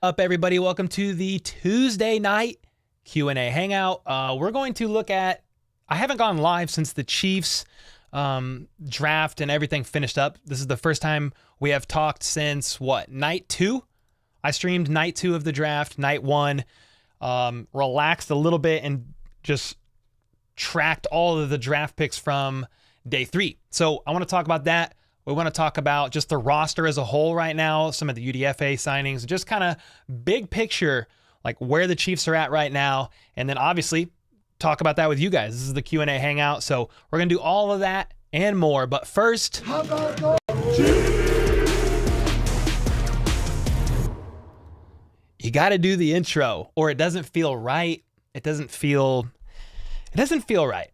up, everybody? Welcome to the Tuesday night Q&A hangout. We're going to look at, I haven't gone live since the Chiefs draft and everything finished up. This is the first time we have talked since, night 2? I streamed night 2 of the draft, night 1, relaxed a little bit and just tracked all of the draft picks from day 3. So I want to talk about that. We want to talk about just the roster as a whole right now, some of the UDFA signings, just kind of big picture, like where the Chiefs are at right now. And then obviously talk about that with you guys. This is the Q&A hangout. So we're going to do all of that and more. But first, you got to do the intro or it doesn't feel right. It doesn't feel right.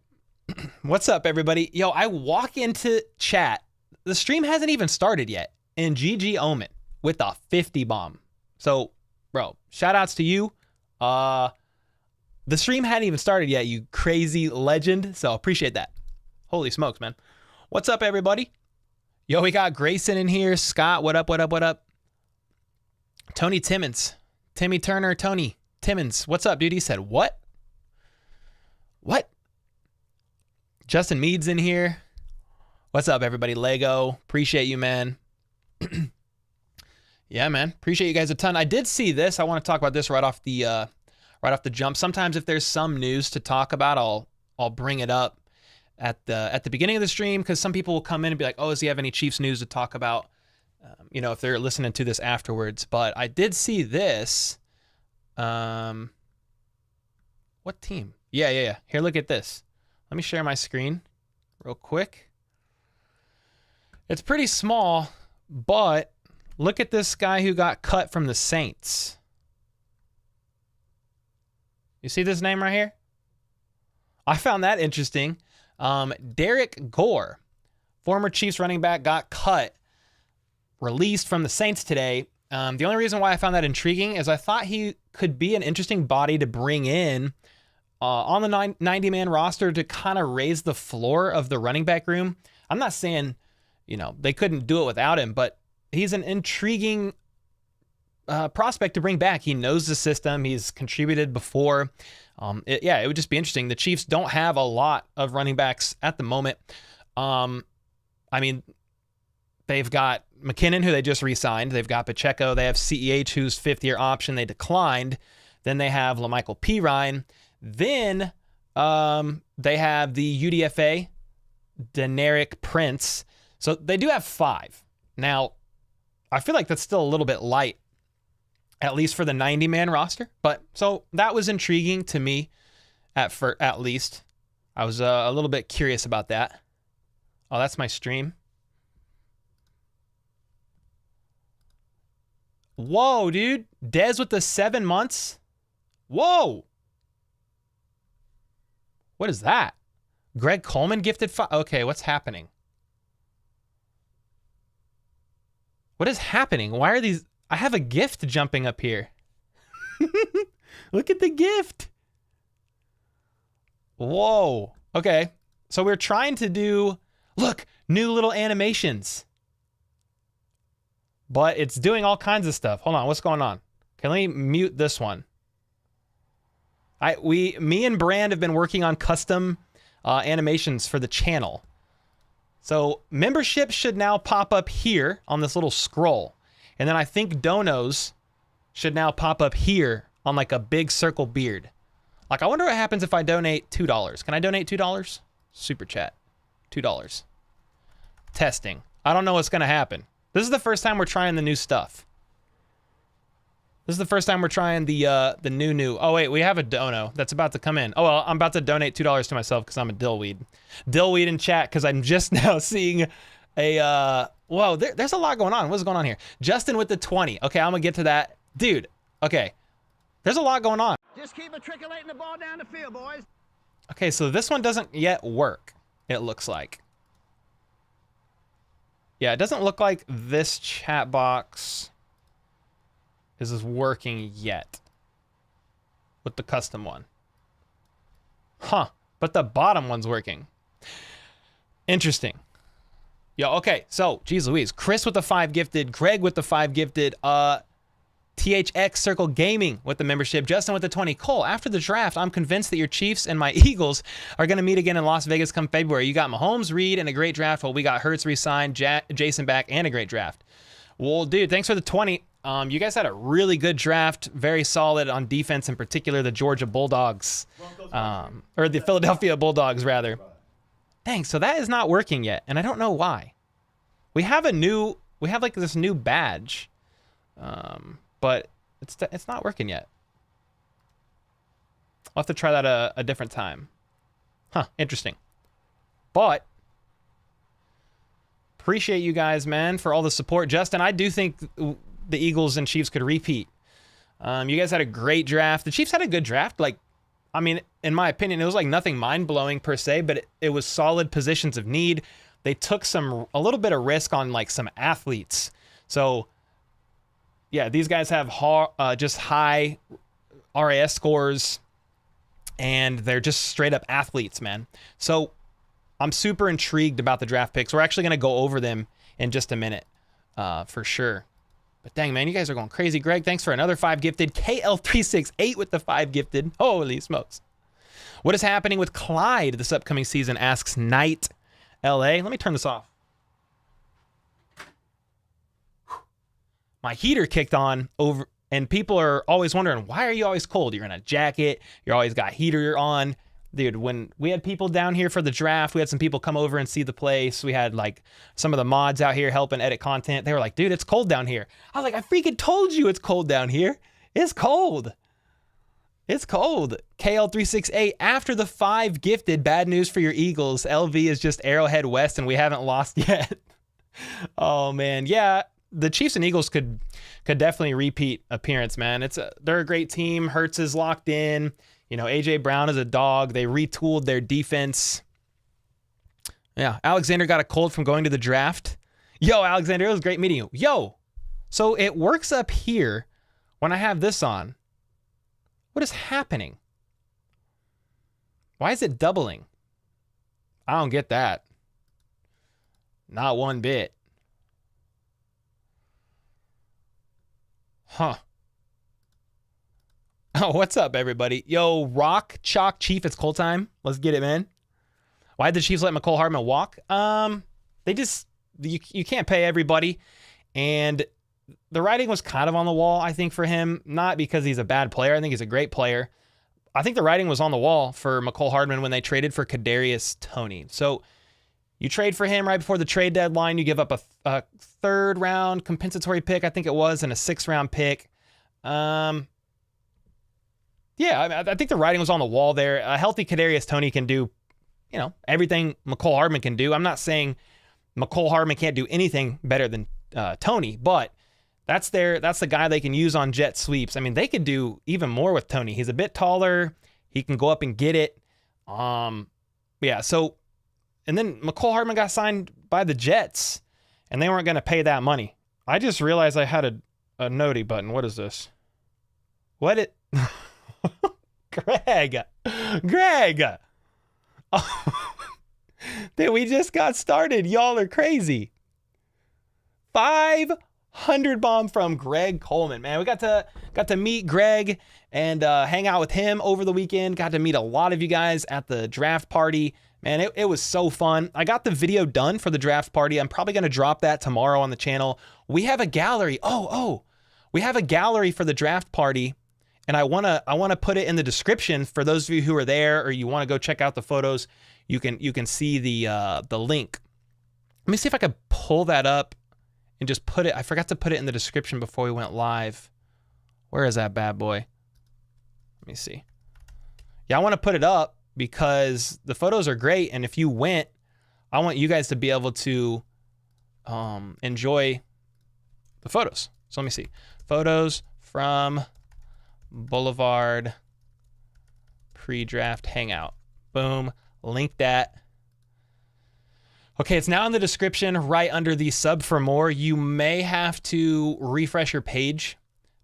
What's up, everybody? Yo, I walk into chat. The stream hasn't even started yet, and GG Omen with a 50 bomb. So, bro, shout outs to you. The stream hadn't even started yet, you crazy legend. So appreciate that. Holy smokes, man. What's up, everybody? Yo, we got Grayson in here. Scott, what up, what up, what up? Tony Timmons. Timmy Turner, Tony Timmons. What's up, dude? He said, what? What? Justin Mead's in here. What's up, everybody? Lego, appreciate you, man. Yeah, man, appreciate you guys a ton. I did see this. I want to talk about this right off the jump. Sometimes if there's some news to talk about, I'll bring it up at the beginning of the stream, because some people will come in and be like, oh, does he have any Chiefs news to talk about? If they're listening to this afterwards. But I did see this. What team? Yeah. Here, look at this. Let me share my screen real quick. It's pretty small, but look at this guy who got cut from the Saints. You see this name right here? I found that interesting. Derek Gore, former Chiefs running back, got cut, released from the Saints today. The only reason why I found that intriguing is I thought he could be an interesting body to bring in on the 90-man roster to kind of raise the floor of the running back room. I'm not saying they couldn't do it without him, but he's an intriguing prospect to bring back. He knows the system. He's contributed before. It would just be interesting. The Chiefs don't have a lot of running backs at the moment. They've got McKinnon, who they just re-signed. They've got Pacheco. They have CEH, whose fifth-year option they declined. Then they have LaMichael Pirine. Then they have the UDFA, Deneric Prince. So they do have 5. Now, I feel like that's still a little bit light, at least for the 90-man roster. But so that was intriguing to me at least. I was a little bit curious about that. Oh, that's my stream. Whoa, dude. Dez with the 7 months? Whoa. What is that? Greg Coleman gifted 5. Okay, what's happening? What is happening? Why are these? I have a gift jumping up here. Look at the gift. Whoa. Okay. So we're trying to do, look, new little animations. But it's doing all kinds of stuff. Hold on. What's going on? Okay, let me mute this one. Me and Brand have been working on custom animations for the channel. So membership should now pop up here on this little scroll. And then I think donos should now pop up here on like a big circle beard. Like, I wonder what happens if I donate $2. Can I donate $2? Super chat. $2. Testing. I don't know what's going to happen. This is the first time we're trying the new stuff. This is the first time we're trying the new. Oh, wait, we have a dono that's about to come in. Oh, well, I'm about to donate $2 to myself because I'm a dillweed. Dillweed in chat because I'm just now seeing a, whoa, there's a lot going on. What's going on here? Justin with the 20. Okay, I'm going to get to that. Dude, okay. There's a lot going on. Just keep matriculating the ball down the field, boys. Okay, so this one doesn't yet work, it looks like. Yeah, it doesn't look like this chat box is working yet with the custom one. Huh, but the bottom one's working. Interesting. Yo, okay, so, geez Louise. Chris with the 5 gifted, Greg with the 5 gifted. THX Circle Gaming with the membership. Justin with the 20. Cole, after the draft, I'm convinced that your Chiefs and my Eagles are going to meet again in Las Vegas come February. You got Mahomes, Reed, and a great draft. Well, we got Hurts re-signed, Jason back, and a great draft. Well, dude, thanks for the 20. You guys had a really good draft, very solid on defense, in particular the Georgia Bulldogs, or the Philadelphia Bulldogs, rather. Thanks. So that is not working yet, and I don't know why. We have like this new badge, but it's not working yet. I'll have to try that a different time. Huh, interesting. But appreciate you guys, man, for all the support. Justin, I do think the Eagles and Chiefs could repeat. You guys had a great draft. The Chiefs had a good draft. Like, I mean, in my opinion, it was like nothing mind-blowing per se, but it was solid positions of need. They took a little bit of risk on like some athletes. So yeah, these guys have just high RAS scores, and they're just straight up athletes, man. So I'm super intrigued about the draft picks. We're actually going to go over them in just a minute, for sure. But dang, man, you guys are going crazy. Greg, thanks for another 5 gifted. KL368 with the 5 gifted. Holy smokes. What is happening with Clyde this upcoming season, asks Knight LA. Let me turn this off. My heater kicked on over, and people are always wondering, why are you always cold? You're in a jacket. You always got heater on. Dude, when we had people down here for the draft, we had some people come over and see the place. We had like some of the mods out here helping edit content. They were like, dude, it's cold down here. I was like, I freaking told you it's cold down here. It's cold. It's cold. KL368, after the 5 gifted, bad news for your Eagles. LV is just Arrowhead West, and we haven't lost yet. Oh, man. Yeah, the Chiefs and Eagles could definitely repeat appearance, man. They're a great team. Hurts is locked in. You know, A.J. Brown is a dog. They retooled their defense. Yeah, Alexander got a cold from going to the draft. Yo, Alexander, it was great meeting you. Yo, so it works up here when I have this on. What is happening? Why is it doubling? I don't get that. Not one bit. Huh. Oh, what's up, everybody? Yo, Rock, Chalk, Chief, it's Cole time. Let's get it, man. Why did the Chiefs let McCole Hardman walk? They just, you can't pay everybody. And the writing was kind of on the wall, I think, for him. Not because he's a bad player. I think he's a great player. I think the writing was on the wall for McCole Hardman when they traded for Kadarius Toney. So you trade for him right before the trade deadline. You give up a 3rd round compensatory pick, I think it was, and a 6th round pick. Yeah, I think the writing was on the wall there. A healthy Kadarius Toney can do, you know, everything McCole Hardman can do. I'm not saying McCole Hardman can't do anything better than Toney, but that's the guy they can use on jet sweeps. I mean, they could do even more with Toney. He's a bit taller. He can go up and get it. Yeah, so, and then McCole Hardman got signed by the Jets, and they weren't going to pay that money. I just realized I had a noti button. What is this? What it... Greg. Oh, dude, we just got started. Y'all are crazy. 500 bomb from Greg Coleman, man. We got to meet Greg and hang out with him over the weekend. Got to meet a lot of you guys at the draft party. Man, it was so fun. I got the video done for the draft party. I'm probably going to drop that tomorrow on the channel. We have a gallery. We have a gallery for the draft party. And I want to put it in the description for those of you who are there, or you want to go check out the photos. You can see the link. Let me see if I can pull that up and just put it. I forgot to put it in the description before we went live. Where is that bad boy? Let me see. Yeah, I want to put it up because the photos are great, and if you went, I want you guys to be able to enjoy the photos. So let me see. Photos from Boulevard pre-draft hangout. Boom. Link that. Okay, it's now in the description right under the sub for more. You may have to refresh your page,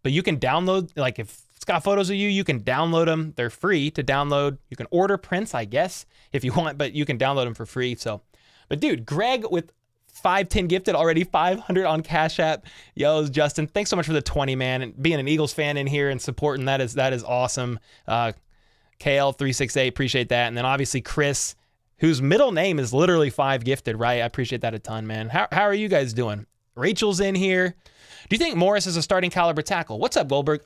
but you can download, like if it's got photos of you, you can download them. They're free to download. You can order prints, I guess, if you want, but you can download them for free. So, but dude, Greg with 510 gifted already, 500 on Cash App. Yo, Justin, thanks so much for the 20, man. And being an Eagles fan in here and supporting that is awesome. KL368, appreciate that. And then obviously Chris, whose middle name is literally 5 gifted, right? I appreciate that a ton, man. How are you guys doing? Rachel's in here. Do you think Morris is a starting caliber tackle? What's up, Goldberg?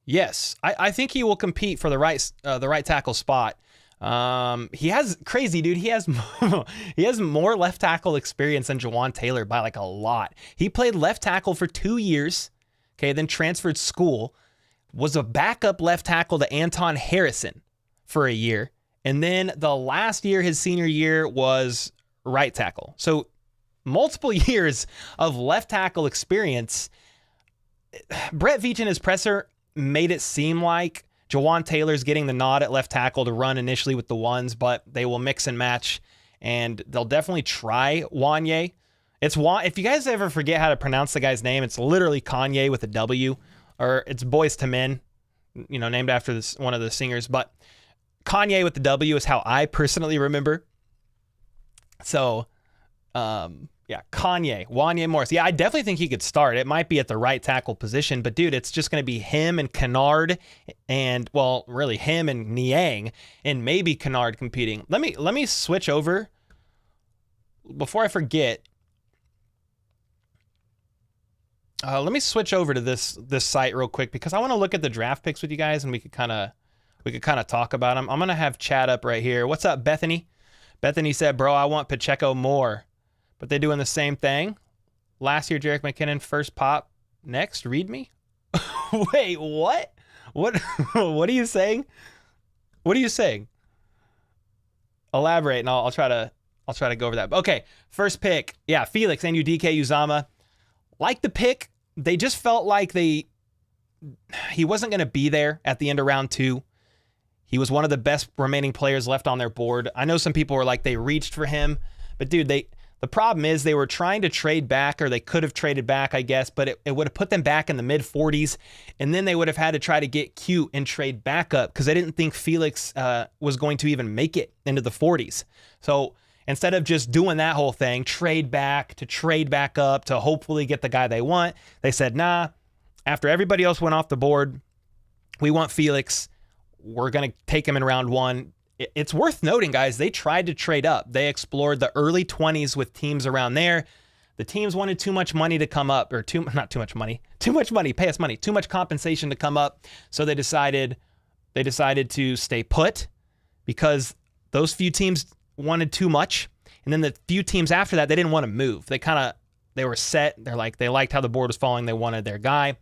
Yes, I think he will compete for the right tackle spot. He has crazy, dude. He has more left tackle experience than Jawan Taylor by like a lot. He played left tackle for 2 years. Okay, then transferred school, was a backup left tackle to Anton Harrison for a year. And then the last year, his senior year, was right tackle. So multiple years of left tackle experience. Brett Veach in his presser made it seem like Jawan Taylor's getting the nod at left tackle to run initially with the ones, but they will mix and match, and they'll definitely try Wanye. If you guys ever forget how to pronounce the guy's name, it's literally Kanye with a W, or it's Boys to Men, named after one of the singers, but Kanye with the W is how I personally remember. So, yeah, Wanye Morris. Yeah, I definitely think he could start. It might be at the right tackle position, but dude, it's just going to be him and Kennard and, well, really him and Niang and maybe Kennard competing. Let me switch over before I forget. Let me switch over to this site real quick because I want to look at the draft picks with you guys and we could kind of talk about them. I'm going to have chat up right here. What's up, Bethany? Bethany said, bro, I want Pacheco more. But they're doing the same thing. Last year, Jerick McKinnon, first pop. Next, read me. Wait, what? What are you saying? What are you saying? Elaborate, and I'll try to go over that. Okay, first pick. Yeah, Felix, anudike-uzomah. Like the pick, they just felt like he wasn't going to be there at the end of round 2. He was one of the best remaining players left on their board. I know some people were like they reached for him, but dude, the problem is they were trying to trade back, or they could have traded back, I guess, but it would have put them back in the mid 40s. And then they would have had to try to get cute and trade back up because they didn't think Felix was going to even make it into the 40s. So instead of just doing that whole thing, trade back up to hopefully get the guy they want, they said, nah, after everybody else went off the board, we want Felix. We're going to take him in round 1. It's worth noting, guys, they tried to trade up. They explored the early 20s with teams around there. The teams wanted too much money to come up, or too much money, pay us money, too much compensation to come up. So they decided to stay put because those few teams wanted too much. And then the few teams after that, they didn't want to move. They were set. They liked how the board was falling. They wanted their guy.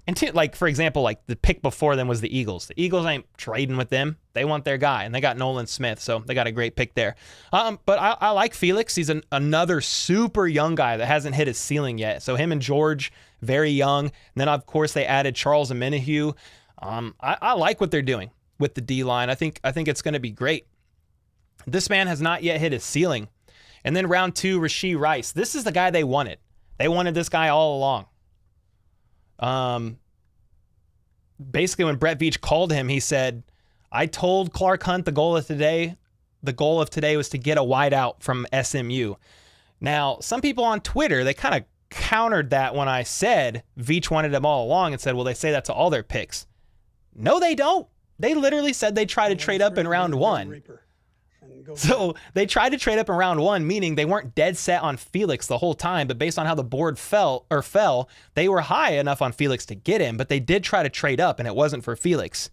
And for example, the pick before them was the Eagles. The Eagles ain't trading with them. They want their guy, and they got Nolan Smith, so they got a great pick there. But I like Felix. He's another super young guy that hasn't hit his ceiling yet. So him and George, very young. And then, of course, they added Charles Omenihu. I like what they're doing with the D-line. I think it's going to be great. This man has not yet hit his ceiling. And then round 2, Rashee Rice. This is the guy they wanted. They wanted this guy all along. Basically when Brett Veach called him, he said, I told Clark Hunt the goal of today was to get a wideout from SMU. Now, some people on Twitter, they kind of countered that when I said Veach wanted him all along and said, well, they say that to all their picks. No, they don't. They literally said they try to trade up in round 1. So they tried to trade up in round 1, meaning they weren't dead set on Felix the whole time, but based on how the board fell, they were high enough on Felix to get him, but they did try to trade up, and it wasn't for Felix.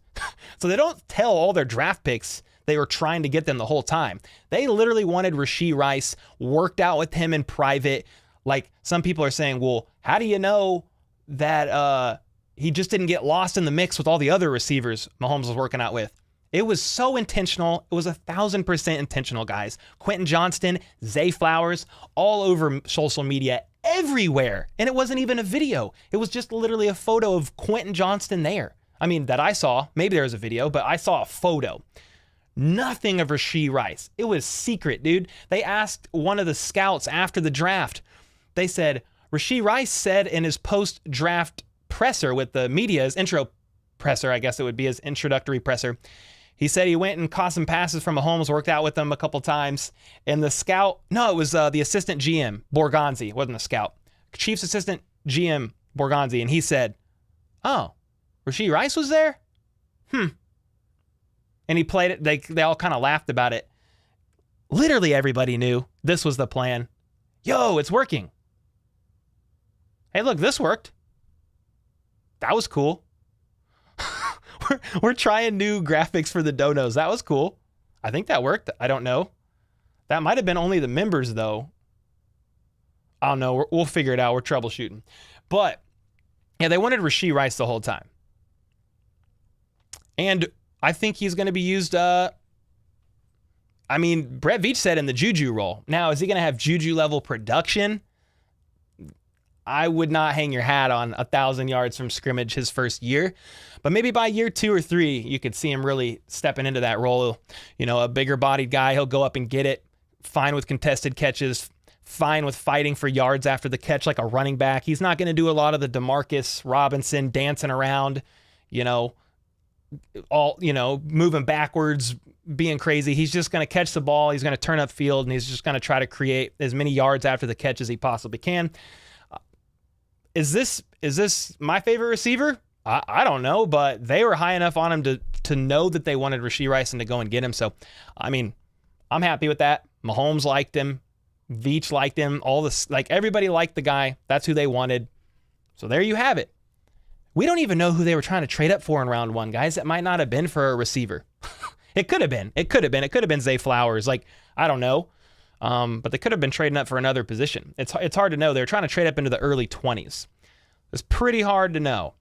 So they don't tell all their draft picks they were trying to get them the whole time. They literally wanted Rashee Rice, worked out with him in private. Like some people are saying, well, how do you know that he just didn't get lost in the mix with all the other receivers Mahomes was working out with? It was so intentional. It was 1,000% intentional, guys. Quentin Johnston, Zay Flowers, all over social media, everywhere. And it wasn't even a video. It was just literally a photo of Quentin Johnston there. I mean, that I saw. Maybe there was a video, but I saw a photo. Nothing of Rashee Rice. It was secret, dude. They asked one of the scouts after the draft. They said, Rashee Rice said in his post-draft presser with the media, his intro presser, I guess it would be his introductory presser, He said he went and caught some passes from Mahomes, worked out with him a couple times. And the scout, no, it was the assistant GM, Borgonzi. It wasn't a scout. Chiefs assistant GM, Borgonzi. And he said, oh, Rashee Rice was there? And he played it. They all kind of laughed about it. Literally everybody knew this was the plan. Yo, it's working. Hey, look, this worked. That was cool. We're trying new graphics for the donos. That was cool. I think that worked. I don't know. That might have been only the members, though. I don't know. We'll figure it out. We're troubleshooting. But, yeah, they wanted Rashee Rice the whole time. And I think he's going to be used, Brett Veach said in the Juju role. Now, is he going to have Juju-level production? I would not hang your hat on 1,000 yards from scrimmage his first year. But maybe by year 2 or 3, you could see him really stepping into that role. You know, a bigger-bodied guy, he'll go up and get it. Fine with contested catches. Fine with fighting for yards after the catch like a running back. He's not going to do a lot of the DeMarcus Robinson dancing around, moving backwards, being crazy. He's just going to catch the ball. He's going to turn up field, and he's just going to try to create as many yards after the catch as he possibly can. Is this my favorite receiver? I don't know, but they were high enough on him to know that they wanted Rashee Rice and to go and get him. So, I'm happy with that. Mahomes liked him. Veach liked him. Everybody liked the guy. That's who they wanted. So there you have it. We don't even know who they were trying to trade up for in round 1, guys. It might not have been for a receiver. It could have been. It could have been Zay Flowers. I don't know. But they could have been trading up for another position. It's hard to know. They were trying to trade up into the early 20s. It's pretty hard to know.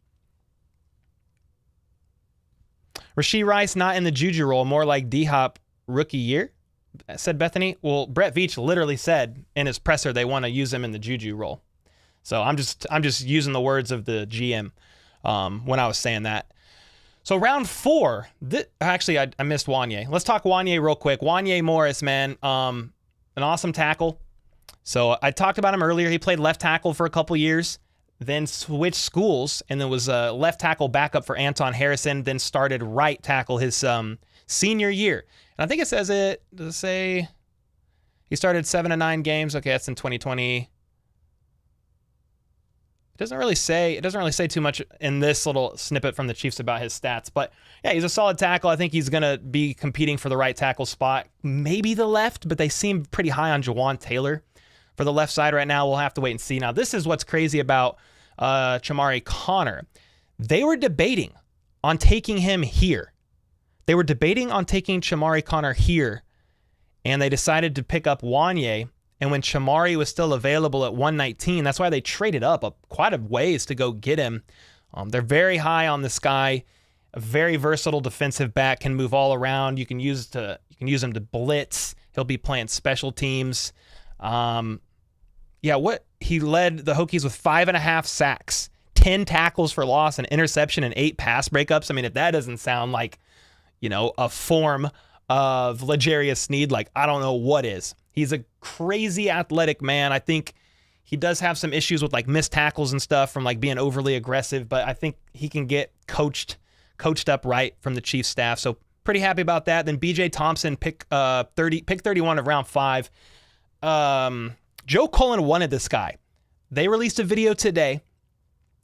Rashee Rice not in the Juju role, more like D-Hop rookie year, said Bethany. Well, Brett Veach literally said in his presser they want to use him in the Juju role. So I'm just using the words of the GM when I was saying that. So round 4, I missed Wanye. Let's talk Wanye real quick. Wanye Morris, man, an awesome tackle. So I talked about him earlier. He played left tackle for a couple years, then switched schools, and then was a left tackle backup for Anton Harrison, then started right tackle his senior year. And I think it says does it say he started 7 to 9 games? Okay, that's in 2020. It doesn't really say too much in this little snippet from the Chiefs about his stats, but yeah, he's a solid tackle. I think he's going to be competing for the right tackle spot, maybe the left, but they seem pretty high on Jawan Taylor for the left side right now. We'll have to wait and see. Now, this is what's crazy about Chamari Connor. They were debating on taking him here. They were debating on taking Chamari Connor here, and they decided to pick up Wanye. And when Chamari was still available at 119, that's why they traded up quite a ways to go get him. They're very high on this guy. A very versatile defensive back, can move all around. You can use him to blitz. He'll be playing special teams. He led the Hokies with 5.5 sacks, 10 tackles for loss, an interception, and 8 pass breakups. If that doesn't sound like, a form of L'Jarius Sneed, I don't know what is. He's a crazy athletic man. I think he does have some issues with missed tackles and stuff from being overly aggressive, but I think he can get coached up right from the Chiefs staff. So pretty happy about that. Then BJ Thompson, pick 31 of round 5. Joe Cullen wanted this guy. They released a video today.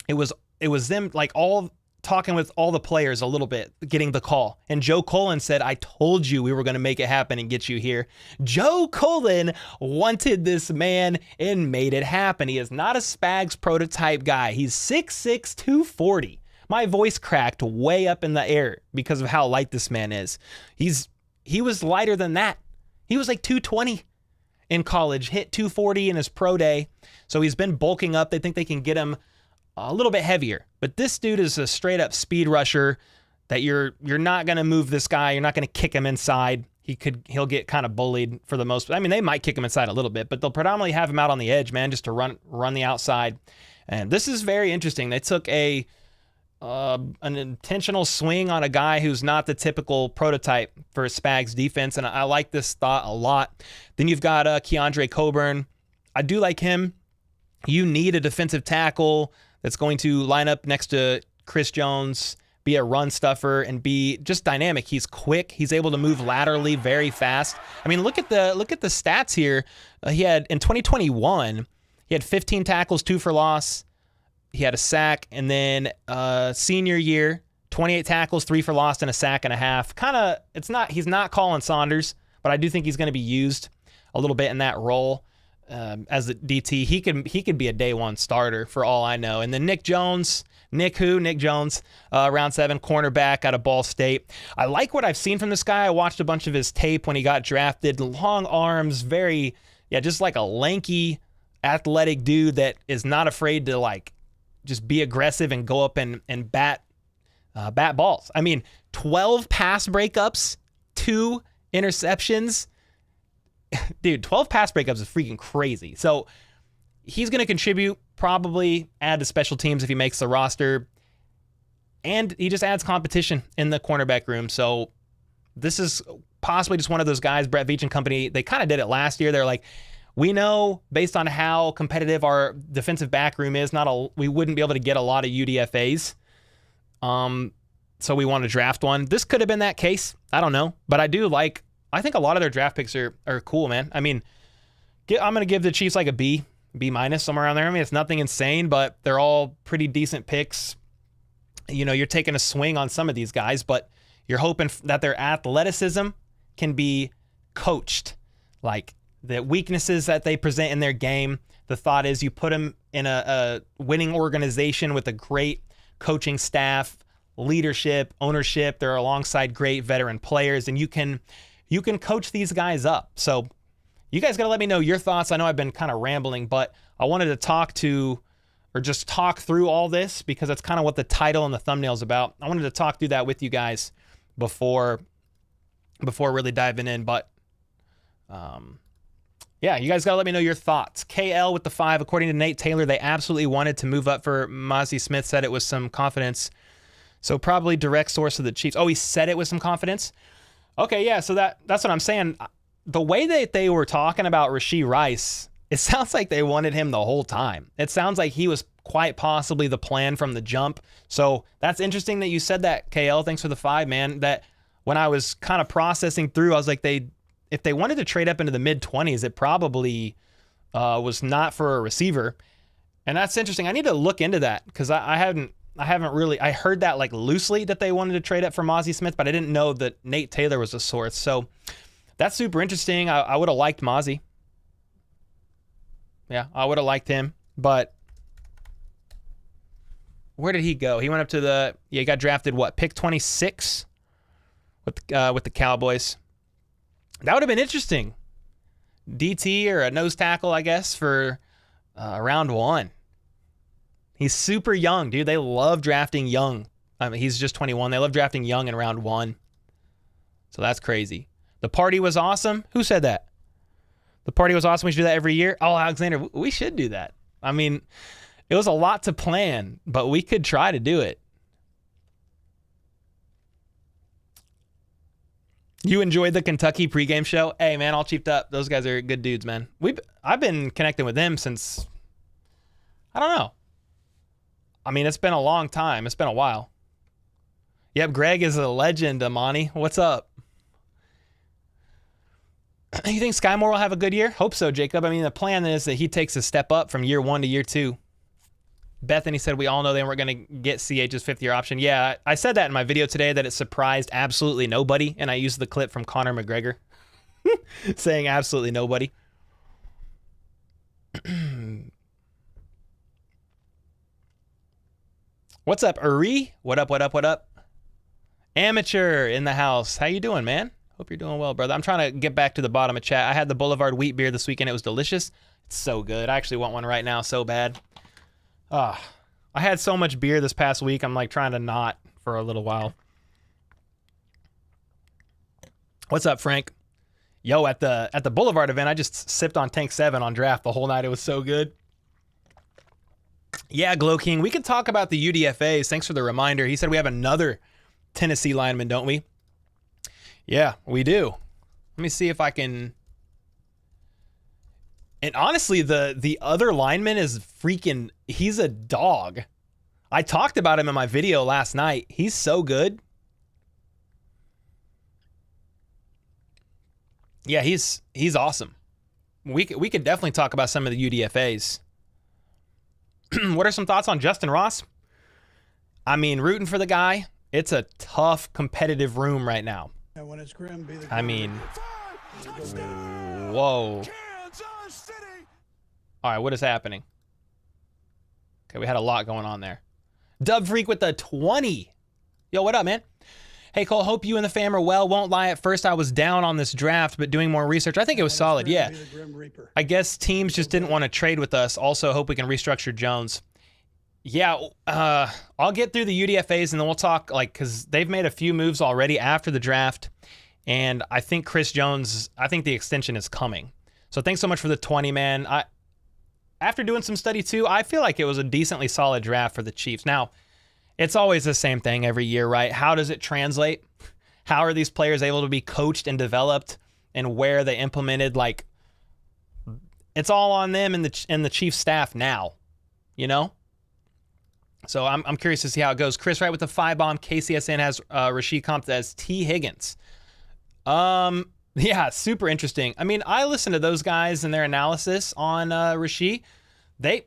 It was them all talking with all the players a little bit, getting the call. And Joe Cullen said, I told you we were going to make it happen and get you here. Joe Cullen wanted this man and made it happen. He is not a Spags prototype guy. He's 6'6", 240. My voice cracked way up in the air because of how light this man is. He was lighter than that. He was 220 in college, hit 240 in his pro day. So he's been bulking up. They think they can get him a little bit heavier. But this dude is a straight up speed rusher that you're not going to move this guy. You're not going to kick him inside. He'll get kind of bullied for the most. They might kick him inside a little bit, but they'll predominantly have him out on the edge, man, just to run the outside. And this is very interesting. They took an intentional swing on a guy who's not the typical prototype for Spags defense, and I like this thought a lot. Then you've got Keandre Coburn. I do like him. You need a defensive tackle that's going to line up next to Chris Jones, be a run stuffer, and be just dynamic. He's quick. He's able to move laterally very fast. I mean, look at the stats here. He had in 2021, he had 15 tackles, 2 for loss. He had a sack, and then senior year, 28 tackles, 3 for loss, and a sack and a half. He's not Colin Saunders, but I do think he's going to be used a little bit in that role as a DT. He could be a day one starter for all I know. And then Nick Jones, round 7, cornerback out of Ball State. I like what I've seen from this guy. I watched a bunch of his tape when he got drafted. Long arms, just like a lanky, athletic dude that is not afraid to like just be aggressive and go up and bat balls. I mean, 12 pass breakups, 2 interceptions. Dude, 12 pass breakups is freaking crazy. So he's going to contribute, probably add to special teams if he makes the roster. And he just adds competition in the cornerback room. So this is possibly just one of those guys, Brett Veach and company, they kind of did it last year. They're like, we know based on how competitive our defensive back room is, we wouldn't be able to get a lot of UDFAs. So we want to draft one. This could have been that case. I don't know. But I think a lot of their draft picks are cool, man. I mean, I'm going to give the Chiefs like a B minus, somewhere around there. I mean, it's nothing insane, but they're all pretty decent picks. You know, you're taking a swing on some of these guys, but you're hoping that their athleticism can be coached. Like the weaknesses that they present in their game, the thought is you put them in a winning organization with a great coaching staff, leadership, ownership. They're alongside great veteran players, and you can coach these guys up. So you guys got to let me know your thoughts. I know I've been kind of rambling, but I wanted to talk through all this because that's kind of what the title and the thumbnail is about. I wanted to talk through that with you guys before really diving in. But yeah, you guys got to let me know your thoughts. KL with the 5. According to Nate Taylor, they absolutely wanted to move up for Mozzie Smith. Said it with some confidence. So probably direct source of the Chiefs. Oh, he said it with some confidence? Okay, yeah, so that's what I'm saying. The way that they were talking about Rashee Rice, it sounds like they wanted him the whole time. It sounds like he was quite possibly the plan from the jump. So that's interesting that you said that, KL. Thanks for the 5, man. That when I was kind of processing through, I was like, if they wanted to trade up into the mid-20s, it probably was not for a receiver. And that's interesting. I need to look into that because I haven't really, I heard that like loosely that they wanted to trade up for Mozzie Smith, but I didn't know that Nate Taylor was a source. So that's super interesting. I would have liked Mozzie. Yeah, I would have liked him, but where did he go? He went up to he got drafted, pick 26 with the Cowboys. That would have been interesting. DT or a nose tackle, I guess, for round 1. He's super young, dude. They love drafting young. I mean, he's just 21. They love drafting young in round 1. So that's crazy. The party was awesome. Who said that? The party was awesome. We should do that every year. Oh, Alexander, we should do that. I mean, it was a lot to plan, but we could try to do it. You enjoyed the Kentucky pregame show? Hey, man, all cheaped up. Those guys are good dudes, man. I've been connecting with them since, I don't know. I mean, it's been a long time. It's been a while. Yep, Greg is a legend, Amani. What's up? You think Sky Moore will have a good year? Hope so, Jacob. I mean, the plan is that he takes a step up from year 1 to year 2. Bethany said we all know they weren't going to get CH's 5th-year option. Yeah, I said that in my video today that it surprised absolutely nobody, and I used the clip from Conor McGregor saying absolutely nobody. What's up, Uri? What up? Amateur in the house. How you doing, man? Hope you're doing well, brother. I'm trying to get back to the bottom of chat. I had the Boulevard wheat beer this weekend. It was delicious. It's so good. I actually want one right now so bad. I had so much beer this past week. I'm like trying to not for a little while. What's up, Frank? Yo, at the Boulevard event, I just sipped on Tank 7 on draft the whole night. It was so good. Yeah, Glow King. We can talk about the UDFAs. Thanks for the reminder. He said we have another Tennessee lineman, don't we? Yeah, we do. Let me see if I can. And honestly, the other lineman is freaking, he's a dog. I talked about him in my video last night. He's so good. Yeah, he's awesome. We could definitely talk about some of the UDFAs. What are some thoughts on Justin Ross? I mean, rooting for the guy. It's a tough, competitive room right now. And when it's grim, be the I mean, whoa. All right, what is happening? Okay, we had a lot going on there. Dub Freak with the 20. Yo, what up, man? Hey, Cole, hope you and the fam are well. Won't lie, at first I was down on this draft, but doing more research, I think it was solid, yeah. I guess teams just didn't want to trade with us. Also, hope we can restructure Jones. Yeah, I'll get through the UDFAs and then we'll talk, like, because they've made a few moves already after the draft, and I think Chris Jones, I think the extension is coming. So thanks so much for the 20, man. After doing some study too, I feel like it was a decently solid draft for the Chiefs. Now, it's always the same thing every year, right? How does it translate? How are these players able to be coached and developed, and where they implemented? Like, it's all on them and the Chiefs staff now, you know? So I'm curious to see how it goes. Chris Wright with the 5-bomb. KCSN has Rashee comped as T. Higgins. Yeah, super interesting. I mean, I listened to those guys and their analysis on Rashee. They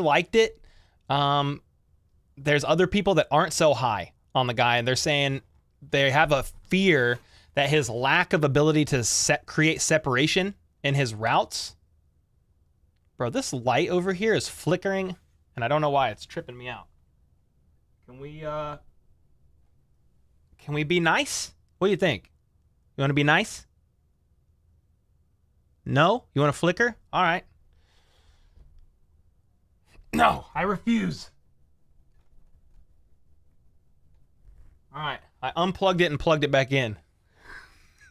liked it. There's other people that aren't so high on the guy, and they're saying they have a fear that his lack of ability to create separation in his routes. Bro, this light over here is flickering, and I don't know why. It's tripping me out. Can we be nice? What do you think? You want to be nice? No? You want to flicker? All right. No, I refuse. All right. I unplugged it and plugged it back in.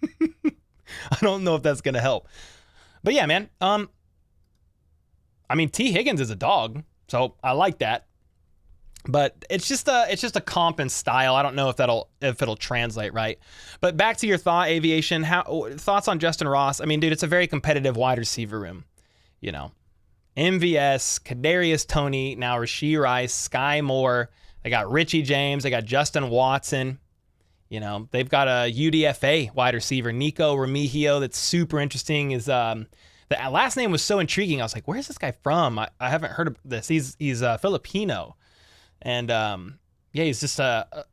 I don't know if that's going to help. But yeah, man. I mean, T. Higgins is a dog, so I like that. But it's just a comp and style. I don't know if it'll translate right. But back to your thought, Aviation. Thoughts on Justin Ross? I mean, dude, it's a very competitive wide receiver room. You know, MVS, Kadarius Toney, now Rashee Rice, Sky Moore. They got Richie James. They got Justin Watson. You know, they've got a UDFA wide receiver, Nico Remigio. That's super interesting. Is the last name was so intriguing. I was like, where's this guy from? I haven't heard of this. He's Filipino. And, yeah, he's just a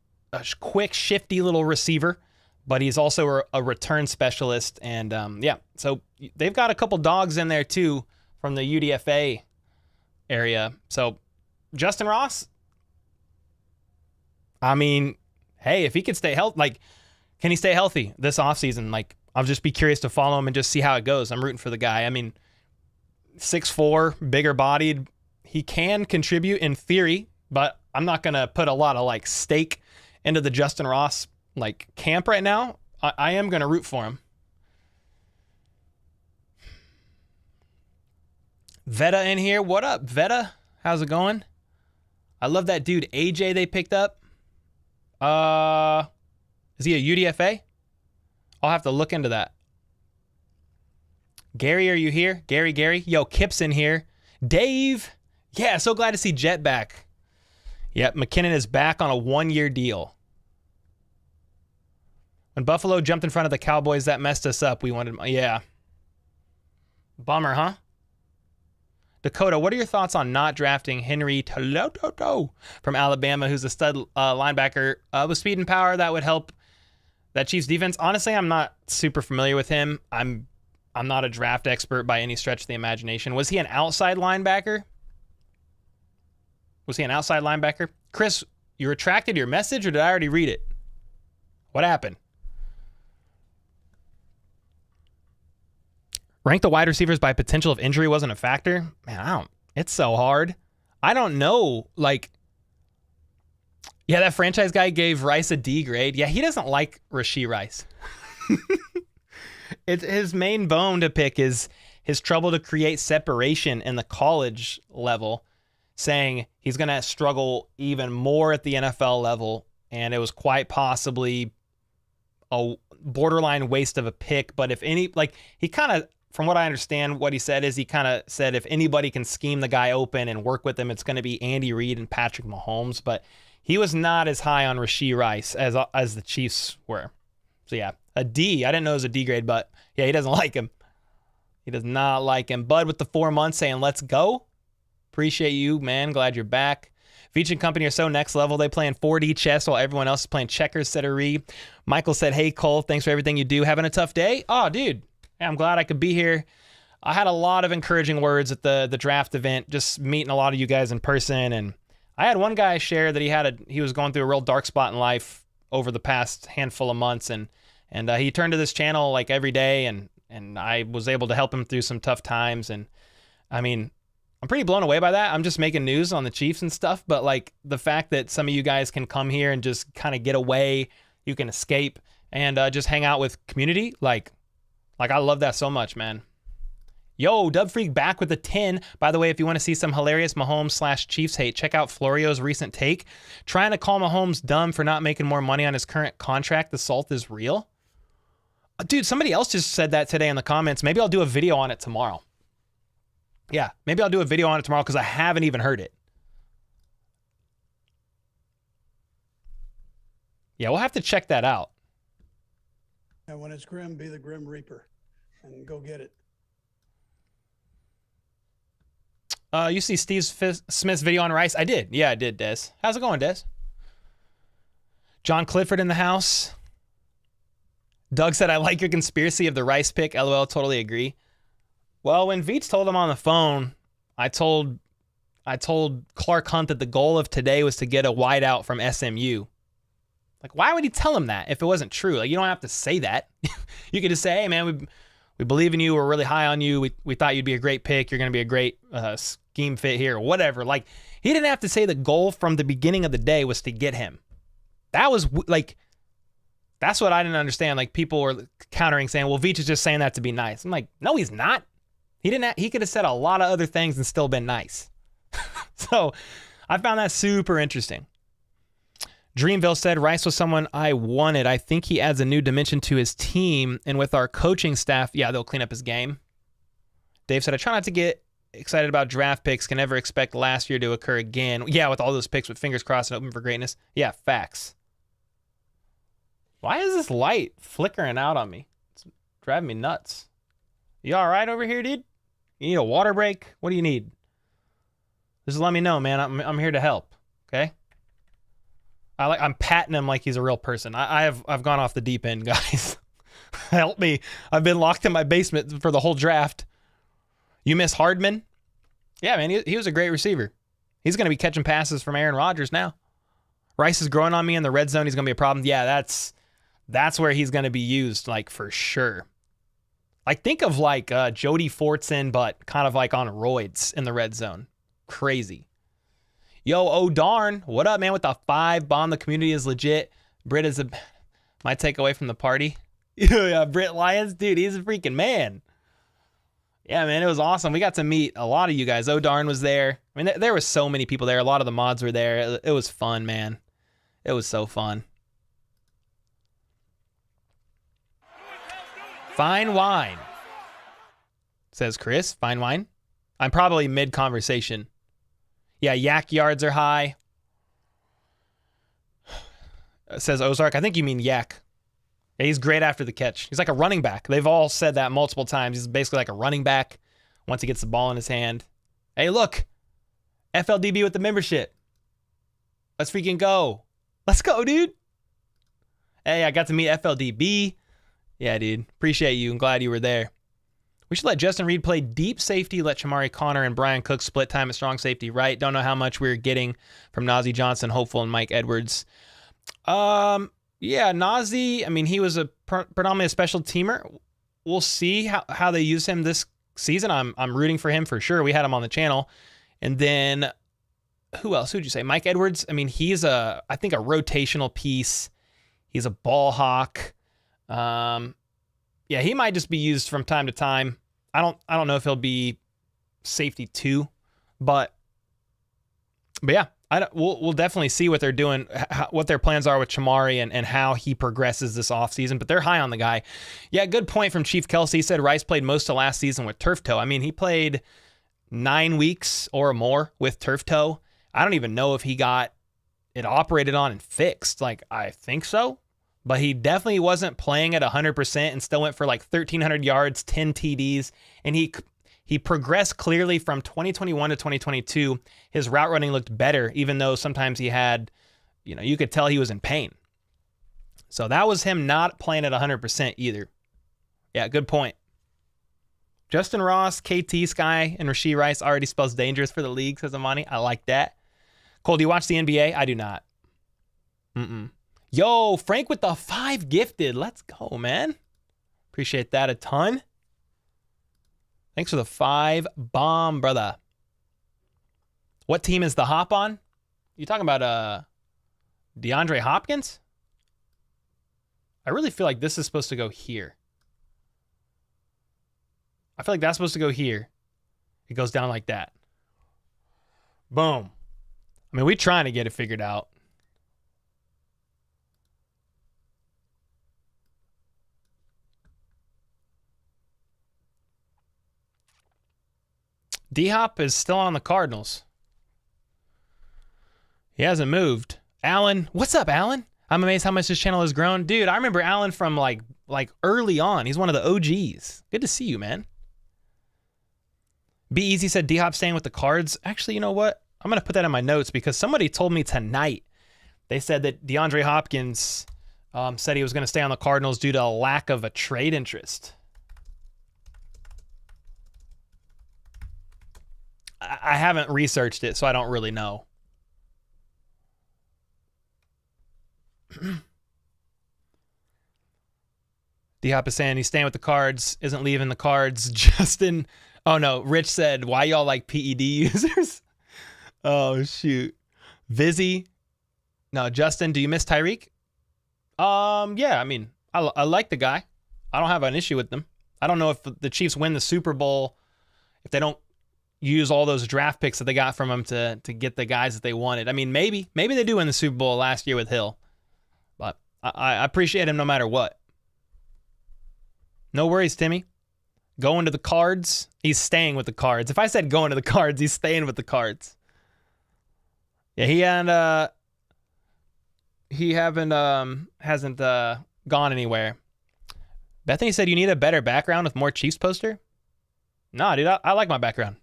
quick, shifty little receiver, but he's also a return specialist. And, yeah, so they've got a couple dogs in there, too, from the UDFA area. So, Justin Ross, I mean, hey, if he could stay healthy, like, can he stay healthy this offseason? Like, I'll just be curious to follow him and just see how it goes. I'm rooting for the guy. I mean, 6'4", bigger bodied. He can contribute in theory, but I'm not going to put a lot of like stake into the Justin Ross like camp right now. I am going to root for him. Veta in here. What up, Veta? How's it going? I love that dude AJ they picked up. Is he a UDFA? I'll have to look into that. Gary, are you here? Gary. Yo, Kip's in here. Dave. Yeah, so glad to see Jet back. Yep, McKinnon is back on a 1-year deal. When Buffalo jumped in front of the Cowboys, that messed us up. We wanted, yeah. Bummer, huh? Dakota, what are your thoughts on not drafting Henry Toloto from Alabama, who's a stud linebacker with speed and power that would help that Chiefs defense? Honestly, I'm not super familiar with him. I'm not a draft expert by any stretch of the imagination. Was he an outside linebacker? Was he an outside linebacker? Chris, you retracted your message, or did I already read it? What happened? Rank the wide receivers by potential of injury wasn't a factor? Man, it's so hard. I don't know. Like, yeah, that franchise guy gave Rice a D grade. Yeah, he doesn't like Rashee Rice. It's his main bone to pick is his trouble to create separation in the college level, saying he's going to struggle even more at the NFL level, and it was quite possibly a borderline waste of a pick. But if any, like, he kind of from what I understand, what he said is he kind of said if anybody can scheme the guy open and work with him, it's going to be Andy Reid and Patrick Mahomes. But he was not as high on Rashee Rice as the Chiefs were. So yeah, a D. I didn't know it was a D grade, but yeah, he doesn't like him. He does not like him. Bud with the 4 months saying, let's go. Appreciate you, man. Glad you're back. Veach and company are so next level. They play in 4D chess while everyone else is playing checkers, settery. Michael said, hey, Cole, thanks for everything you do. Having a tough day? Oh, dude. Yeah, I'm glad I could be here. I had a lot of encouraging words at the draft event, just meeting a lot of you guys in person. And I had one guy share that he was going through a real dark spot in life over the past handful of months. And he turned to this channel like every day, and I was able to help him through some tough times. And I mean, I'm pretty blown away by that. I'm just making news on the Chiefs and stuff, but like the fact that some of you guys can come here and just kind of get away, you can escape and just hang out with community. Like I love that so much, man. Yo, Dub Freak back with the 10. By the way, if you want to see some hilarious Mahomes/Chiefs hate, check out Florio's recent take. Trying to call Mahomes dumb for not making more money on his current contract. The salt is real. Dude, somebody else just said that today in the comments. Maybe I'll do a video on it tomorrow. Yeah, maybe I'll do a video on it tomorrow because I haven't even heard it. Yeah, we'll have to check that out. And when it's grim, be the Grim Reaper and go get it. You see Steve Smith's video on Rice? I did. Yeah, I did, Des. How's it going, Des? John Clifford in the house. Doug said, I like your conspiracy of the Rice pick. LOL, totally agree. Well, when Veach told him on the phone, I told Clark Hunt that the goal of today was to get a wideout from SMU. Like, why would he tell him that if it wasn't true? Like, you don't have to say that. You could just say, hey, man, we believe in you. We're really high on you. We thought you'd be a great pick. You're going to be a great scheme fit here, or whatever. Like, he didn't have to say the goal from the beginning of the day was to get him. That was, like, that's what I didn't understand. Like, people were countering saying, well, Veach is just saying that to be nice. I'm like, no, he's not. He could have said a lot of other things and still been nice. So I found that super interesting. Dreamville said, Rice was someone I wanted. I think he adds a new dimension to his team. And with our coaching staff, yeah, they'll clean up his game. Dave said, I try not to get excited about draft picks. Can never expect last year to occur again. Yeah, with all those picks with fingers crossed and open for greatness. Yeah, facts. Why is this light flickering out on me? It's driving me nuts. You all right over here, dude? You need a water break? What do you need? Just let me know, man. I'm here to help. Okay? I'm patting him like he's a real person. I've gone off the deep end, guys. Help me. I've been locked in my basement for the whole draft. You miss Hardman? Yeah, man, he was a great receiver. He's going to be catching passes from Aaron Rodgers now. Rice is growing on me in the red zone. He's going to be a problem. Yeah, that's where he's going to be used, like, for sure. Like, think of, like, Jody Fortson, but kind of, like, on roids in the red zone. Crazy. Yo, oh, darn. What up, man, with the 5 bomb? The community is legit. Britt is my takeaway from the party. Yeah, Britt Lyons, dude, he's a freaking man. Yeah, man, it was awesome. We got to meet a lot of you guys. Oh, darn was there. I mean, there was so many people there. A lot of the mods were there. It was fun, man. It was so fun. Fine wine, says Chris. Fine wine. I'm probably mid-conversation. Yeah, yak yards are high. Says Ozark. I think you mean yak. Yeah, he's great after the catch. He's like a running back. They've all said that multiple times. He's basically like a running back once he gets the ball in his hand. Hey, look. FLDB with the membership. Let's freaking go. Let's go, dude. Hey, I got to meet FLDB. Yeah, dude. Appreciate you. I'm glad you were there. We should let Justin Reed play deep safety, let Shamari Connor and Brian Cook split time at strong safety, right? Don't know how much we're getting from Najee Johnson, Hopeful, and Mike Edwards. Yeah, Najee, I mean, he was predominantly a special teamer. We'll see how they use him this season. I'm rooting for him for sure. We had him on the channel. And then, who else? Who'd you say? Mike Edwards. I mean, he's I think a rotational piece. He's a ball hawk. Yeah, he might just be used from time to time. I don't know if he'll be safety 2, but yeah, We'll definitely see what they're doing, what their plans are with Chamari and how he progresses this offseason, but they're high on the guy. Yeah, good point from Chief Kelsey. He said Rice played most of last season with turf toe. I mean, he played 9 weeks or more with turf toe. I don't even know if he got it operated on and fixed. Like, I think so, but he definitely wasn't playing at 100% and still went for like 1,300 yards, 10 TDs, and he progressed clearly from 2021 to 2022. His route running looked better, even though sometimes he had, you could tell he was in pain. So that was him not playing at 100% either. Yeah, good point. Justin Ross, KT Sky, and Rashee Rice already spells dangerous for the league, says Amani. I like that. Cole, do you watch the NBA? I do not. Yo, Frank with the 5 gifted. Let's go, man. Appreciate that a ton. Thanks for the 5 bomb, brother. What team is the hop on? You talking about DeAndre Hopkins? I really feel like this is supposed to go here. I feel like that's supposed to go here. It goes down like that. Boom. I mean, we're trying to get it figured out. D-Hop is still on the Cardinals. He hasn't moved. Alan, what's up, Alan? I'm amazed how much this channel has grown. Dude, I remember Alan from like early on. He's one of the OGs. Good to see you, man. Be Easy said D-Hop staying with the Cards. Actually, you know what? I'm going to put that in my notes because somebody told me tonight. They said that DeAndre Hopkins said he was going to stay on the Cardinals due to a lack of a trade interest. I haven't researched it, so I don't really know. D-Hop is saying he's staying with the Cards, isn't leaving the Cards. Justin, oh no, Rich said, why y'all like PED users? Oh, shoot. Vizzy. No, Justin, do you miss Tyreek? Yeah, I mean, I like the guy. I don't have an issue with them. I don't know if the Chiefs win the Super Bowl, if they don't use all those draft picks that they got from him to get the guys that they wanted. I mean, maybe they do win the Super Bowl last year with Hill. But I appreciate him no matter what. No worries, Timmy. Going to the Cards. He's staying with the Cards. If I said going to the Cards, he's staying with the Cards. Yeah, he hasn't gone anywhere. Bethany said you need a better background with more Chiefs poster. Nah, dude, I like my background.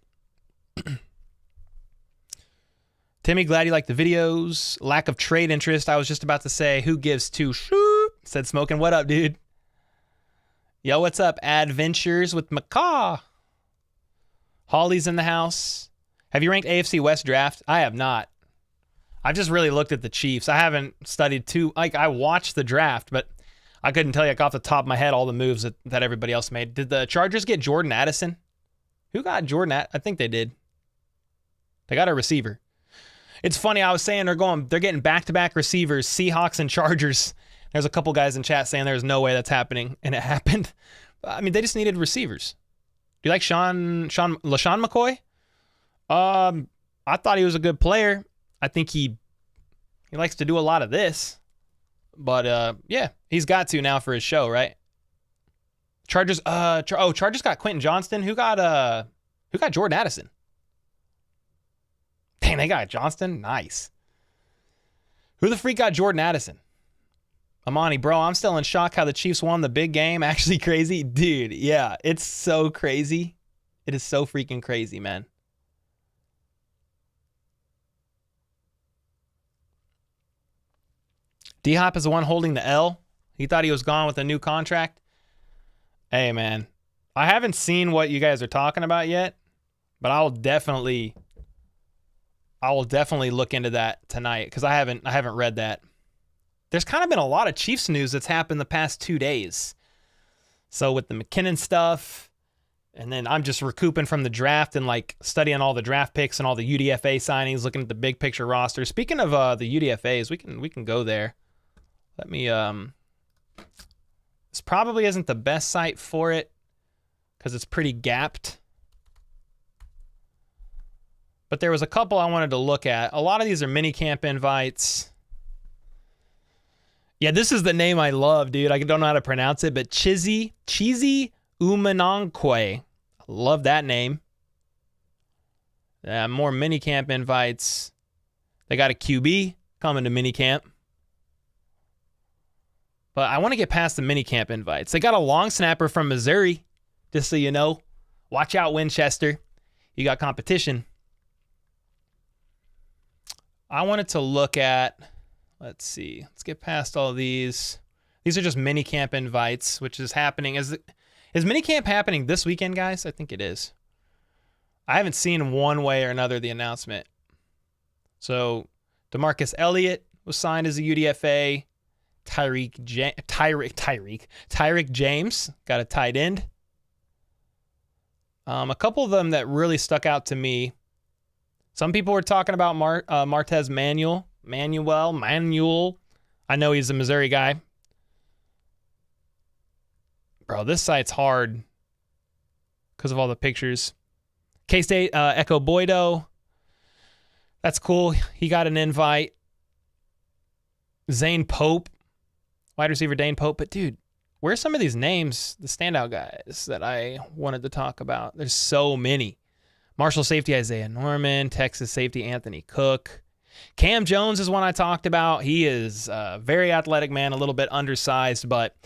Timmy, glad you like the videos. Lack of trade interest. I was just about to say, who gives two? Shoot, said Smoking. What up, dude? Yo, what's up? Adventures with Macaw. Holly's in the house. Have you ranked AFC West draft? I have not. I've just really looked at the Chiefs. I haven't studied I watched the draft, but I couldn't tell you off the top of my head all the moves that everybody else made. Did the Chargers get Jordan Addison? Who got Jordan? I think they did. They got a receiver. It's funny. I was saying they're getting back-to-back receivers, Seahawks and Chargers. There's a couple guys in chat saying there's no way that's happening, and it happened. I mean, they just needed receivers. Do you like LaShawn McCoy? I thought he was a good player. I think he likes to do a lot of this. But yeah, he's got to now for his show, right? Chargers Chargers got Quentin Johnston. Who got Jordan Addison? Dang, they got Johnston? Nice. Who the freak got Jordan Addison? Amani, bro, I'm still in shock how the Chiefs won the big game. Actually crazy. Dude, yeah, it's so crazy. It is so freaking crazy, man. D-Hop is the one holding the L. He thought he was gone with a new contract. Hey, man, I haven't seen what you guys are talking about yet, but I will definitely look into that tonight because I haven't read that. There's kind of been a lot of Chiefs news that's happened the past 2 days. So with the McKinnon stuff, and then I'm just recouping from the draft and like studying all the draft picks and all the UDFA signings, looking at the big picture roster. Speaking of the UDFAs, we can go there. Let me this probably isn't the best site for it because it's pretty gapped. But there was a couple I wanted to look at. A lot of these are mini camp invites. Yeah, this is the name I love, dude. I don't know how to pronounce it, but Cheesy Umanankwe. Love that name. More mini camp invites. They got a QB coming to mini camp. But I want to get past the mini camp invites. They got a long snapper from Missouri, just so you know. Watch out, Winchester. You got competition. I wanted to look at, let's see. Let's get past all these. These are just mini camp invites, which is happening. Is mini camp happening this weekend, guys? I think it is. I haven't seen one way or another the announcement. So DeMarcus Elliott was signed as a UDFA. Tyreek James got a tight end. A couple of them that really stuck out to me. Some people were talking about Martez Manuel. I know he's a Missouri guy. Bro, this site's hard because of all the pictures. K-State, Echo Boydo. That's cool. He got an invite. Zane Pope. Wide receiver Dane Pope. But, dude, where's some of these names, the standout guys that I wanted to talk about? There's so many. Marshall safety Isaiah Norman. Texas safety Anthony Cook. Cam Jones is one I talked about. He is a very athletic man, a little bit undersized, but,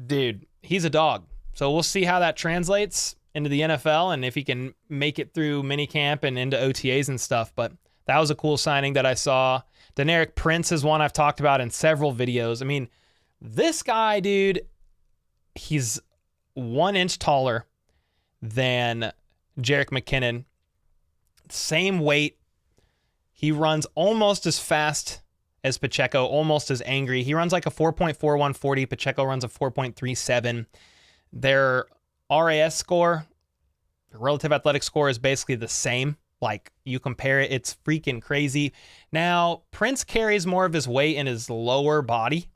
dude, he's a dog. So we'll see how that translates into the NFL and if he can make it through minicamp and into OTAs and stuff. But that was a cool signing that I saw. Deneric Prince is one I've talked about in several videos. I mean, this guy, dude, he's 1 inch taller than Jerick McKinnon. Same weight. He runs almost as fast as Pacheco, almost as angry. He runs like a 4.4140. Pacheco runs a 4.37. Their RAS score, the relative athletic score, is basically the same. Like, you compare it, it's freaking crazy. Now, Prince carries more of his weight in his lower body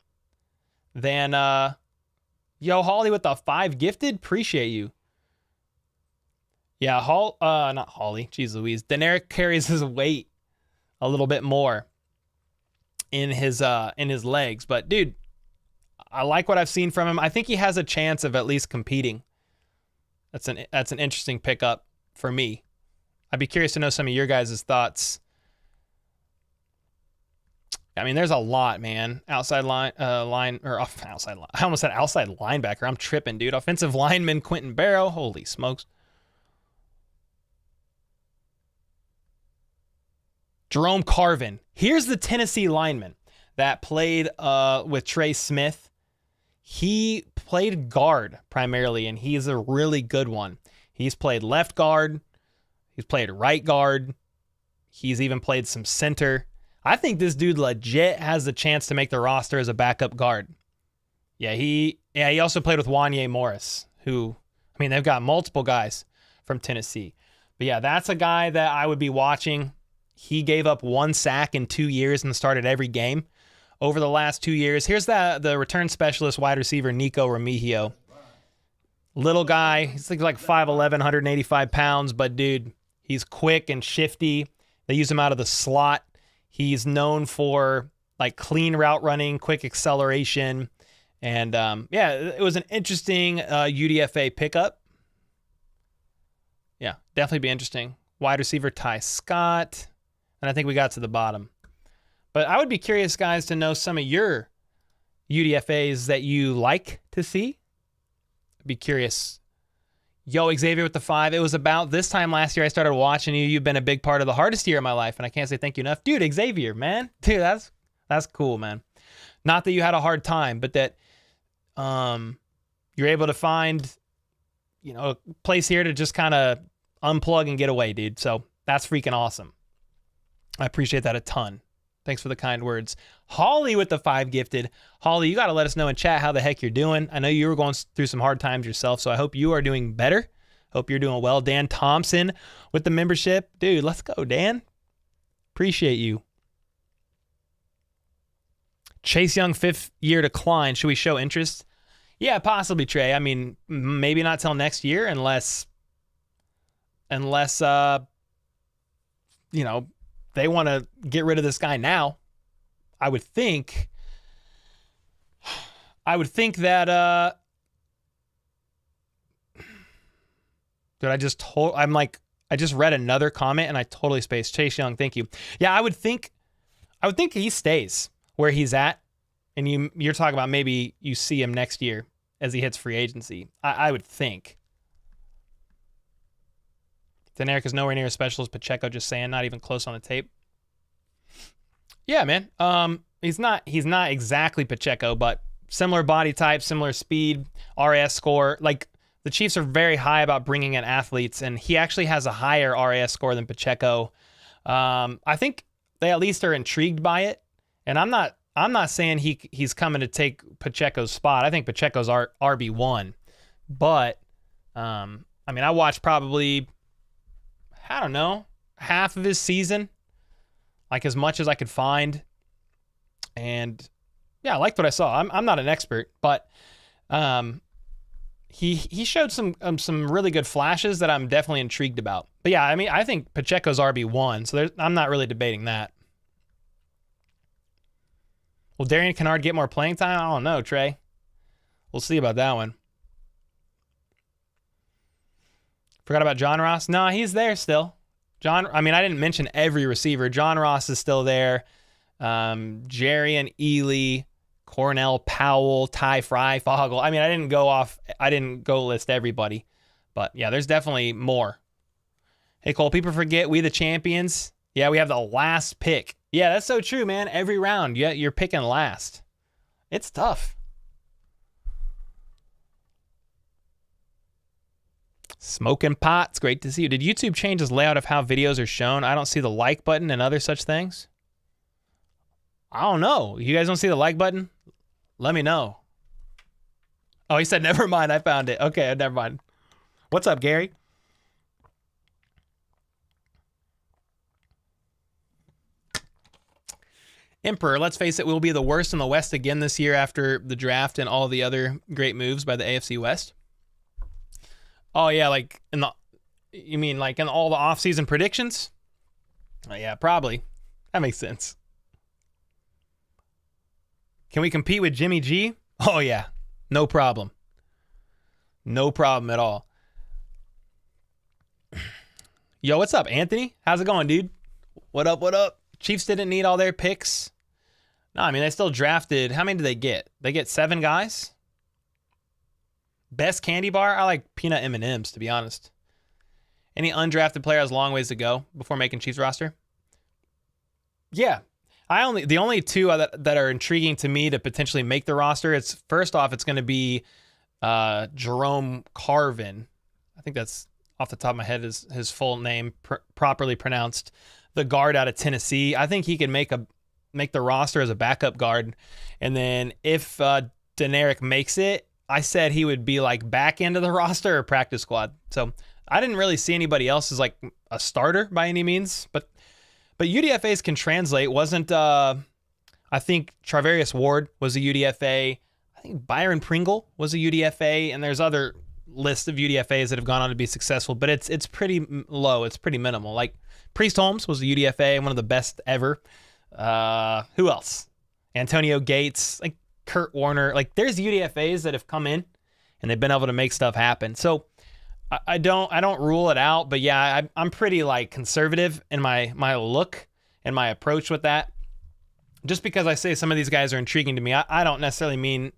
than, Holly with the 5 gifted. Appreciate you. Yeah, not Holly. Jeez Louise. Deneric carries his weight a little bit more in his legs. But, dude, I like what I've seen from him. I think he has a chance of at least competing. That's an interesting pickup for me. I'd be curious to know some of your guys' thoughts. I mean, there's a lot, man. Outside line, outside line. I almost said outside linebacker. I'm tripping, dude. Offensive lineman Quentin Barrow. Holy smokes. Jerome Carvin. Here's the Tennessee lineman that played with Trey Smith. He played guard primarily, and he's a really good one. He's played left guard. He's played right guard. He's even played some center. I think this dude legit has the chance to make the roster as a backup guard. Yeah, he also played with Wanye Morris, who, I mean, they've got multiple guys from Tennessee. But yeah, that's a guy that I would be watching. He gave up 1 sack in 2 years and started every game over the last 2 years. Here's the return specialist wide receiver, Nico Remigio. Little guy. He's like 5'11", 185 pounds, but dude, he's quick and shifty. They use him out of the slot. He's known for like clean route running, quick acceleration. And it was an interesting UDFA pickup. Yeah, definitely be interesting. Wide receiver Ty Scott. And I think we got to the bottom. But I would be curious, guys, to know some of your UDFAs that you like to see. I'd be curious. Yo, Xavier with the 5. It was about this time last year I started watching you. You've been a big part of the hardest year of my life, and I can't say thank you enough. Dude, Xavier, man. Dude, that's cool, man. Not that you had a hard time, but that you're able to find, a place here to just kind of unplug and get away, dude. So that's freaking awesome. I appreciate that a ton. Thanks for the kind words. Holly with the 5 gifted. Holly, you got to let us know in chat how the heck you're doing. I know you were going through some hard times yourself, so I hope you are doing better. Hope you're doing well. Dan Thompson with the membership. Dude, let's go, Dan. Appreciate you. Chase Young, 5th year decline. Should we show interest? Yeah, possibly, Trey. I mean, maybe not till next year unless they want to get rid of this guy now. I would think that dude, I just read another comment and I totally spaced. Chase Young, thank you. Yeah, I would think he stays where he's at, and you're talking about maybe you see him next year as he hits free agency. I would think. Deneric is nowhere near as special as Pacheco, just saying, not even close on the tape. Yeah, man. He's not exactly Pacheco, but similar body type, similar speed, RAS score. Like, the Chiefs are very high about bringing in athletes, and he actually has a higher RAS score than Pacheco. I think they at least are intrigued by it, and I'm not saying he's coming to take Pacheco's spot. I think Pacheco's RB1, but I watched probably, I don't know, half of his season, like as much as I could find, and yeah, I liked what I saw. I'm not an expert, but he showed some really good flashes that I'm definitely intrigued about. But yeah, I think Pacheco's RB1, so I'm not really debating that. Will Darian Kennard get more playing time? I don't know, Trey. We'll see about that one. Forgot about John Ross? No, he's there still. I didn't mention every receiver. John Ross is still there. Jerry and Ely, Cornell Powell, Ty Fry, Fogel. I didn't go list everybody. But yeah, there's definitely more. Hey, Cole, people forget we the champions. Yeah, we have the last pick. Yeah, that's so true, man. Every round, you're picking last. It's tough. Smoking Pots, great to see you. Did YouTube change its layout of how videos are shown? I don't see the like button and other such things. I don't know. You guys don't see the like button? Let me know. Oh, he said, never mind. I found it. Okay, never mind. What's up, Gary? Emperor, let's face it, we'll be the worst in the West again this year after the draft and all the other great moves by the AFC West. Oh, yeah, you mean like in all the offseason predictions? Oh, yeah, probably. That makes sense. Can we compete with Jimmy G? Oh, yeah. No problem. No problem at all. Yo, what's up, Anthony? How's it going, dude? What up, what up? Chiefs didn't need all their picks. No, they still drafted. How many did they get? They get 7 guys? Best candy bar? I like peanut M&Ms, to be honest. Any undrafted player has a long ways to go before making Chiefs roster? Yeah. The only 2 that are intriguing to me to potentially make the roster, it's first off, it's going to be Jerome Carvin. I think that's off the top of my head is his full name properly pronounced. The guard out of Tennessee. I think he can make the roster as a backup guard. And then if Deneric makes it, I said he would be like back into the roster or practice squad. So I didn't really see anybody else as like a starter by any means, but UDFAs can translate. Wasn't I think Charvarius Ward was a UDFA. I think Byron Pringle was a UDFA, and there's other lists of UDFAs that have gone on to be successful, but it's pretty low. It's pretty minimal. Like Priest Holmes was a UDFA, one of the best ever. Who else? Antonio Gates, like Kurt Warner. Like there's UDFAs that have come in and they've been able to make stuff happen. So I don't rule it out, but yeah, I'm pretty like conservative in my look and my approach with that. Just because I say some of these guys are intriguing to me, I don't necessarily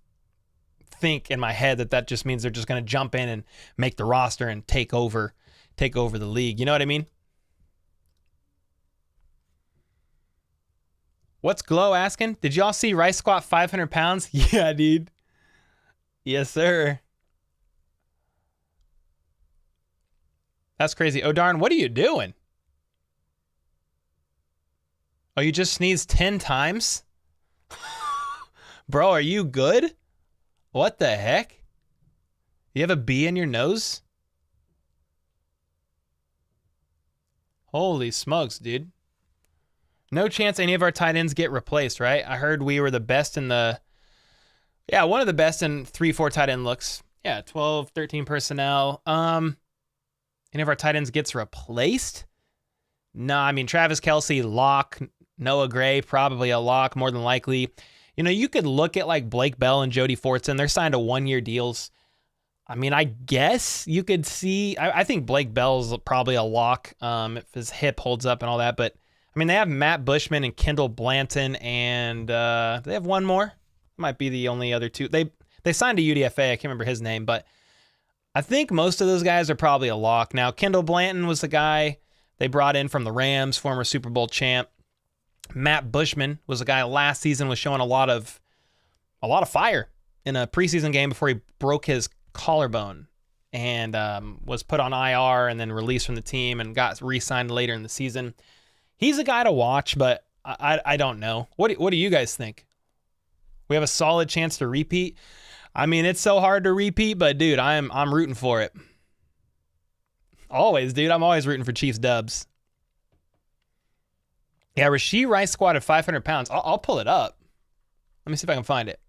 think in my head that just means they're just going to jump in and make the roster and take over the league. You know what I mean? What's Glow asking? Did y'all see Rice squat 500 pounds? Yeah, dude. Yes, sir. That's crazy. Oh, darn. What are you doing? Oh, you just sneezed 10 times? Bro, are you good? What the heck? You have a bee in your nose? Holy smokes, dude. No chance any of our tight ends get replaced, right? I heard we were the best in one of the best in 3-4 tight end looks. Yeah, 12, 13 personnel. Any of our tight ends gets replaced? No, I mean, Travis Kelce, lock. Noah Gray, probably a lock, more than likely. You know, you could look at like Blake Bell and Jody Fortson. They're signed to 1-year deals. I mean, I guess you could see. I think Blake Bell's probably a lock if his hip holds up and all that. But, I mean, they have Matt Bushman and Kendall Blanton, and they have one more. Might be the only other two. They signed to UDFA. I can't remember his name, but I think most of those guys are probably a lock. Now, Kendall Blanton was the guy they brought in from the Rams, former Super Bowl champ. Matt Bushman was a guy last season, was showing a lot of fire in a preseason game before he broke his collarbone and was put on IR and then released from the team and got re-signed later in the season. He's a guy to watch, but I don't know. What do you guys think? We have a solid chance to repeat. I mean, it's so hard to repeat, but dude, I'm rooting for it. Always, dude. I'm always rooting for Chiefs dubs. Yeah, Rashee Rice squatted 500 pounds. I'll pull it up. Let me see if I can find it.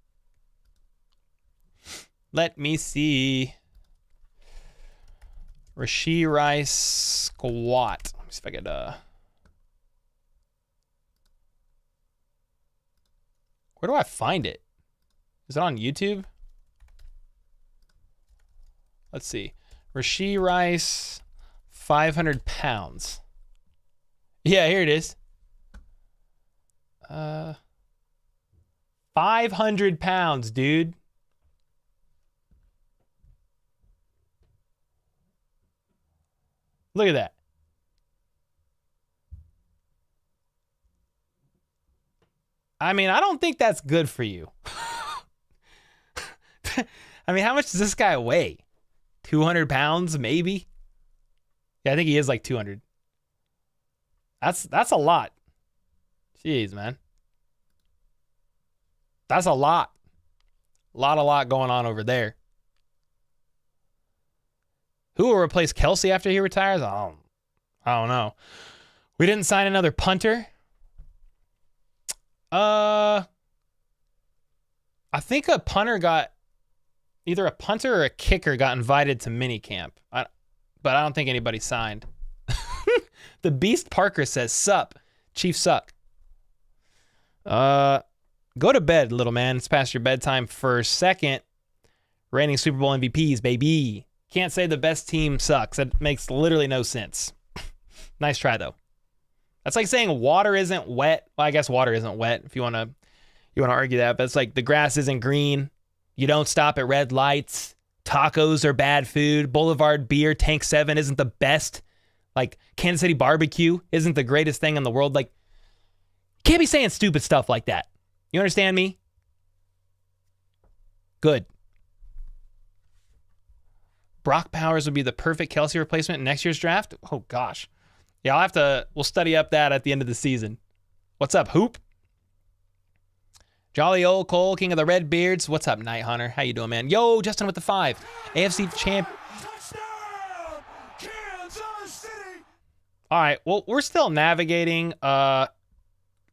Let me see. Rashee Rice squat. Let me see if I could where do I find it? Is it on YouTube? Let's see. Rashee Rice, 500 pounds. Yeah, here it is. 500 pounds, dude. Look at that. I mean, I don't think that's good for you. I mean, how much does this guy weigh? 200 pounds, maybe? Yeah, I think he is like 200. That's a lot. Jeez, man. That's a lot. A lot going on over there. Who will replace Kelce after he retires? I don't know. We didn't sign another punter. I think a punter got either a punter or a kicker got invited to minicamp. But I don't think anybody signed. The Beast Parker says, "Sup, Chiefs suck." Go to bed, little man. It's past your bedtime. For second, reigning Super Bowl MVPs, baby. Can't say the best team sucks. That makes literally no sense. Nice try though. That's like saying water isn't wet. Well, I guess water isn't wet if you want to argue that, but it's like the grass isn't green. You don't stop at red lights. Tacos are bad food. Boulevard beer, Tank 7 isn't the best. Like Kansas City barbecue isn't the greatest thing in the world. Like, you can't be saying stupid stuff like that. You understand me? Good. Brock Powers would be the perfect Kelce replacement in next year's draft. Oh gosh. Yeah, we'll study up that at the end of the season. What's up, Hoop? Jolly old Cole, King of the Red Beards. What's up, Night Hunter? How you doing, man? Yo, Justin with the 5. AFC champ. Touchdown, Kansas City. All right, well, we're still navigating. That's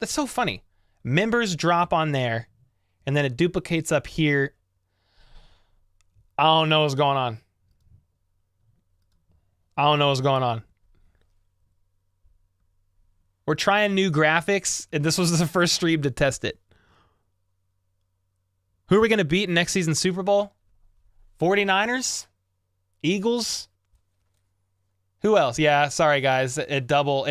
so funny. Members drop on there, and then it duplicates up here. I don't know what's going on. We're trying new graphics, and this was the first stream to test it. Who are we going to beat in next season's Super Bowl? 49ers? Eagles? Who else? Yeah, sorry guys. It double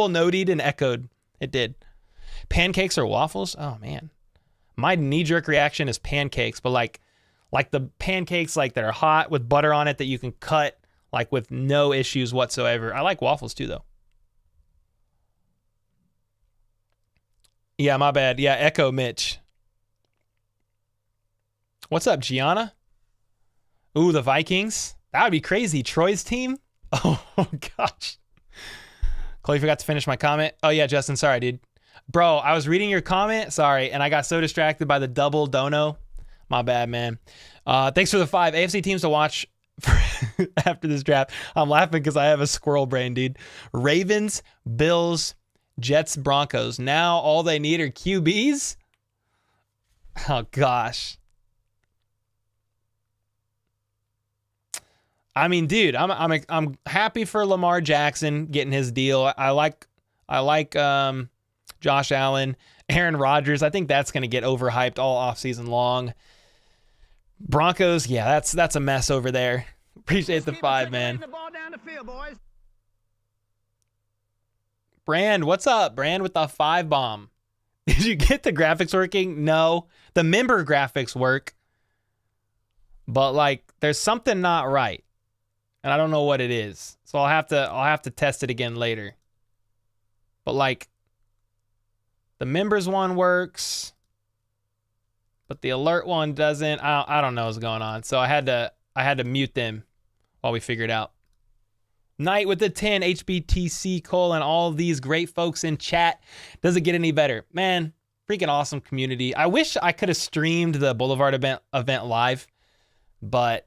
noted and echoed. It did. Pancakes or waffles? Oh man. My knee-jerk reaction is pancakes, but like the pancakes like that are hot with butter on it that you can cut like with no issues whatsoever. I like waffles too though. Yeah, my bad. Yeah, Echo Mitch. What's up, Gianna? Ooh, the Vikings. That would be crazy. Troy's team? Oh, gosh. Chloe forgot to finish my comment. Oh, yeah, Justin. Sorry, dude. Bro, I was reading your comment. Sorry. And I got so distracted by the double dono. My bad, man. Thanks for the 5 AFC teams to watch after this draft. I'm laughing because I have a squirrel brain, dude. Ravens, Bills, Jets, Broncos. Now all they need are QBs? Oh, gosh. I mean, dude, I'm happy for Lamar Jackson getting his deal. I like Josh Allen, Aaron Rodgers. I think that's going to get overhyped all offseason long. Broncos, yeah, that's a mess over there. Appreciate the 5, man. The ball down the field, boys. Brand, what's up? Brand with the 5 bomb. Did you get the graphics working? No. The member graphics work. But like there's something not right. And I don't know what it is. So I'll have to test it again later. But like the members one works, but the alert one doesn't. I don't know what's going on. So I had to mute them while we figured out. Knight with the 10, HBTC Cole, and all of these great folks in chat. Does it get any better? Man, freaking awesome community. I wish I could have streamed the Boulevard event live, but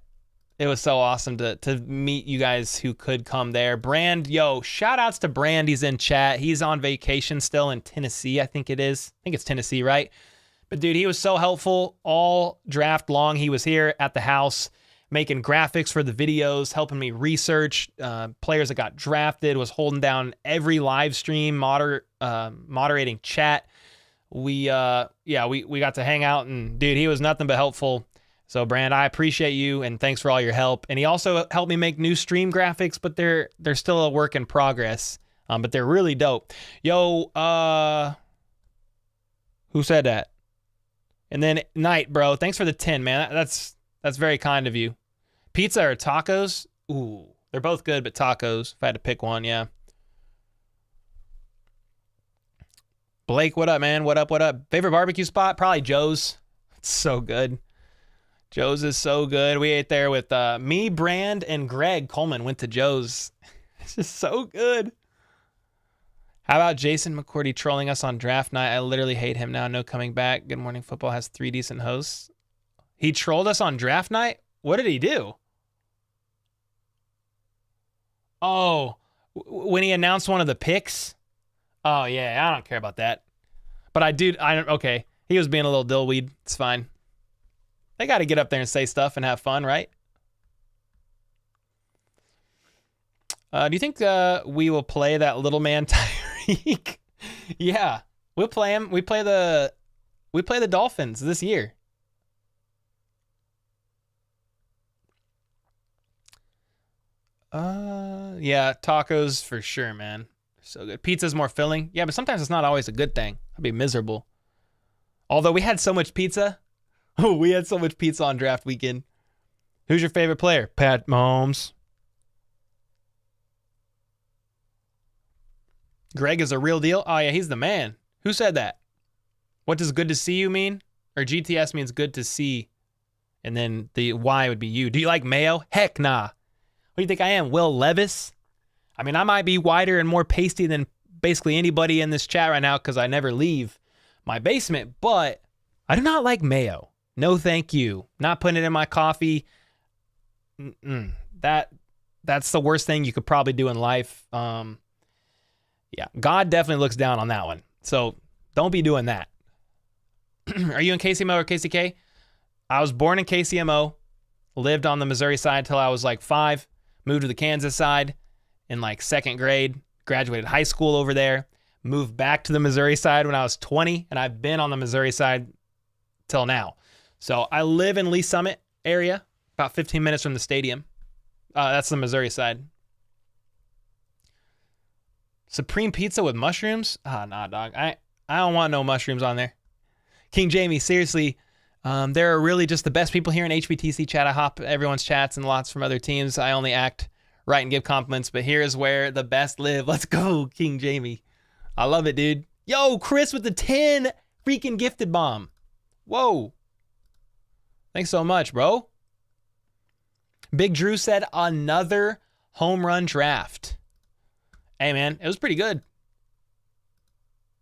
it was so awesome to meet you guys who could come there. Brand, yo, shout outs to Brand. He's in chat. He's on vacation still in Tennessee, I think it is. I think it's Tennessee, right? But dude, he was so helpful all draft long. He was here at the house making graphics for the videos, helping me research players that got drafted, was holding down every live stream, moderating chat. We got to hang out, and dude, he was nothing but helpful. So Brand, I appreciate you, and thanks for all your help. And he also helped me make new stream graphics, but they're still a work in progress. But they're really dope. Yo, who said that? And then Knight, bro, thanks for the 10, man. That's very kind of you. Pizza or tacos? Ooh, they're both good, but tacos, if I had to pick one, yeah. Blake, what up, man? What up? Favorite barbecue spot? Probably Joe's. It's so good. Joe's is so good. We ate there with me, Brand, and Greg Coleman went to Joe's. It's just so good. How about Jason McCourty trolling us on draft night? I literally hate him now. No coming back. Good Morning Football has 3 decent hosts. He trolled us on draft night? What did he do? Oh, when he announced one of the picks? Oh, yeah, I don't care about that. But okay. He was being a little dillweed. It's fine. They got to get up there and say stuff and have fun, right? Do you think we will play that little man Tyreek? Yeah, we'll play him. We play the Dolphins this year. Yeah, tacos for sure, man. So good. Pizza's more filling. Yeah, but sometimes it's not always a good thing. I'd be miserable. Although we had so much pizza. Oh, we had so much pizza on draft weekend. Who's your favorite player? Pat Mahomes. Greg is a real deal. Oh, yeah, he's the man. Who said that? What does good to see you mean? Or GTS means good to see. And then the Y would be you. Do you like mayo? Heck nah. What do you think I am? Will Levis? I mean, I might be whiter and more pasty than basically anybody in this chat right now because I never leave my basement, but I do not like mayo. No, thank you. Not putting it in my coffee. That's the worst thing you could probably do in life. Yeah, God definitely looks down on that one. So don't be doing that. Are you in KCMO or KCK? I was born in KCMO, lived on the Missouri side until I was like 5, moved to the Kansas side in like 2nd grade, graduated high school over there, moved back to the Missouri side when I was 20, and I've been on the Missouri side till now. So I live in Lee Summit area, about 15 minutes from the stadium. That's the Missouri side. Supreme pizza with mushrooms? Nah, dog. I don't want no mushrooms on there. King Jamie, seriously, there are really just the best people here in HBTC chat. I hop everyone's chats and lots from other teams. I only act right and give compliments, but here's where the best live. Let's go, King Jamie. I love it, dude. Yo, Chris with the 10 freaking gifted bomb. Whoa. Thanks so much, bro. Big Drew said another home run draft. Hey, man, it was pretty good.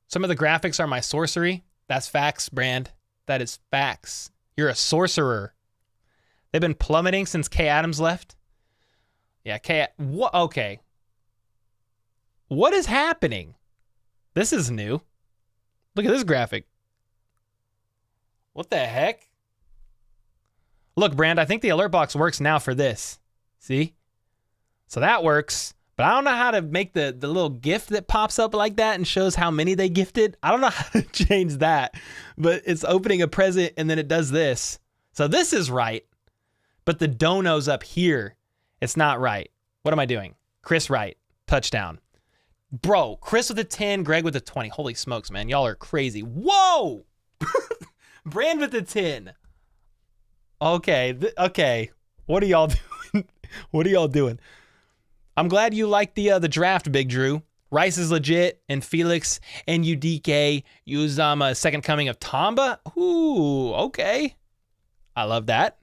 Some of the graphics are my sorcery. That's facts, Brand. That is facts. You're a sorcerer. They've been plummeting since Kay Adams left. Yeah, okay. What is happening? This is new. Look at this graphic. What the heck? Look, Brand, I think the alert box works now for this. See? So that works. But I don't know how to make the little gift that pops up like that and shows how many they gifted. I don't know how to change that. But it's opening a present and then it does this. So this is right. But the donos up here, it's not right. What am I doing? Chris Wright, touchdown. Bro, Chris with a 10, Greg with a 20. Holy smokes, man. Y'all are crazy. Whoa! Brand with a 10. Okay. Okay. What are y'all doing? What are y'all doing? I'm glad you liked the draft, Big Drew. Rice is legit, and Felix and anudike-uzomah, second coming of Tamba. Ooh, okay. I love that.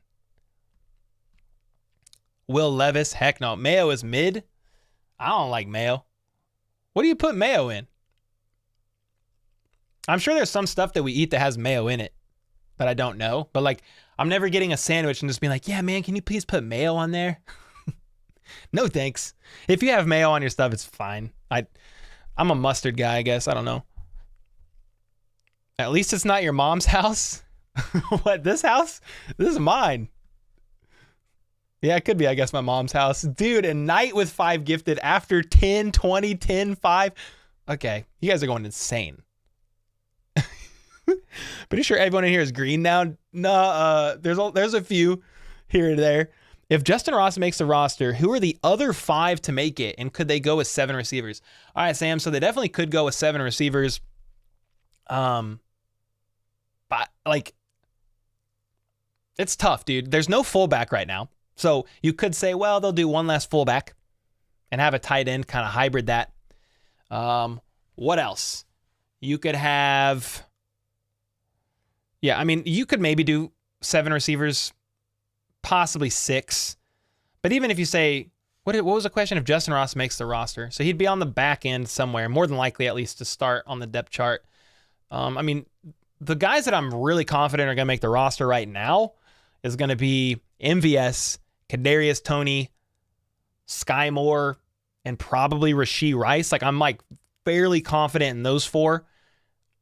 Will Levis, heck no. Mayo is mid. I don't like mayo. What do you put mayo in? I'm sure there's some stuff that we eat that has mayo in it, but I don't know. But like, I'm never getting a sandwich and just being like, yeah, man, can you please put mayo on there? No, thanks. If you have mayo on your stuff, it's fine. I'm a mustard guy, I guess. I don't know. At least it's not your mom's house. What, this house? This is mine. Yeah, it could be, I guess, my mom's house. Dude, a night with 5 gifted after 10, 20, 10, 5. Okay, you guys are going insane. Pretty sure everyone in here is green now. No, there's a few here and there. If Justin Ross makes the roster, who are the other 5 to make it? And could they go with 7 receivers? All right, Sam, so they definitely could go with 7 receivers. But, like, it's tough, dude. There's no fullback right now. So you could say, well, they'll do one last fullback and have a tight end, kind of hybrid that. What else? You could have... Yeah, I mean, you could maybe do 7 receivers, possibly 6. But even if you say, what was the question if Justin Ross makes the roster? So he'd be on the back end somewhere, more than likely at least to start on the depth chart. I mean, the guys that I'm really confident are going to make the roster right now is going to be MVS, Kadarius Toney, Sky Moore, and probably Rashee Rice. Like, I'm like fairly confident in those 4.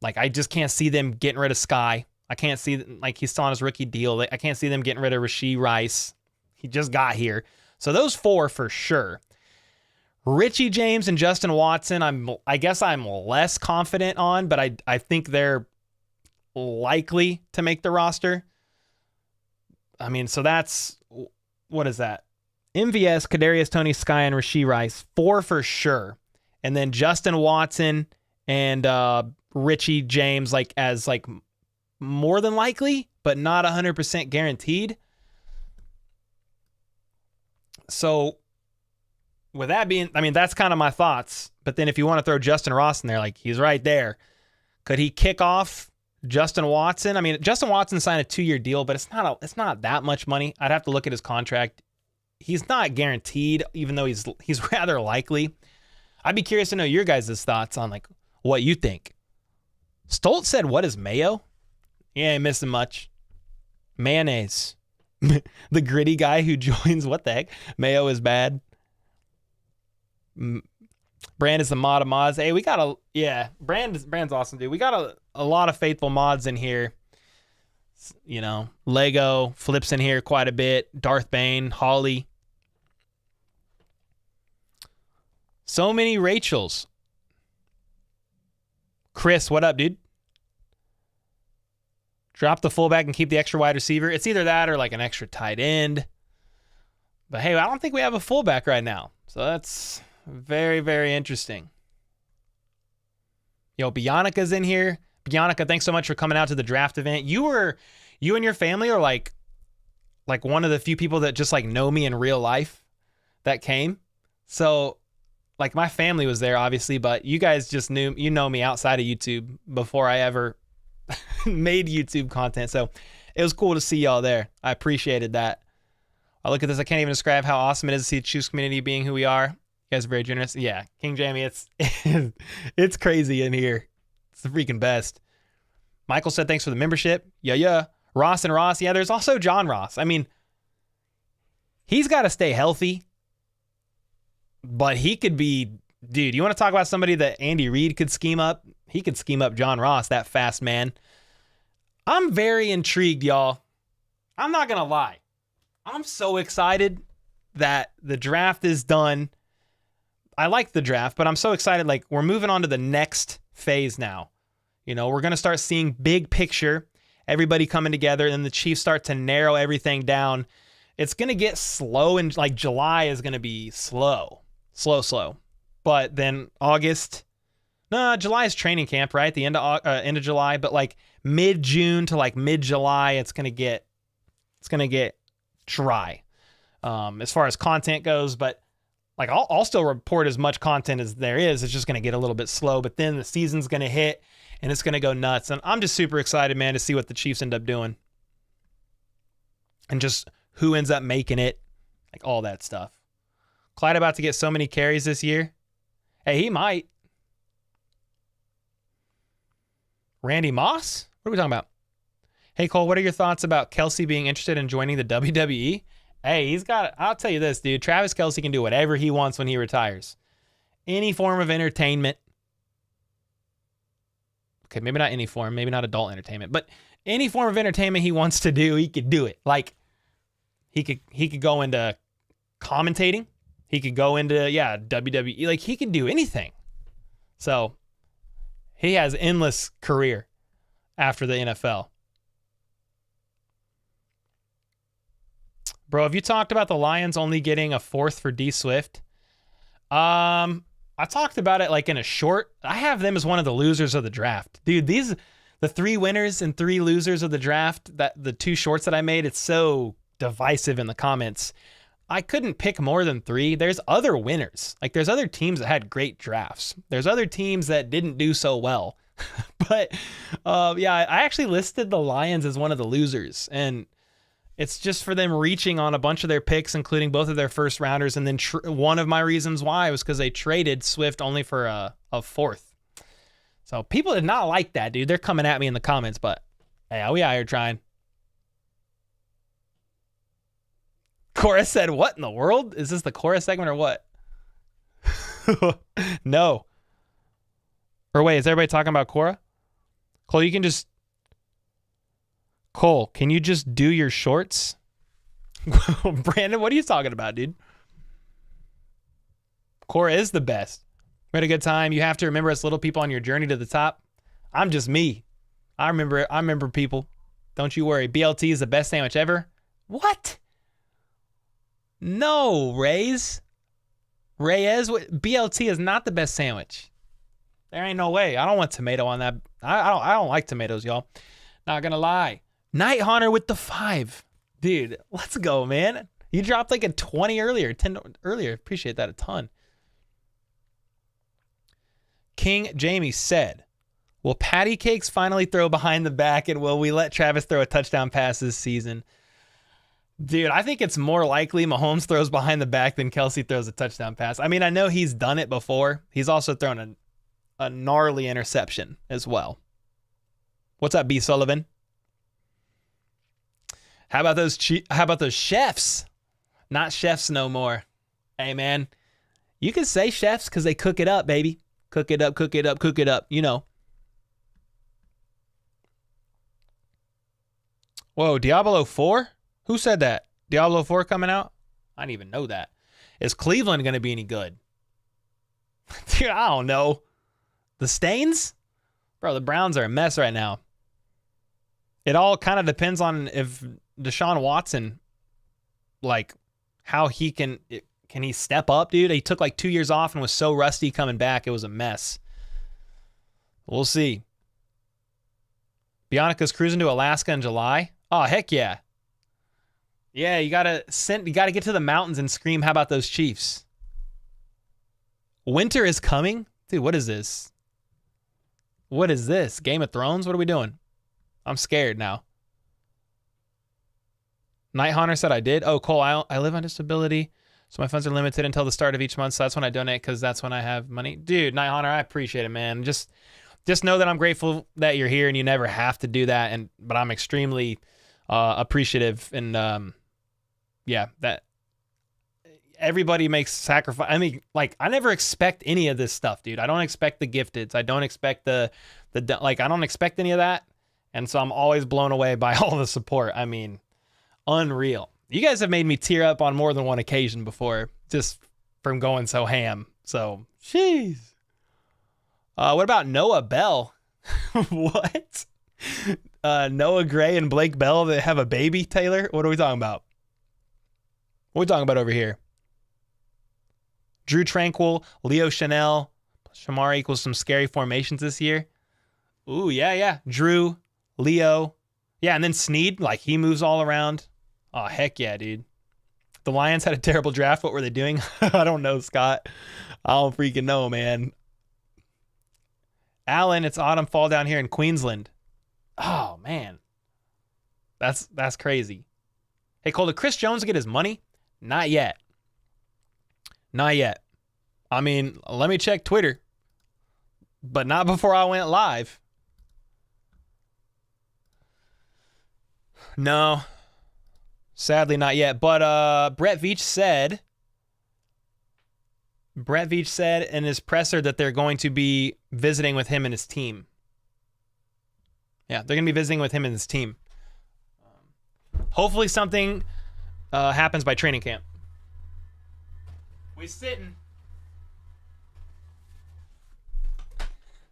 Like, I just can't see them getting rid of Sky. I can't see, like, he's still on his rookie deal. I can't see them getting rid of Rashee Rice. He just got here. So those 4 for sure. Richie James and Justin Watson, I guess I'm less confident on, but I think they're likely to make the roster. I mean, so that's, what is that? MVS, Kadarius Toney, Sky, and Rashee Rice, 4 for sure. And then Justin Watson and Richie James, like, as like more than likely, but not 100% guaranteed. So with that being, I mean, that's kind of my thoughts. But then if you want to throw Justin Ross in there, like, he's right there. Could he kick off Justin Watson? I mean, Justin Watson signed a 2-year deal, but it's not that much money. I'd have to look at his contract. He's not guaranteed, even though he's rather likely. I'd be curious to know your guys' thoughts on, like, what you think. Stoltz said, what is mayo? He ain't missing much. Mayonnaise. The gritty guy who joins, what the heck? Mayo is bad. Brand is the mod of mods. Hey, we got Brand's awesome, dude. We got a lot of faithful mods in here. You know, Lego flips in here quite a bit. Darth Bane, Holly. So many Rachels. Chris, what up, dude? Drop the fullback and keep the extra wide receiver. It's either that or like an extra tight end. But hey, I don't think we have a fullback right now. So that's very, very interesting. Yo, Bianca's in here. Bianca, thanks so much for coming out to the draft event. You and your family are like one of the few people that just like know me in real life that came. So like my family was there obviously, but you guys just know me outside of YouTube before I ever made YouTube content. So it was cool to see y'all there. I appreciated that. I look at this. I can't even describe how awesome it is to see the Choose community being who we are. You guys are very generous. Yeah. King Jamie, it's crazy in here. It's the freaking best. Michael said, thanks for the membership. Yeah. Ross and Ross. Yeah, there's also John Ross. I mean, he's got to stay healthy, but he could be, dude, you want to talk about somebody that Andy Reid could scheme up? He could scheme up John Ross, that fast man. I'm very intrigued, y'all. I'm not going to lie. I'm so excited that the draft is done. I like the draft, but I'm so excited. Like, we're moving on to the next phase now. You know, we're going to start seeing big picture, everybody coming together, and the Chiefs start to narrow everything down. It's going to get slow, and like July is going to be slow. But then August, July is training camp, right? The end of July, but like mid-June to like mid-July, it's going to get dry as far as content goes. But like I'll still report as much content as there is. It's just going to get a little bit slow, but then the season's going to hit and it's going to go nuts. And I'm just super excited, man, to see what the Chiefs end up doing and just who ends up making it, like all that stuff. Clyde about to get so many carries this year. Hey, he might. Randy Moss? What are we talking about? Hey, Cole, what are your thoughts about Kelce being interested in joining the WWE? Hey, I'll tell you this, dude. Travis Kelce can do whatever he wants when he retires. Any form of entertainment. Okay, maybe not any form, maybe not adult entertainment, but any form of entertainment he wants to do, he could do it. Like, he could go into commentating. He could go into, WWE. Like, he could do anything. So, he has endless career after the NFL. Bro, have you talked about the Lions only getting a 4th for D Swift? I talked about it like in a short. I have them as one of the losers of the draft. Dude, the 3 winners and 3 losers of the draft, that the 2 shorts that I made, it's so divisive in the comments. I couldn't pick more than 3. There's other winners. Like, there's other teams that had great drafts. There's other teams that didn't do so well. But I actually listed the Lions as one of the losers, and it's just for them reaching on a bunch of their picks, including both of their first rounders. And then one of my reasons why was because they traded Swift only for a 4th. So people did not like that, dude. They're coming at me in the comments, but hey, we out here trying. Cora said, what in the world? Is this the Cora segment or what? No. Or wait, is everybody talking about Cora? Cole, can you just do your shorts? Brandon, what are you talking about, dude? Cora is the best. We had a good time. You have to remember us little people on your journey to the top. I'm just me. I remember people. Don't you worry. BLT is the best sandwich ever. What? No, Reyes, BLT is not the best sandwich. There ain't no way. I don't want tomato on that. I don't like tomatoes, y'all. Not gonna lie. Night Hunter with the 5. Dude, let's go, man. You dropped like a 20 earlier, 10 earlier. Appreciate that a ton. King Jamie said, will Patty Cakes finally throw behind the back, and will we let Travis throw a touchdown pass this season? Dude, I think it's more likely Mahomes throws behind the back than Kelce throws a touchdown pass. I mean, I know he's done it before. He's also thrown a gnarly interception as well. What's up, B. Sullivan? How about those chefs? Not chefs no more. Hey, man, you can say chefs because they cook it up, baby. Cook it up, cook it up, cook it up. You know. Whoa, Diablo 4? Who said that? Diablo 4 coming out? I didn't even know that. Is Cleveland going to be any good? Dude, I don't know. The Stains? Bro, the Browns are a mess right now. It all kind of depends on if Deshaun Watson, like, how he can he step up, dude? He took like 2 years off and was so rusty coming back. It was a mess. We'll see. Bianca's cruising to Alaska in July. Oh, heck yeah. Yeah, you gotta get to the mountains and scream, how about those Chiefs? Winter is coming? Dude, what is this? What is this? Game of Thrones? What are we doing? I'm scared now. Night Hunter said I did. Oh, Cole, I live on disability, so my funds are limited until the start of each month, so that's when I donate because that's when I have money. Dude, Night Hunter, I appreciate it, man. Just know that I'm grateful that you're here and you never have to do that, but I'm extremely appreciative and that everybody makes sacrifice. I mean, like, I never expect any of this stuff, dude. I don't expect the gifteds. I don't expect I don't expect any of that. And so I'm always blown away by all the support. I mean, unreal. You guys have made me tear up on more than one occasion before, just from going so ham. So, jeez. What about Noah Bell? What? Noah Gray and Blake Bell that have a baby, Taylor? What are we talking about? What are we talking about over here? Drew Tranquil, Leo Chanel, Shamar equals some scary formations this year. Ooh, yeah. Drew, Leo. Yeah, and then Snead, like he moves all around. Oh, heck yeah, dude. The Lions had a terrible draft. What were they doing? I don't know, Scott. I don't freaking know, man. Alan, it's autumn fall down here in Queensland. Oh, man. That's crazy. Hey, Cole, did Chris Jones get his money? Not yet. Not yet. I mean, let me check Twitter. But not before I went live. No. Sadly, not yet. But Brett Veach said in his presser that they're going to be visiting with him and his team. Yeah, they're going to be visiting with him and his team. Hopefully something happens by training camp. We sitting.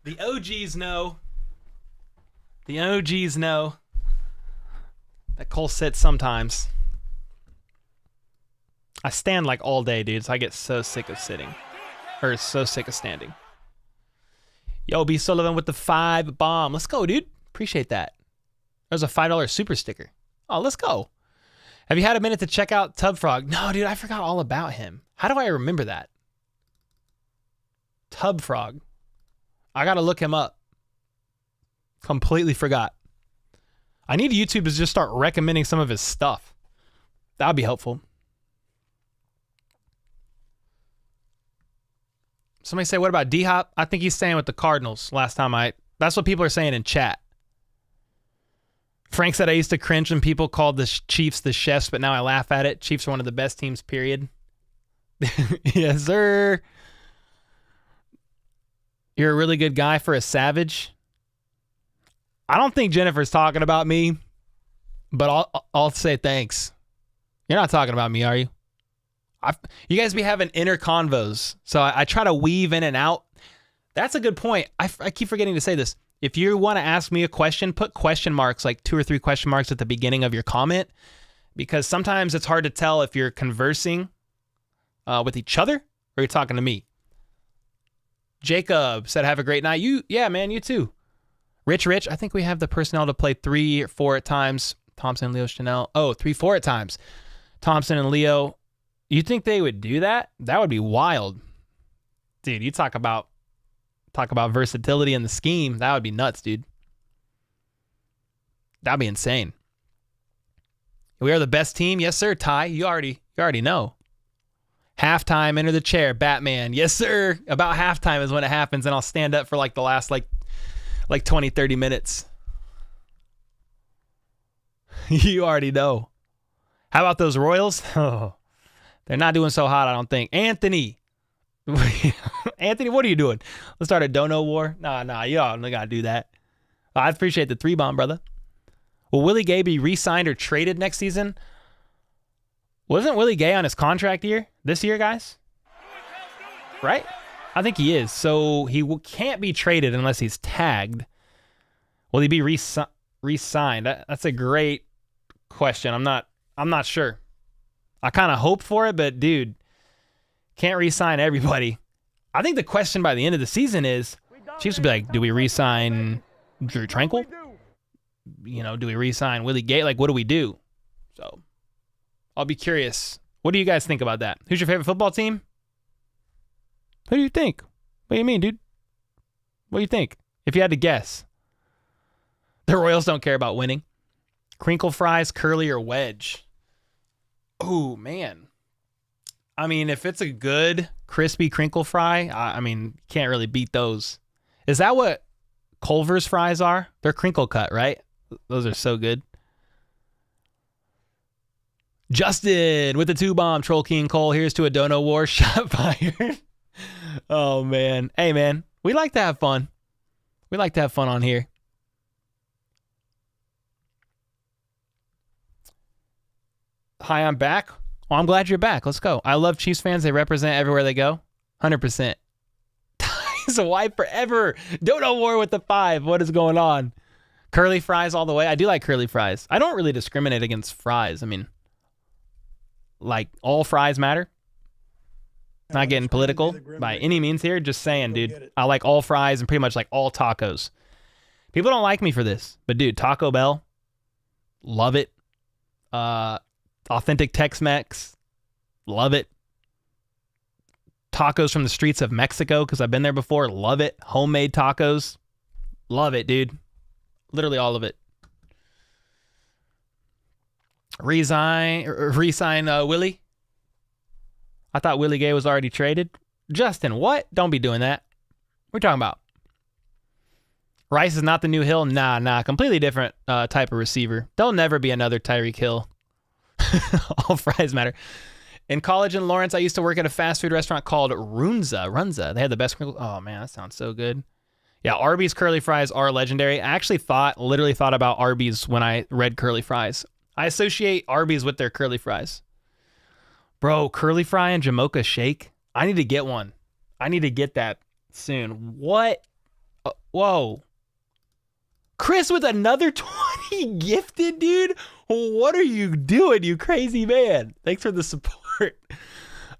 The OGs know. The OGs know that Cole sits sometimes. I stand like all day, dude, so I get so sick of sitting. Or so sick of standing. Yo, B. Sullivan with the 5 bomb. Let's go, dude. Appreciate that. There's a $5 super sticker. Oh, let's go. Have you had a minute to check out Tub Frog? No, dude, I forgot all about him. How do I remember that? Tub Frog. I got to look him up. Completely forgot. I need YouTube to just start recommending some of his stuff. That would be helpful. Somebody say, what about D-Hop? I think he's staying with the Cardinals that's what people are saying in chat. Frank said, I used to cringe when people called the Chiefs the chefs, but now I laugh at it. Chiefs are one of the best teams, period. Yes, sir. You're a really good guy for a savage. I don't think Jennifer's talking about me, but I'll say thanks. You're not talking about me, are you? You guys be having inner convos, so I try to weave in and out. That's a good point. I keep forgetting to say this. If you want to ask me a question, put question marks, like 2 or 3 question marks at the beginning of your comment, because sometimes it's hard to tell if you're conversing with each other or you're talking to me. Jacob said, have a great night. Yeah, man, you too. Rich, I think we have the personnel to play 3 or 4 at times. Thompson, Leo, Chanel. 3-4 at times. Thompson and Leo. You think they would do that? That would be wild. Dude, you talk about versatility in the scheme. That would be nuts, dude. That'd be insane. We are the best team. Yes, sir, Ty. You already know. Halftime, enter the chair, Batman. Yes, sir. About halftime is when it happens, and I'll stand up for like the last like 20, 30 minutes. You already know. How about those Royals? Oh, they're not doing so hot, I don't think. Anthony, what are you doing? Let's start a dono war? Nah, you all gotta do that. I appreciate the 3 bomb, brother. Will Willie Gay be re-signed or traded next season? Wasn't Willie Gay on his contract this year, guys? Right? I think he is. So he can't be traded unless he's tagged. Will he be re-signed? That's a great question. I'm not sure. I kind of hope for it, but dude, can't re-sign everybody. I think the question by the end of the season is, Chiefs will be like, do we re-sign Drew Tranquil? Do we re-sign Willie Gay? Like, what do we do? So I'll be curious. What do you guys think about that? Who's your favorite football team? Who do you think? What do you mean, dude? What do you think? If you had to guess. The Royals don't care about winning. Crinkle fries, curly, or wedge? Oh, man. I mean, if it's a good, crispy crinkle fry, can't really beat those. Is that what Culver's fries are? They're crinkle cut, right? Those are so good. Justin with the 2 bomb. Troll King Cole. Here's to a dono war. Shot fired. Oh, man. Hey, man. We like to have fun. We like to have fun on here. Hi, I'm back. Well, I'm glad you're back. Let's go. I love Chiefs fans. They represent everywhere they go. 100%. He's a white forever. Dodo War with the 5. What is going on? Curly fries all the way. I do like curly fries. I don't really discriminate against fries. I mean, like, all fries matter. Not getting political by any means here. Just saying, dude. I like all fries and pretty much like all tacos. People don't like me for this, but dude, Taco Bell, love it. Authentic Tex-Mex, love it. Tacos from the streets of Mexico, because I've been there before, love it. Homemade tacos, love it, dude. Literally all of it. Resign Willie. I thought Willie Gay was already traded. Justin, what? Don't be doing that. What are we talking about? Rice is not the new Hill? Nah. Completely different type of receiver. There'll never be another Tyreek Hill. All fries matter. In college in Lawrence, I used to work at a fast food restaurant called Runza. They had the best. Oh, man, that sounds so good. Yeah, Arby's curly fries are legendary. I actually literally thought about Arby's when I read curly fries. I associate Arby's with their curly fries. Bro, curly fry and Jamocha shake. I need to get one. I need to get that soon. What? Whoa. Chris with another 20 gifted, dude. What are you doing, you crazy man? Thanks for the support.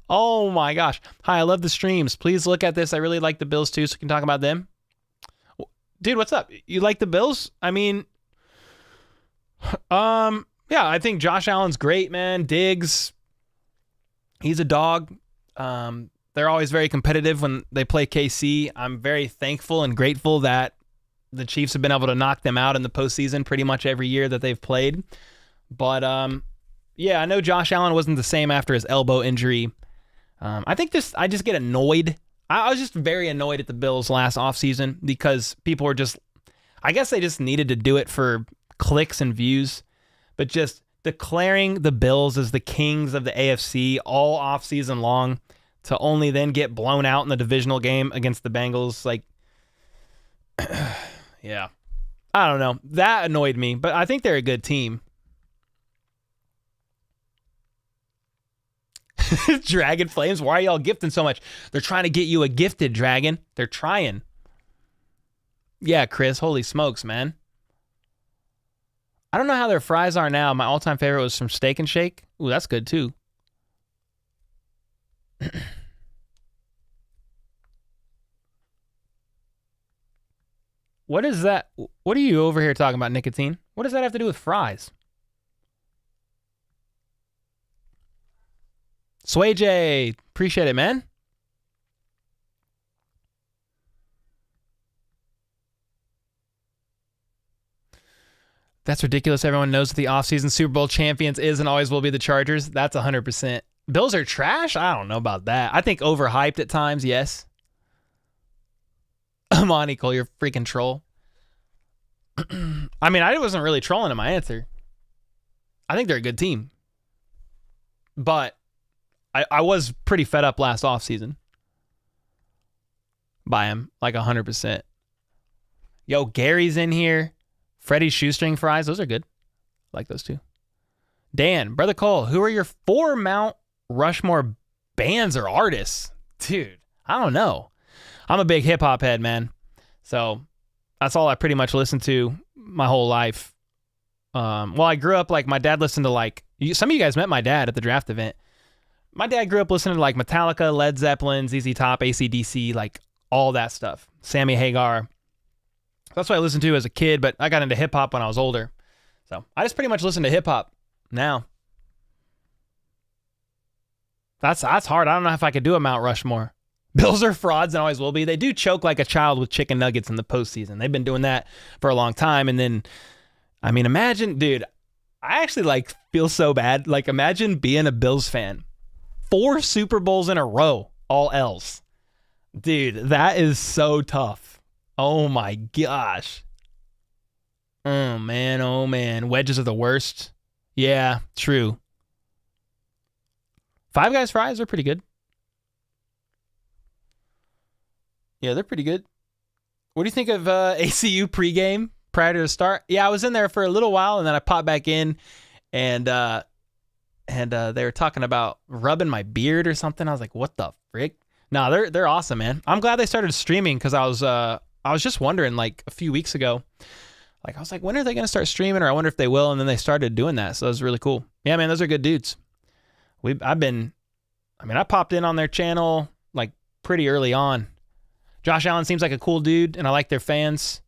Oh my gosh. Hi, I love the streams. Please look at this. I really like the Bills too, so we can talk about them. Dude, what's up? You like the Bills? I mean, yeah, I think Josh Allen's great, man. Diggs, he's a dog. They're always very competitive when they play KC. I'm very thankful and grateful that the Chiefs have been able to knock them out in the postseason pretty much every year that they've played. But, yeah, I know Josh Allen wasn't the same after his elbow injury. I just get annoyed. I was just very annoyed at the Bills last offseason because people were just, I guess they just needed to do it for clicks and views. But just declaring the Bills as the kings of the AFC all offseason long to only then get blown out in the divisional game against the Bengals, like, yeah. I don't know. That annoyed me, but I think they're a good team. Dragon Flames, why are y'all gifting so much? They're trying to get you a gifted dragon. They're trying. Yeah, Chris, holy smokes, man. I don't know how their fries are now. My all-time favorite was from Steak and Shake. Ooh, that's good too. What is that? What are you over here talking about, nicotine? What does that have to do with fries? Sway J, appreciate it, man. That's ridiculous. Everyone knows that the offseason Super Bowl champions is and always will be the Chargers. That's 100%. Bills are trash? I don't know about that. I think overhyped at times, yes. Monty Cole, you're a freaking troll. I mean, I wasn't really trolling in my answer. I think they're a good team. But I was pretty fed up last offseason by him, like 100%. Yo, Gary's in here. Freddie's shoestring fries, those are good. Like those too. Dan, Brother Cole, who are your 4 Mount Rushmore bands or artists? Dude, I don't know. I'm a big hip-hop head, man. So that's all I pretty much listened to my whole life. Well, I grew up, like, my dad listened to, like, some of you guys met my dad at the draft event. My dad grew up listening to, like, Metallica, Led Zeppelin, ZZ Top, AC/DC, like, all that stuff. Sammy Hagar. That's what I listened to as a kid, but I got into hip-hop when I was older. So I just pretty much listen to hip-hop now. That's hard. I don't know if I could do a Mount Rushmore. Bills are frauds and always will be. They do choke like a child with chicken nuggets in the postseason. They've been doing that for a long time. And then, I mean, imagine, dude, I actually, like, feel so bad. Like, imagine being a Bills fan. 4 Super Bowls in a row, all L's. Dude, that is so tough. Oh, my gosh. Oh, man. Oh, man. Wedges are the worst. Yeah, true. Five Guys fries are pretty good. Yeah, they're pretty good. What do you think of ACU pregame prior to the start? Yeah, I was in there for a little while, and then I popped back in, and and they were talking about rubbing my beard or something. I was like, what the frick? No, they're awesome, man. I'm glad they started streaming because I was just wondering like a few weeks ago. Like I was like, when are they going to start streaming? Or I wonder if they will. And then they started doing that. So it was really cool. Yeah, man, those are good dudes. I popped in on their channel like pretty early on. Josh Allen seems like a cool dude, and I like their fans.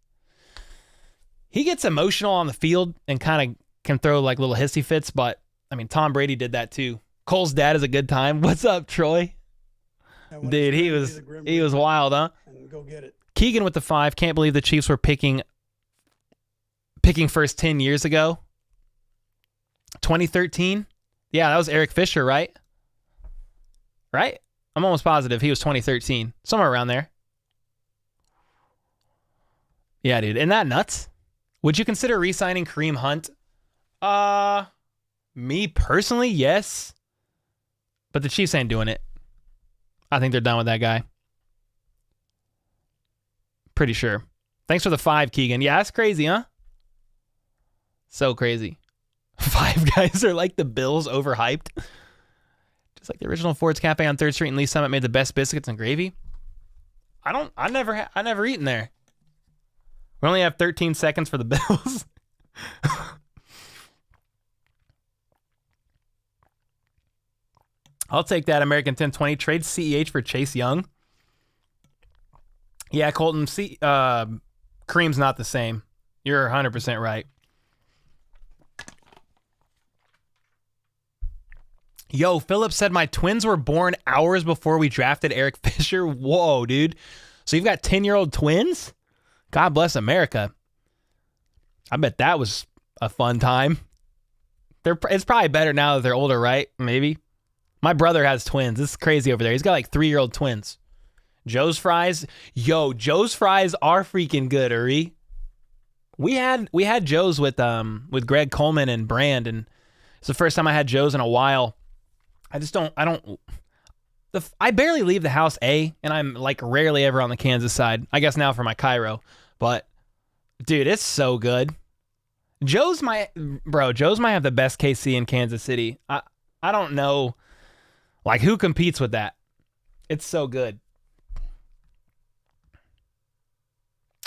He gets emotional on the field and kind of can throw like little hissy fits, but I mean, Tom Brady did that too. Cole's dad is a good time. What's up, Troy? Dude, he was wild, huh? And go get it. Keegan with the 5. Can't believe the Chiefs were picking first 10 years ago. 2013? Yeah, that was Eric Fisher, right? Right? I'm almost positive he was 2013. Somewhere around there. Yeah, dude. Isn't that nuts? Would you consider re-signing Kareem Hunt? Me personally, yes. But the Chiefs ain't doing it. I think they're done with that guy. Pretty sure. Thanks for the 5, Keegan. Yeah, that's crazy, huh? So crazy. 5 Guys are like the Bills overhyped. Just like the original Ford's Cafe on 3rd Street in Lee Summit made the best biscuits and gravy. I never eaten there. We only have 13 seconds for the Bills. I'll take that American 1020. Trade CEH for Chase Young. Yeah, Colton, Kareem's not the same. You're 100% right. Yo, Philip said my twins were born hours before we drafted Eric Fisher. Whoa, dude. So you've got 10-year-old twins? God bless America. I bet that was a fun time. It's probably better now that they're older, right? Maybe. My brother has twins. This is crazy over there. He's got like 3-year-old twins. Joe's Fries. Yo, Joe's Fries are freaking good, Uri. We had Joe's with Greg Coleman and Brand, and it's the first time I had Joe's in a while. I barely leave the house, and I'm like rarely ever on the Kansas side. I guess now for my Cairo, but dude, it's so good. Joe's might have the best KC in Kansas City. I don't know, like who competes with that. It's so good.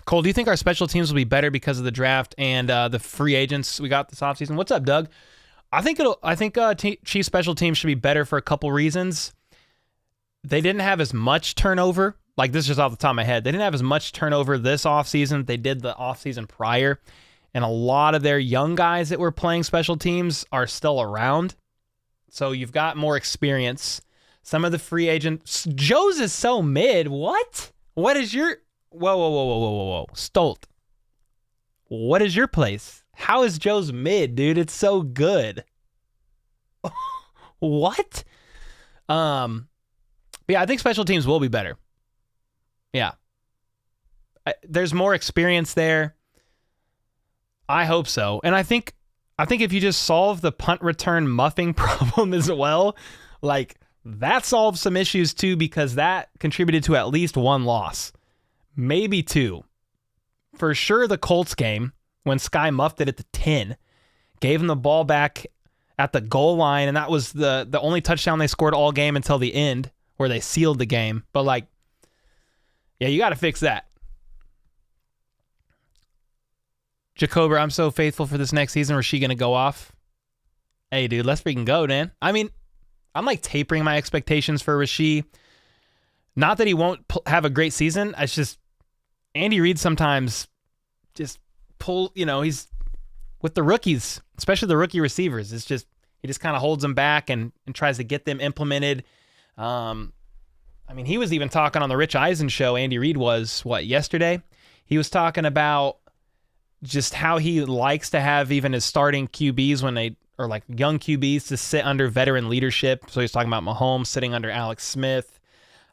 Cole, do you think our special teams will be better because of the draft and the free agents we got this offseason? What's up, Doug? I think Chiefs special teams should be better for a couple reasons. They didn't have as much turnover. Like this is just off the top of my head. They didn't have as much turnover this offseason. They did the offseason prior. And a lot of their young guys that were playing special teams are still around. So you've got more experience. Some of the free agents. Joe's is so mid. What? What is your... Whoa. Stolt. What is your place? How is Joe's mid, dude? It's so good. What? But yeah, I think special teams will be better. Yeah. There's more experience there. I hope so. And I think if you just solve the punt return muffing problem as well, like that solves some issues too, because that contributed to at least one loss. Maybe 2. For sure the Colts game, when Sky muffed it at the 10, gave him the ball back at the goal line, and that was the only touchdown they scored all game until the end, where they sealed the game. But like, yeah, you got to fix that. Jacober, I'm so faithful for this next season. Rashee going to go off? Hey, dude, let's freaking go, man. I mean, I'm like tapering my expectations for Rashee. Not that he won't have a great season. It's just Andy Reid sometimes just he's with the rookies, especially the rookie receivers. It's just, he just kind of holds them back and tries to get them implemented. I mean, he was even talking on the Rich Eisen show. Andy Reid was, yesterday? He was talking about just how he likes to have even his starting QBs or like young QBs to sit under veteran leadership. So he's talking about Mahomes sitting under Alex Smith.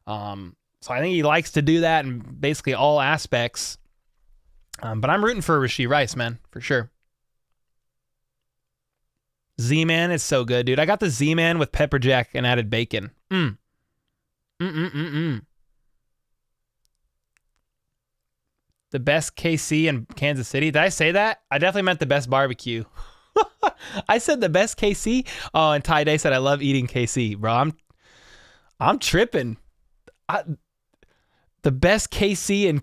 So I think he likes to do that in basically all aspects. But I'm rooting for Rashee Rice, man, for sure. Z-Man is so good, dude. I got the Z-Man with pepper jack and added bacon. The best KC in Kansas City. Did I say that? I definitely meant the best barbecue. I said the best KC. Oh, and Ty Day said I love eating KC, bro. I'm tripping. The best KC in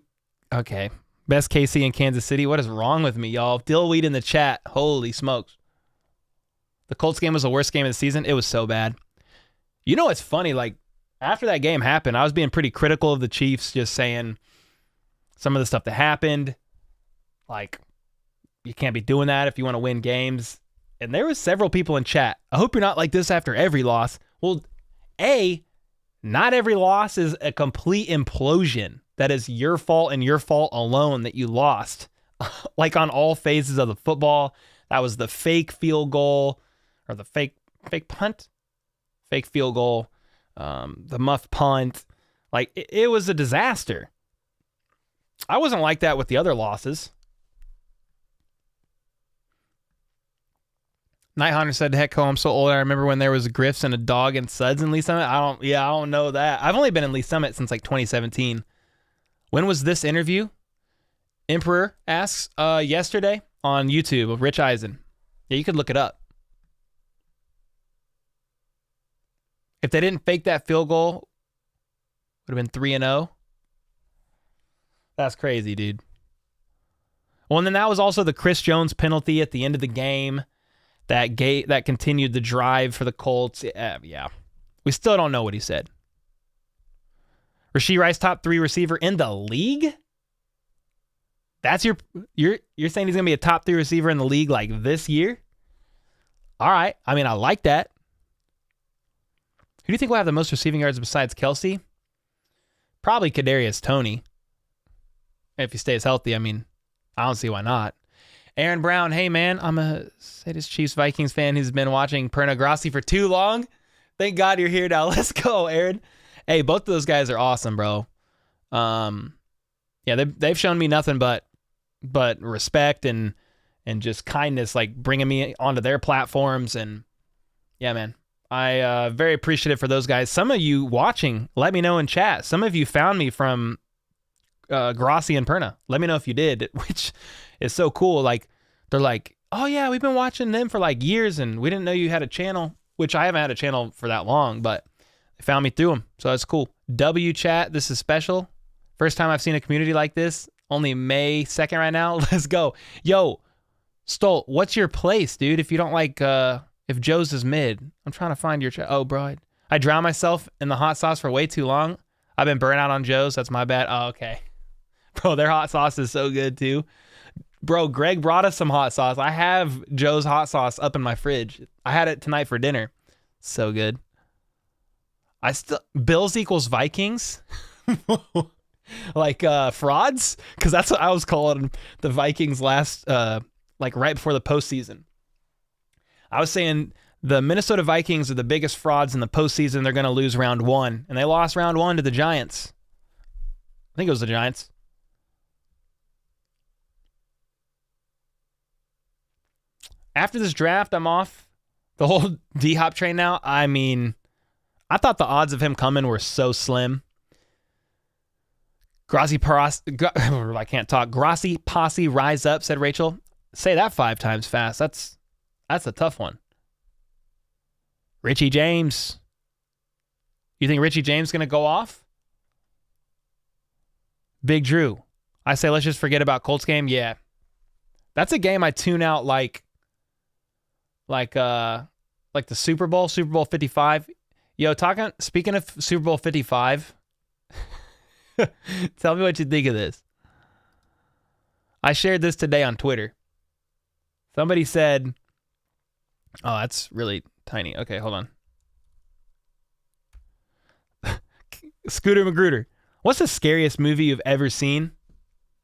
best KC in Kansas City. What is wrong with me, y'all? Dillweed in the chat. Holy smokes. The Colts game was the worst game of the season. It was so bad. You know what's funny? Like, after that game happened, I was being pretty critical of the Chiefs, just saying some of the stuff that happened. Like, you can't be doing that if you want to win games. And there was several people in chat. I hope you're not like this after every loss. Well, not every loss is a complete implosion. That is your fault and your fault alone that you lost. Like on all phases of the football. That was the fake field goal or the fake punt, fake field goal, the muff punt. Like it was a disaster. I wasn't like that with the other losses. Night Hunter said, "Heck, I'm so old. I remember when there was Griffs and a dog and Suds in Lee Summit." I don't know that. I've only been in Lee Summit since like 2017. When was this interview? Emperor asks. Yesterday on YouTube of Rich Eisen. Yeah, you could look it up. If they didn't fake that field goal, would have been 3-0. That's crazy, dude. Well, and then that was also the Chris Jones penalty at the end of the game. That continued the drive for the Colts. Yeah. We still don't know what he said. Rashee Rice, top 3 receiver in the league? That's you're saying he's going to be a top 3 receiver in the league like this year? All right. I mean, I like that. Who do you think will have the most receiving yards besides Kelsey? Probably Kadarius Toney. If he stays healthy, I mean, I don't see why not. Aaron Brown, hey man, I'm a sadist Chiefs Vikings fan who's been watching Perna Grassi for too long. Thank God you're here now. Let's go, Aaron. Hey, both of those guys are awesome, bro. Yeah, they've shown me nothing but respect and just kindness, like bringing me onto their platforms. And yeah, man, I very appreciative for those guys. Some of you watching, let me know in chat. Some of you found me from Grassi and Perna. Let me know if you did, which is so cool. Like, they're like, oh yeah, we've been watching them for like years and we didn't know you had a channel, which I haven't had a channel for that long, but they found me through them. So that's cool. W chat, this is special. First time I've seen a community like this. Only May 2nd right now. Let's go. Yo, Stolt, what's your place, dude? If you don't like, if Joe's is mid, I'm trying to find your chat. Oh, bro, I drowned myself in the hot sauce for way too long. I've been burnt out on Joe's. That's my bad. Oh, okay. Bro, their hot sauce is so good too. Bro, Greg brought us some hot sauce. I have Joe's hot sauce up in my fridge. I had it tonight for dinner. So good. Bills equals Vikings? Like frauds? Because that's what I was calling the Vikings last, like right before the postseason. I was saying the Minnesota Vikings are the biggest frauds in the postseason. They're going to lose round 1. And they lost round 1 to the Giants. I think it was the Giants. After this draft, I'm off the whole D-Hop train now. I mean, I thought the odds of him coming were so slim. Grassi Posse rise up, said Rachel. Say that 5 times fast. That's a tough one. Richie James. You think Richie James is going to go off? Big Drew. I say let's just forget about Colts game. Yeah. That's a game I tune out like the Super Bowl 55. Yo, speaking of Super Bowl 55, tell me what you think of this. I shared this today on Twitter. Somebody said, oh, that's really tiny. Okay, hold on. Scooter Magruder, what's the scariest movie you've ever seen?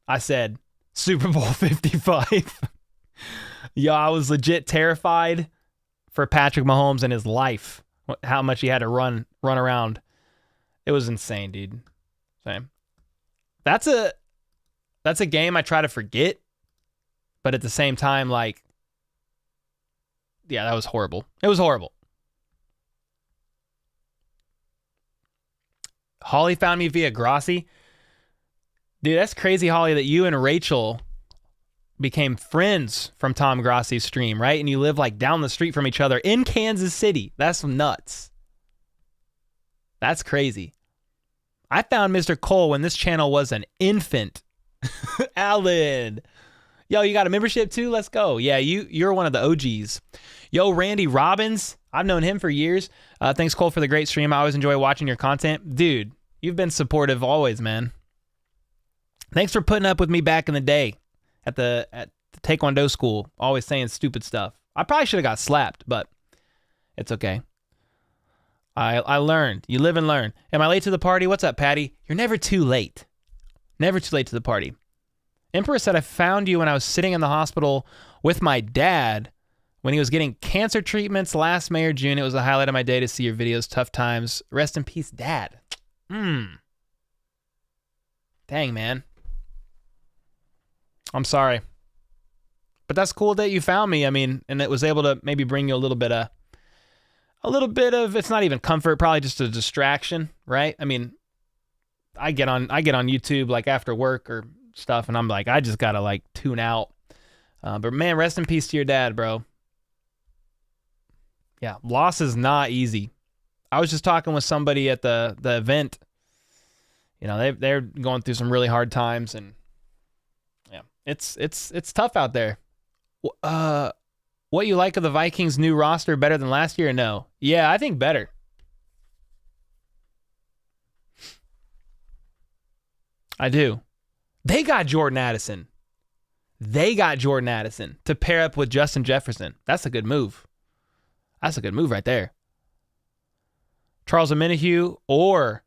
I said, Super Bowl 55. Yo, I was legit terrified for Patrick Mahomes and his life. How much he had to run around. It was insane, dude. Same. That's a game I try to forget, but at the same time, like, yeah, that was horrible. It was horrible. Holly found me via Grassi. Dude, that's crazy, Holly, that you and Rachel became friends from Tom Grassi's stream, right? And you live like down the street from each other in Kansas City. That's nuts. That's crazy. I found Mr. Cole when this channel was an infant. Alan. Yo, you got a membership too? Let's go. Yeah, you're one of the OGs. Yo, Randy Robbins. I've known him for years. Thanks, Cole, for the great stream. I always enjoy watching your content. Dude, you've been supportive always, man. Thanks for putting up with me back in the day at the Taekwondo school, always saying stupid stuff. I probably should have got slapped, but it's okay. I learned. You live and learn. Am I late to the party? What's up, Patty? You're never too late. Never too late to the party. Emperor said, I found you when I was sitting in the hospital with my dad when he was getting cancer treatments last May or June. It was a highlight of my day to see your videos. Tough times. Rest in peace, Dad. Dang, man. I'm sorry. But that's cool that you found me. I mean, and it was able to maybe bring you a little bit of, it's not even comfort, probably just a distraction, right? I mean, I get on YouTube like after work or stuff, and I'm like, I just gotta like tune out. But man, rest in peace to your dad, bro. Yeah, loss is not easy. I was just talking with somebody at the event. You know, they're going through some really hard times, and yeah, it's tough out there. What you like of the Vikings' new roster better than last year or no? Yeah, I think better. I do. They got Jordan Addison. To pair up with Justin Jefferson. That's a good move. That's a good move right there. Charles Omenihu or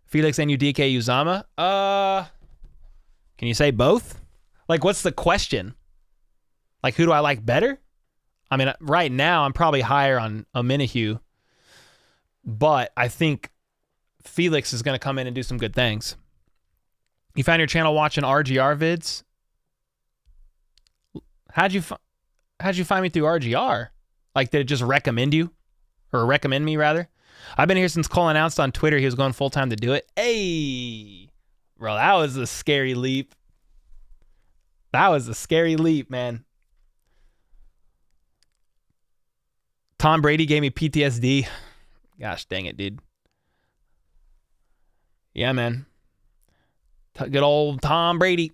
Felix Anudike-Uzomah? Can you say both? Like, what's the question? Like, who do I like better? I mean, right now, I'm probably higher on Omenihu, but I think Felix is going to come in and do some good things. You found your channel watching RGR vids? How'd you find me through RGR? Like, did it just recommend you? Or recommend me, rather? I've been here since Cole announced on Twitter he was going full-time to do it. Hey! Bro, that was a scary leap. That was a scary leap, man. Tom Brady gave me PTSD. Gosh dang it, dude. Yeah, man. Good old Tom Brady.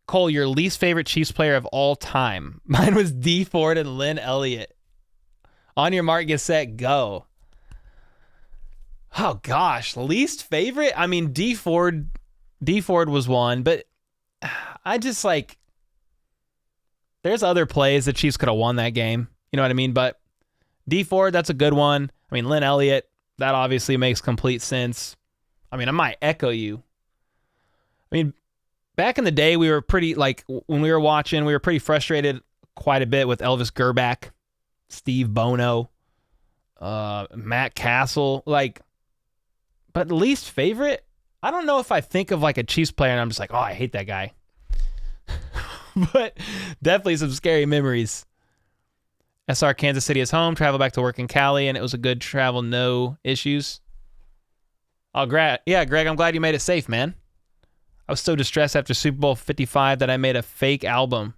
Cole, your least favorite Chiefs player of all time. Mine was D Ford and Lynn Elliott. On your mark, get set, go. Oh gosh, least favorite? I mean, D Ford was one, but I just like, there's other plays the Chiefs could have won that game. You know what I mean? But D Ford, that's a good one. I mean, Lynn Elliott, that obviously makes complete sense. I mean, I might echo you. I mean, back in the day, we were pretty, like, when we were watching, we were pretty frustrated quite a bit with Elvis Gerback, Steve Bono, Matt Castle, like, but least favorite? I don't know if I think of, like, a Chiefs player and I'm just like, oh, I hate that guy. But definitely some scary memories. SR Kansas City is home, travel back to work in Cali, and it was a good travel, no issues. Oh, Greg, I'm glad you made it safe, man. I was so distressed after Super Bowl 55 that I made a fake album,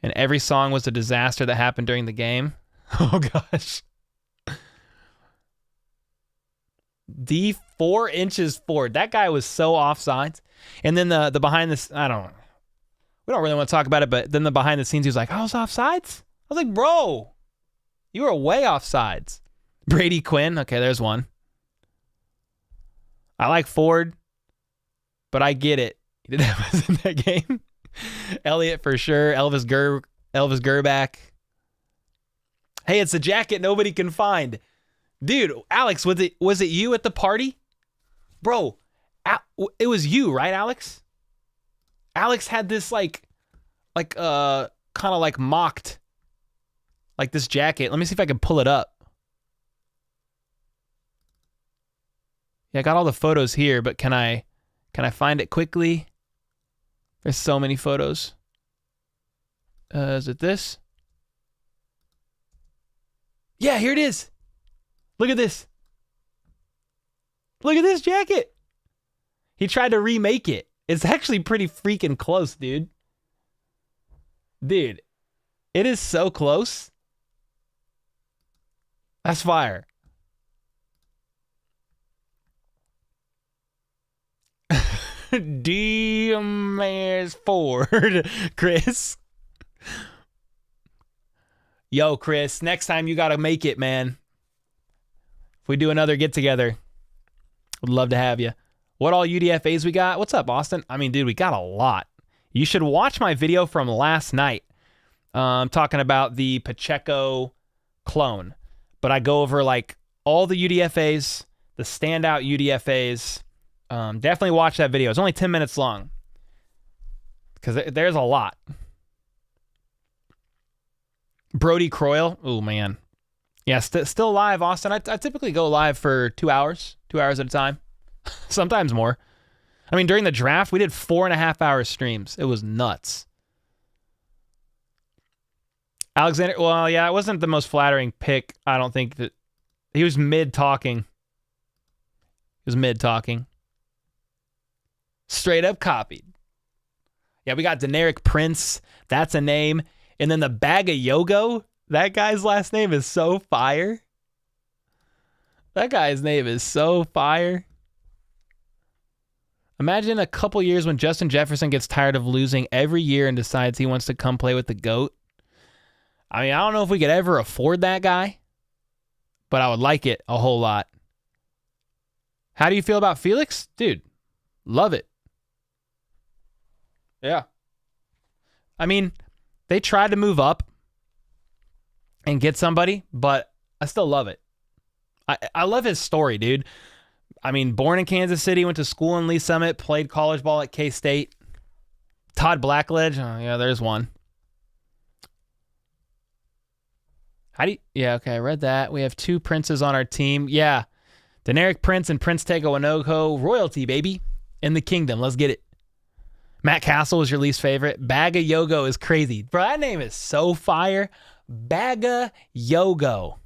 and every song was a disaster that happened during the game. Oh, gosh. D 4 inches forward. That guy was so offsides. And then the behind the, we don't really want to talk about it, but then the behind the scenes, he was like, I was offsides? I was like, bro, you were way offsides. Brady Quinn. Okay, there's one. I like Ford, but I get it. He didn't have us in that game. Elliott for sure. Elvis Gerback. Hey, it's a jacket nobody can find. Dude, Alex, was it you at the party? Bro, it was you, right, Alex? Alex had this kind of like mocked, like this jacket. Let me see if I can pull it up. Yeah, I got all the photos here, but can I find it quickly? There's so many photos. Is it this? Yeah, here it is. Look at this. Look at this jacket. He tried to remake it. It's actually pretty freaking close, dude. Dude, it is so close. That's fire. D-Mass Ford, Chris. Yo, Chris, next time you got to make it, man. If we do another get-together, would love to have you. What all UDFAs we got? What's up, Austin? I mean, dude, we got a lot. You should watch my video from last night talking about the Pacheco clone. But I go over, like, all the UDFAs, the standout UDFAs. Definitely watch that video. It's only 10 minutes long because there's a lot. Brody Croyle. Oh, man. Yeah, still live, Austin. I typically go live for 2 hours at a time. Sometimes more. I mean, during the draft, we did 4.5-hour streams. It was nuts. Alexander, well, yeah, it wasn't the most flattering pick. I don't think that he was mid-talking. Straight up copied. Yeah, we got Deneric Prince. That's a name. And then the Bag of Yogo. That guy's last name is so fire. That guy's name is so fire. Imagine a couple years when Justin Jefferson gets tired of losing every year and decides he wants to come play with the GOAT. I mean, I don't know if we could ever afford that guy, but I would like it a whole lot. How do you feel about Felix? Dude, love it. Yeah. I mean, they tried to move up and get somebody, but I still love it. I love his story, dude. I mean, born in Kansas City, went to school in Lee Summit, played college ball at K-State. Todd Blackledge, oh, yeah, there's one. Yeah, okay, I read that. We have 2 princes on our team. Yeah, Deneric Prince and Prince Tego Inogo. Royalty, baby. In the kingdom. Let's get it. Matt Castle is your least favorite. Bag of Yogo is crazy. Bro, that name is so fire. Bag of Yogo.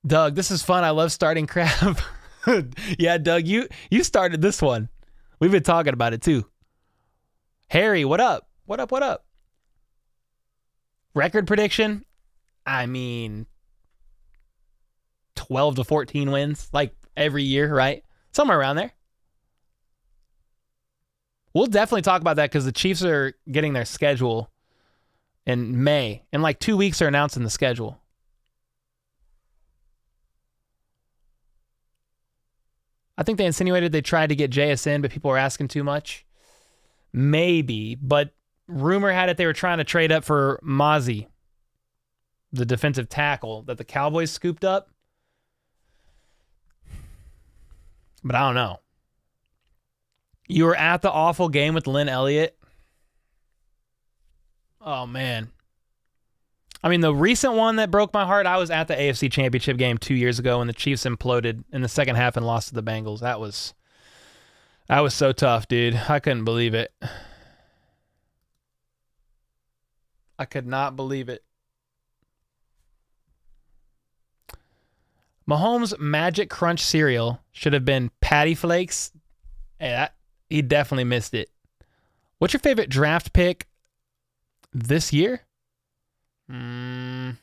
Doug, this is fun. I love starting crap. Yeah, Doug, you started this one. We've been talking about it too. Harry, what up? What up? Record prediction? I mean, 12 to 14 wins, like every year, right? Somewhere around there. We'll definitely talk about that because the Chiefs are getting their schedule in May. In like 2 weeks, they're announcing the schedule. I think they insinuated they tried to get JS in, but people were asking too much. Maybe, but rumor had it they were trying to trade up for Mozzie, the defensive tackle that the Cowboys scooped up. But I don't know. You were at the awful game with Lynn Elliott. Oh, man. I mean, the recent one that broke my heart, I was at the AFC Championship game 2 years ago when the Chiefs imploded in the second half and lost to the Bengals. That was so tough, dude. I couldn't believe it. I could not believe it. Mahomes' Magic Crunch cereal should have been Patty Flakes. Hey, he definitely missed it. What's your favorite draft pick this year? I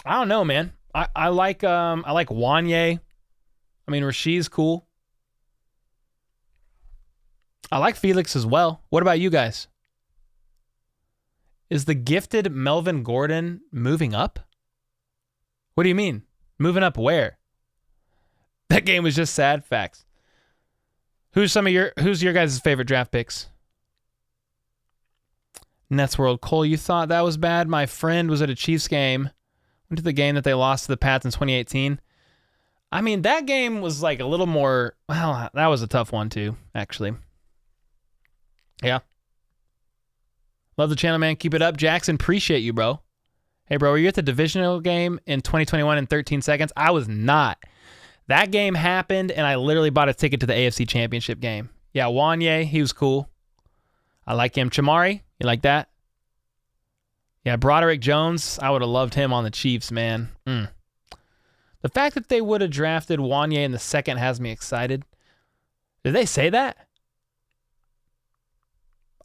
don't know, man. I like Wanye. I mean, Rashee's cool. I like Felix as well. What about you guys? Is the gifted Melvin Gordon moving up? What do you mean? Moving up where? That game was just sad. Facts. Who's your guys' favorite draft picks? Nets World. Cole, you thought that was bad? My friend was at a Chiefs game. Went to the game that they lost to the Pats in 2018. I mean, that game was like a little more... Well, that was a tough one too, actually. Yeah. Love the channel, man. Keep it up. Jackson, appreciate you, bro. Hey, bro, were you at the divisional game in 2021 in 13 seconds? I was not. That game happened, and I literally bought a ticket to the AFC Championship game. Yeah, Wanye, he was cool. I like him. Chamari, you like that? Yeah, Broderick Jones, I would have loved him on the Chiefs, man. The fact that they would have drafted Wanye in the second has me excited. Did they say that?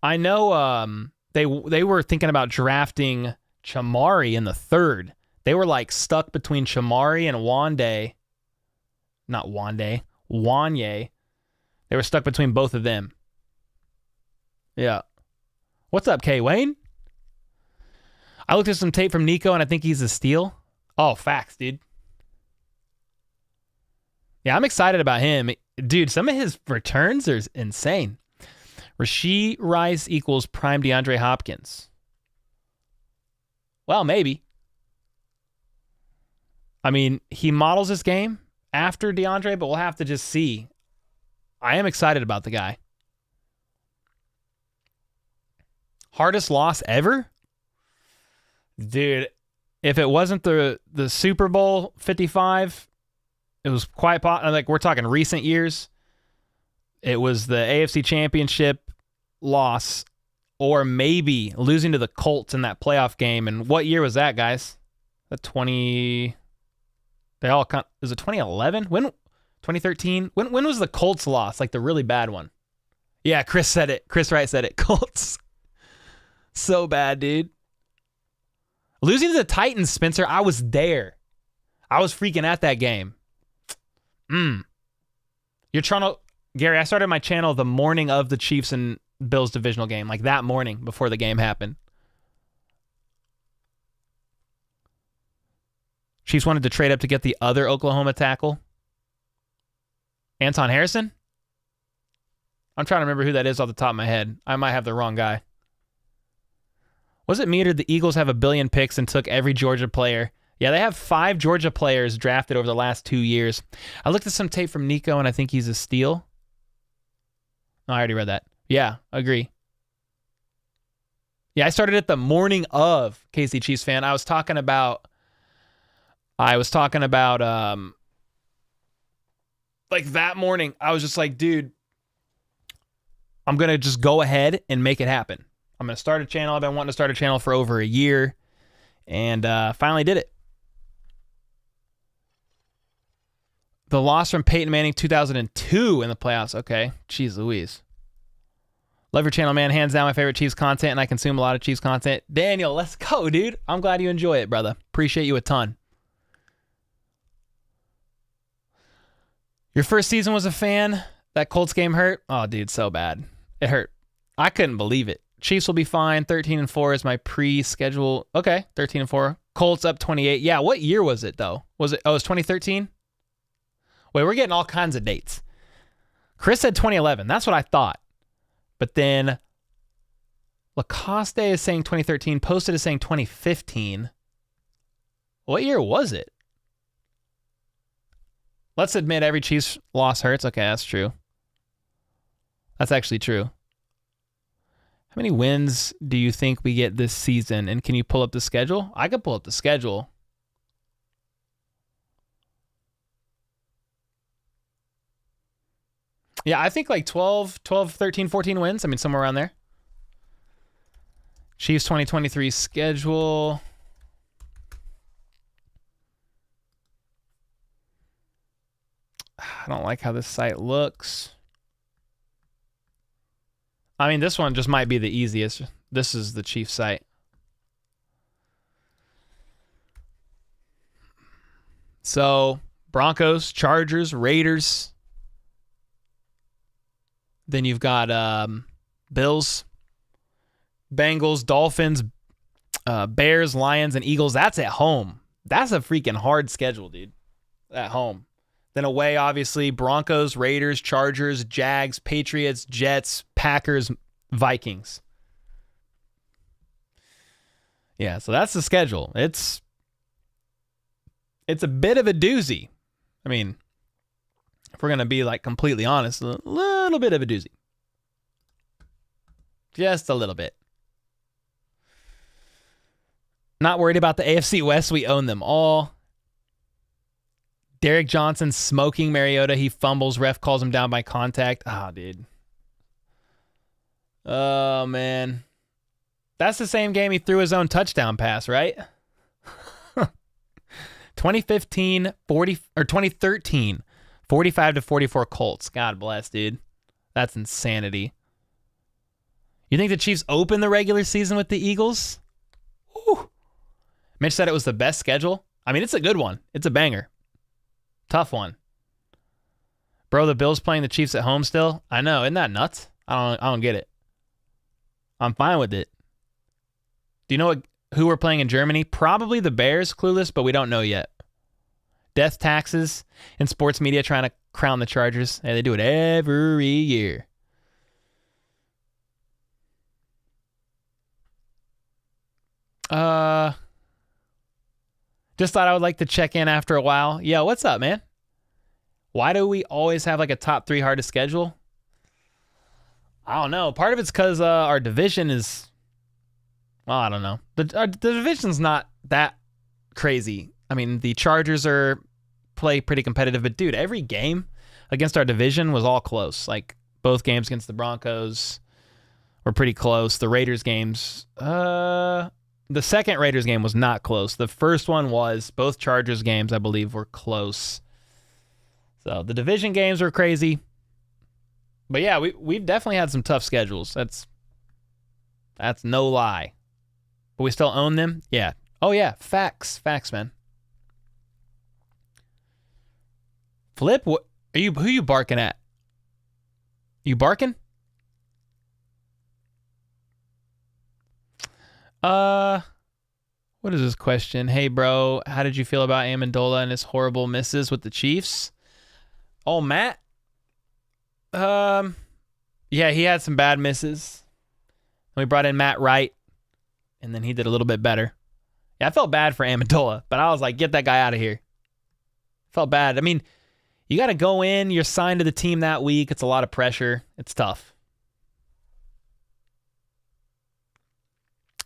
I know they were thinking about drafting Chamari in the third. They were like stuck between Chamari and Wanye. They were stuck between both of them. Yeah. What's up, K. Wayne? I looked at some tape from Nico, and I think he's a steal. Oh, facts, dude. Yeah, I'm excited about him. Dude, some of his returns are insane. Rashee Rice equals prime DeAndre Hopkins. Well, maybe. I mean, he models his game after DeAndre, but we'll have to just see. I am excited about the guy. Hardest loss ever? Dude, if it wasn't the Super Bowl 55, it was quite like we're talking recent years. It was the AFC Championship loss, or maybe losing to the Colts in that playoff game. And what year was that, guys? The 20. They all is it 2011? When 2013? When was the Colts loss? Like the really bad one? Yeah, Chris said it. Chris Wright said it. Colts. So bad, dude. Losing to the Titans, Spencer, I was there. I was freaking at that game. You're trying to... Gary, I started my channel the morning of the Chiefs and Bills divisional game. Like that morning before the game happened. Chiefs wanted to trade up to get the other Oklahoma tackle. Anton Harrison? I'm trying to remember who that is off the top of my head. I might have the wrong guy. Was it me or did the Eagles have 1 billion picks and took every Georgia player? Yeah, they have 5 Georgia players drafted over the last 2 years. I looked at some tape from Nico, and I think he's a steal. No, I already read that. Yeah, agree. Yeah, I started it the morning of KC Chiefs fan. I was talking about like that morning. I was just like, dude, I'm going to just go ahead and make it happen. I'm going to start a channel. I've been wanting to start a channel for over a year, and finally did it. The loss from Peyton Manning 2002 in the playoffs. Okay. Jeez Louise. Love your channel, man. Hands down my favorite Chiefs content, and I consume a lot of Chiefs content. Daniel, let's go, dude. I'm glad you enjoy it, brother. Appreciate you a ton. Your first season was a fan. That Colts game hurt. Oh, dude, so bad. It hurt. I couldn't believe it. Chiefs will be fine. 13-4 is my pre-schedule. Okay, 13-4. Colts up 28. Yeah, what year was it, though? Was it 2013? Wait, we're getting all kinds of dates. Chris said 2011. That's what I thought. But then Lacoste is saying 2013. Posted is saying 2015. What year was it? Let's admit every Chiefs loss hurts. Okay, that's true. That's actually true. How many wins do you think we get this season? And can you pull up the schedule? I could pull up the schedule. Yeah, I think like 12, 13, 14 wins. I mean, somewhere around there. Chiefs 2023 schedule. I don't like how this site looks. I mean, this one just might be the easiest. This is the Chiefs site. So, Broncos, Chargers, Raiders. Then you've got Bills, Bengals, Dolphins, Bears, Lions, and Eagles. That's at home. That's a freaking hard schedule, dude. At home. Then away, obviously, Broncos, Raiders, Chargers, Jags, Patriots, Jets, Packers, Vikings. Yeah, so that's the schedule. It's a bit of a doozy. I mean, if we're going to be like completely honest, a little bit of a doozy. Just a little bit. Not worried about the AFC West. We own them all. Derek Johnson smoking Mariota. He fumbles. Ref calls him down by contact. Oh, dude. Oh, man. That's the same game he threw his own touchdown pass, right? 2015, 40 or 2013, 45-44 Colts. God bless, dude. That's insanity. You think the Chiefs open the regular season with the Eagles? Whew. Mitch said it was the best schedule. I mean, it's a good one. It's a banger. Tough one. Bro, the Bills playing the Chiefs at home still? I know. Isn't that nuts? I don't get it. I'm fine with it. Do you know who we're playing in Germany? Probably the Bears. Clueless, but we don't know yet. Death taxes and sports media trying to crown the Chargers. Hey, they do it every year. Just thought I would like to check in after a while. Yo, what's up, man? Why do we always have like a top 3 hardest schedule? I don't know. Part of it's because our division is, well, I don't know. The division's not that crazy. I mean, the Chargers play pretty competitive, but dude, every game against our division was all close. Like both games against the Broncos were pretty close. The Raiders games, the second Raiders game was not close. The first one was. Both Chargers games, I believe, were close. So the division games were crazy. But yeah, we've definitely had some tough schedules. That's no lie. But we still own them? Yeah. Oh yeah, facts. Facts, man. Flip, who you barking at? You barking? What is this question? Hey, bro, how did you feel about Amendola and his horrible misses with the Chiefs? Oh, Matt? Yeah, he had some bad misses. We brought in Matt Wright, and then he did a little bit better. Yeah, I felt bad for Amendola, but I was like, get that guy out of here. Felt bad. I mean, you got to go in. You're signed to the team that week. It's a lot of pressure. It's tough.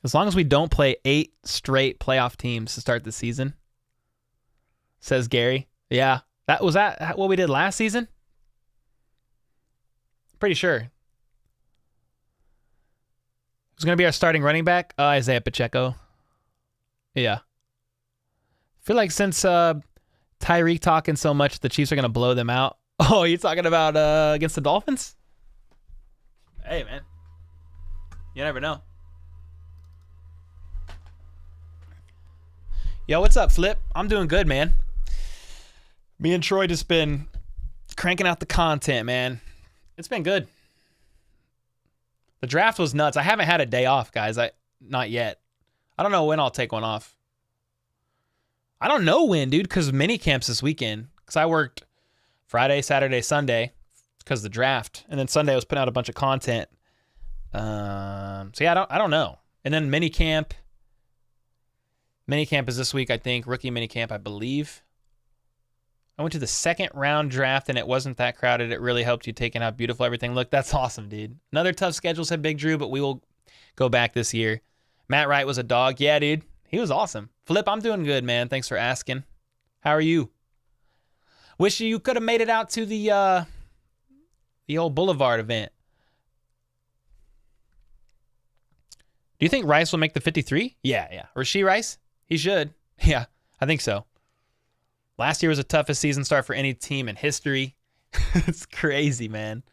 As long as we don't play 8 straight playoff teams to start the season, says Gary. Yeah. Was that what we did last season? Pretty sure. Who's going to be our starting running back? Isaiah Pacheco. Yeah. I feel like since Tyreek talking so much, the Chiefs are going to blow them out. Oh, you talking about against the Dolphins? Hey, man. You never know. Yo, what's up, Flip? I'm doing good, man. Me and Troy just been cranking out the content, man. It's been good. The draft was nuts. I haven't had a day off, guys. Not yet. I don't know when I'll take one off. I don't know when, dude, because mini camps this weekend. Because I worked Friday, Saturday, Sunday because of the draft. And then Sunday I was putting out a bunch of content. So yeah, I don't know. And then mini camp. Minicamp is this week, I think. Rookie minicamp, I believe. I went to the second round draft, and it wasn't that crowded. It really helped you taking how beautiful everything looked. That's awesome, dude. Another tough schedule, said Big Drew, but we will go back this year. Matt Wright was a dog. Yeah, dude. He was awesome. Flip, I'm doing good, man. Thanks for asking. How are you? Wish you could have made it out to the old Boulevard event. Do you think Rice will make the 53? Yeah. Rashee Rice? He should. Yeah, I think so. Last year was the toughest season start for any team in history. It's crazy, man.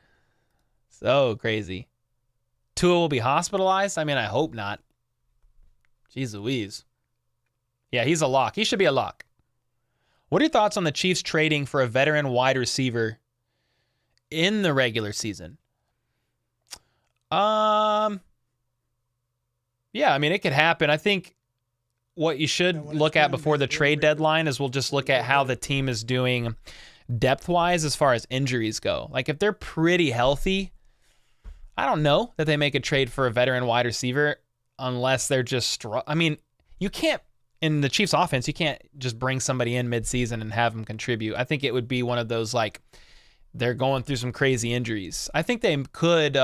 So crazy. Tua will be hospitalized? I mean, I hope not. Jeez Louise. Yeah, he's a lock. He should be a lock. What are your thoughts on the Chiefs trading for a veteran wide receiver in the regular season? Yeah, I mean, it could happen. I think what you should look at before the trade deadline is we'll just look at how the team is doing depth-wise as far as injuries go. Like, if they're pretty healthy, I don't know that they make a trade for a veteran wide receiver unless they're just I mean, you can't, in the Chiefs offense, you can't just bring somebody in midseason and have them contribute. I think it would be one of those, like, they're going through some crazy injuries. I think they could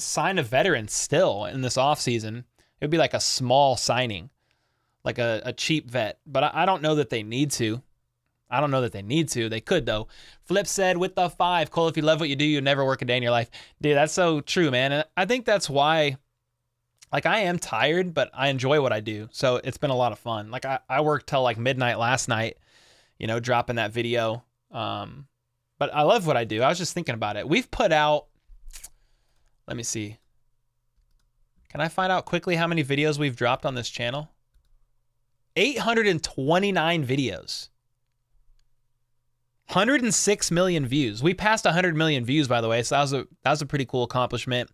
sign a veteran still in this offseason. It would be like a small signing, like a cheap vet. But I don't know that they need to. They could, though. Flip said, with the 5, Cole, if you love what you do, you'll never work a day in your life. Dude, that's so true, man. And I think that's why, like I am tired, but I enjoy what I do. So it's been a lot of fun. Like I worked till like midnight last night, you know, dropping that video. But I love what I do. I was just thinking about it. We've put out, let me see. Can I find out quickly how many videos we've dropped on this channel? 829 videos. 106 million views. We passed 100 million views, by the way. So that was a pretty cool accomplishment.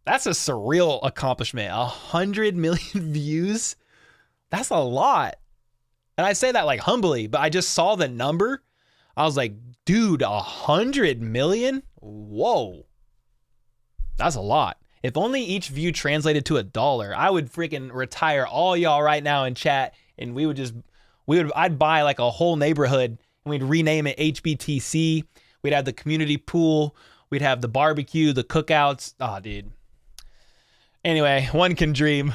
That's a surreal accomplishment. 100 million views. That's a lot. And I say that like humbly, but I just saw the number. I was like, dude, 100 million? Whoa. That's a lot. If only each view translated to $1, I would freaking retire all y'all right now in chat, and I'd buy like a whole neighborhood and we'd rename it HBTC. We'd have the community pool. We'd have the barbecue, the cookouts. Oh, dude. Anyway, one can dream.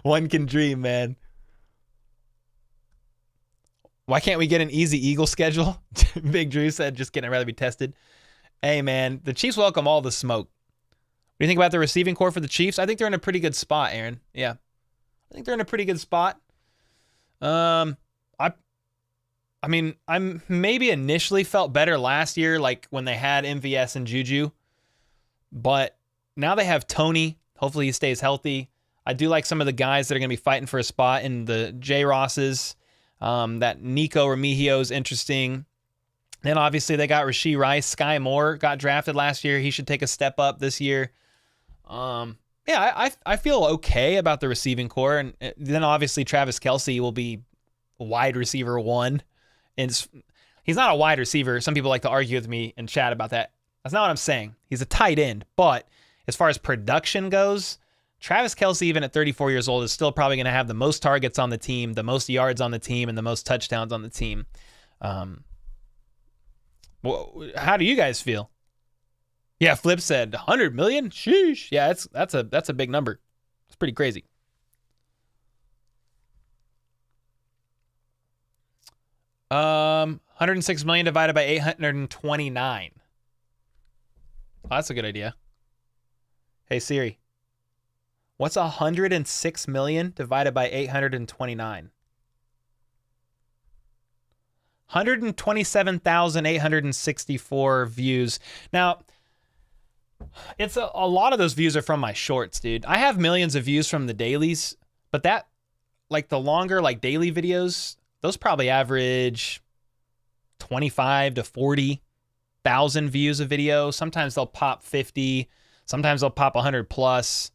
One can dream, man. Why can't we get an easy Eagle schedule? Big Drew said, just kidding, I'd rather be tested. Hey, man, the Chiefs welcome all the smoke. What do you think about the receiving core for the Chiefs? I think they're in a pretty good spot, Aaron. Yeah. I think they're in a pretty good spot. I mean, I'm maybe initially felt better last year, like when they had MVS and Juju. But now they have Tony. Hopefully he stays healthy. I do like some of the guys that are going to be fighting for a spot in the J. Rosses. That Nico Remigio is interesting. Then obviously they got Rashee Rice. Sky Moore got drafted last year. He should take a step up this year. Yeah, I feel okay about the receiving core. And then obviously Travis Kelce will be wide receiver 1. And he's not a wide receiver. Some people like to argue with me and chat about that. That's not what I'm saying. He's a tight end. But as far as production goes, Travis Kelce, even at 34 years old, is still probably going to have the most targets on the team, the most yards on the team, and the most touchdowns on the team. How do you guys feel? Yeah, Flip said 100 million? Sheesh. Yeah, that's a big number. It's pretty crazy. $106 million divided by 829. Oh, that's a good idea. Hey Siri, what's 106 million divided by 829? 127,864 views. Now, it's a lot of those views are from my shorts, dude. I have millions of views from the dailies, but that, like the longer, like daily videos, those probably average 25 to 40,000 views a video. Sometimes they'll pop 50. Sometimes they'll pop 100 plus.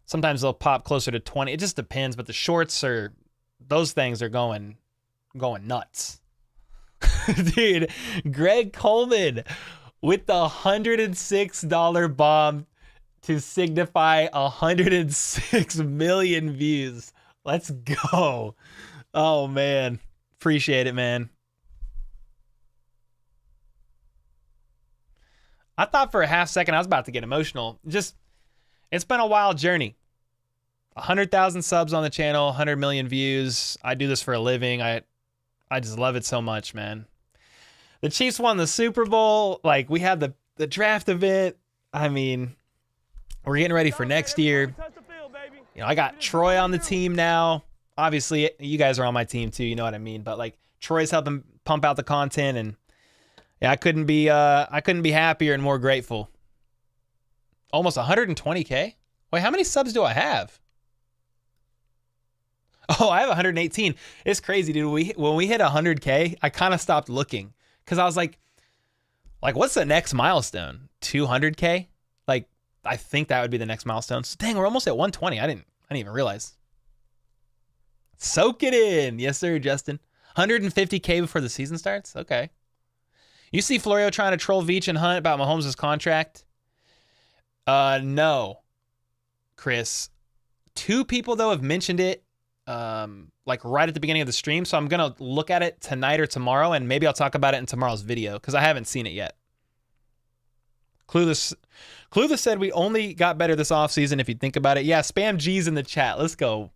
Sometimes they'll pop closer to 20. It just depends, but the shorts those things are going nuts. Dude, Greg Coleman with the $106 bomb to signify 106 million views. Let's go. Oh, man. Appreciate it, man. I thought for a half second I was about to get emotional. It's been a wild journey. 100,000 subs on the channel, 100 million views. I do this for a living. I just love it so much, man. The Chiefs won the Super Bowl. Like, we had the draft event. I mean, we're getting ready for next year. You know, I got Troy on the team now. Obviously, you guys are on my team too. You know what I mean? But like, Troy's helping pump out the content, and yeah, I couldn't be happier and more grateful. Almost 120K. Wait, how many subs do I have? Oh, I have 118. It's crazy, dude. When we hit 100K, I kind of stopped looking because I was like, what's the next milestone? 200K? Like, I think that would be the next milestone. So, dang, we're almost at 120. I didn't even realize. Soak it in. Yes, sir, Justin. 150K before the season starts? Okay. You see Florio trying to troll Veach and Hunt about Mahomes' contract? No, Chris. 2 people, though, have mentioned it like right at the beginning of the stream. So I'm going to look at it tonight or tomorrow, and maybe I'll talk about it in tomorrow's video because I haven't seen it yet. Clueless said we only got better this offseason if you think about it. Yeah, spam G's in the chat. Let's go.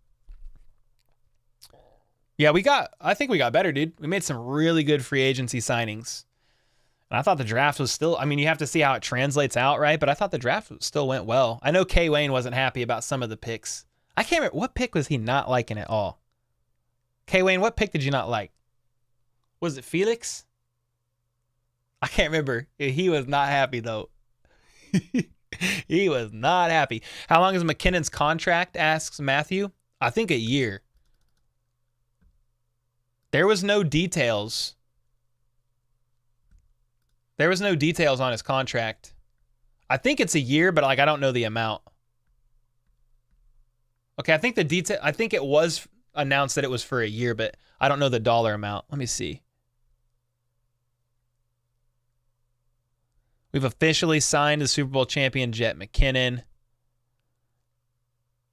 Yeah, I think we got better, dude. We made some really good free agency signings. And I thought the draft was still, I mean, you have to see how it translates out, right? But I thought the draft still went well. I know K. Wayne wasn't happy about some of the picks. I can't remember. What pick was he not liking at all? K. Wayne, what pick did you not like? Was it Felix? I can't remember. He was not happy, though. He was not happy. How long is McKinnon's contract, asks Matthew. I think a year. There was no details. There was no details on his contract. I think it's a year, but like I don't know the amount. Okay, I think it was announced that it was for a year, but I don't know the dollar amount. Let me see. We've officially signed the Super Bowl champion Jet McKinnon.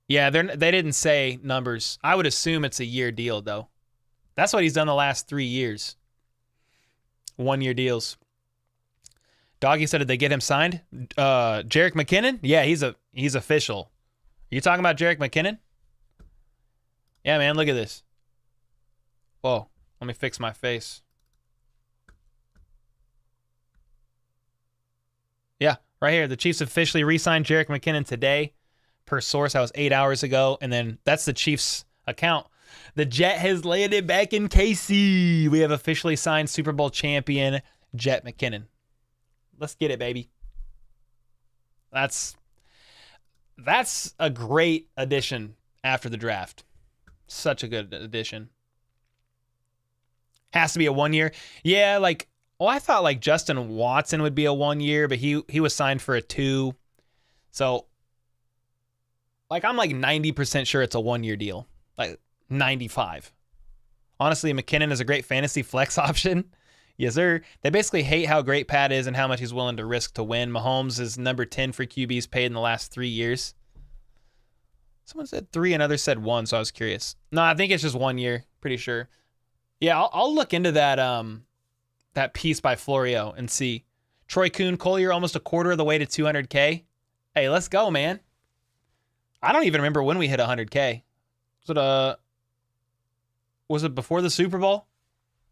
Yeah, they didn't say numbers. I would assume it's a year deal, though. That's what he's done the last 3 years. 1-year deals. Doggy said, did they get him signed? Jerick McKinnon? Yeah, he's official. Are you talking about Jerick McKinnon? Yeah, man, look at this. Whoa, let me fix my face. Yeah, right here. The Chiefs officially re-signed Jerick McKinnon today. Per source, that was 8 hours ago. And then that's the Chiefs account. The Jet has landed back in KC. We have officially signed Super Bowl champion Jet McKinnon. Let's get it, baby. That's a great addition after the draft. Such a good addition. Has to be a 1 year. Yeah, like, well, I thought like Justin Watson would be a 1 year, but he was signed for a 2. So, like, I'm like 90% sure it's a 1 year deal. Like 95. Honestly, McKinnon is a great fantasy flex option. Yes, sir. They basically hate how great Pat is and how much he's willing to risk to win. Mahomes is number 10 for QBs paid in the last 3 years. Someone said 3 and others said 1, so I was curious. No, I think it's just 1 year. Pretty sure. Yeah, I'll look into that piece by Florio and see. Troy Kuhn, Collier, almost a quarter of the way to 200K. Hey, let's go, man. I don't even remember when we hit 100K. Was it before the Super Bowl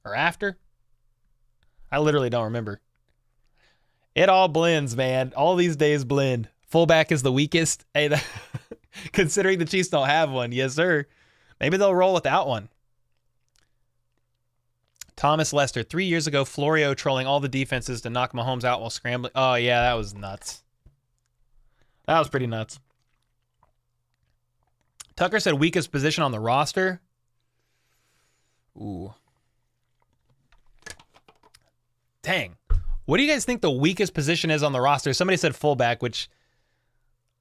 or after? I literally don't remember. It all blends, man. All these days blend. Fullback is the weakest. Hey, considering the Chiefs don't have one. Yes, sir. Maybe they'll roll without one. Thomas Lester. 3 years ago, Florio trolling all the defenses to knock Mahomes out while scrambling. Oh, yeah, that was nuts. That was pretty nuts. Tucker said weakest position on the roster. Ooh. Dang. What do you guys think the weakest position is on the roster? Somebody said fullback, which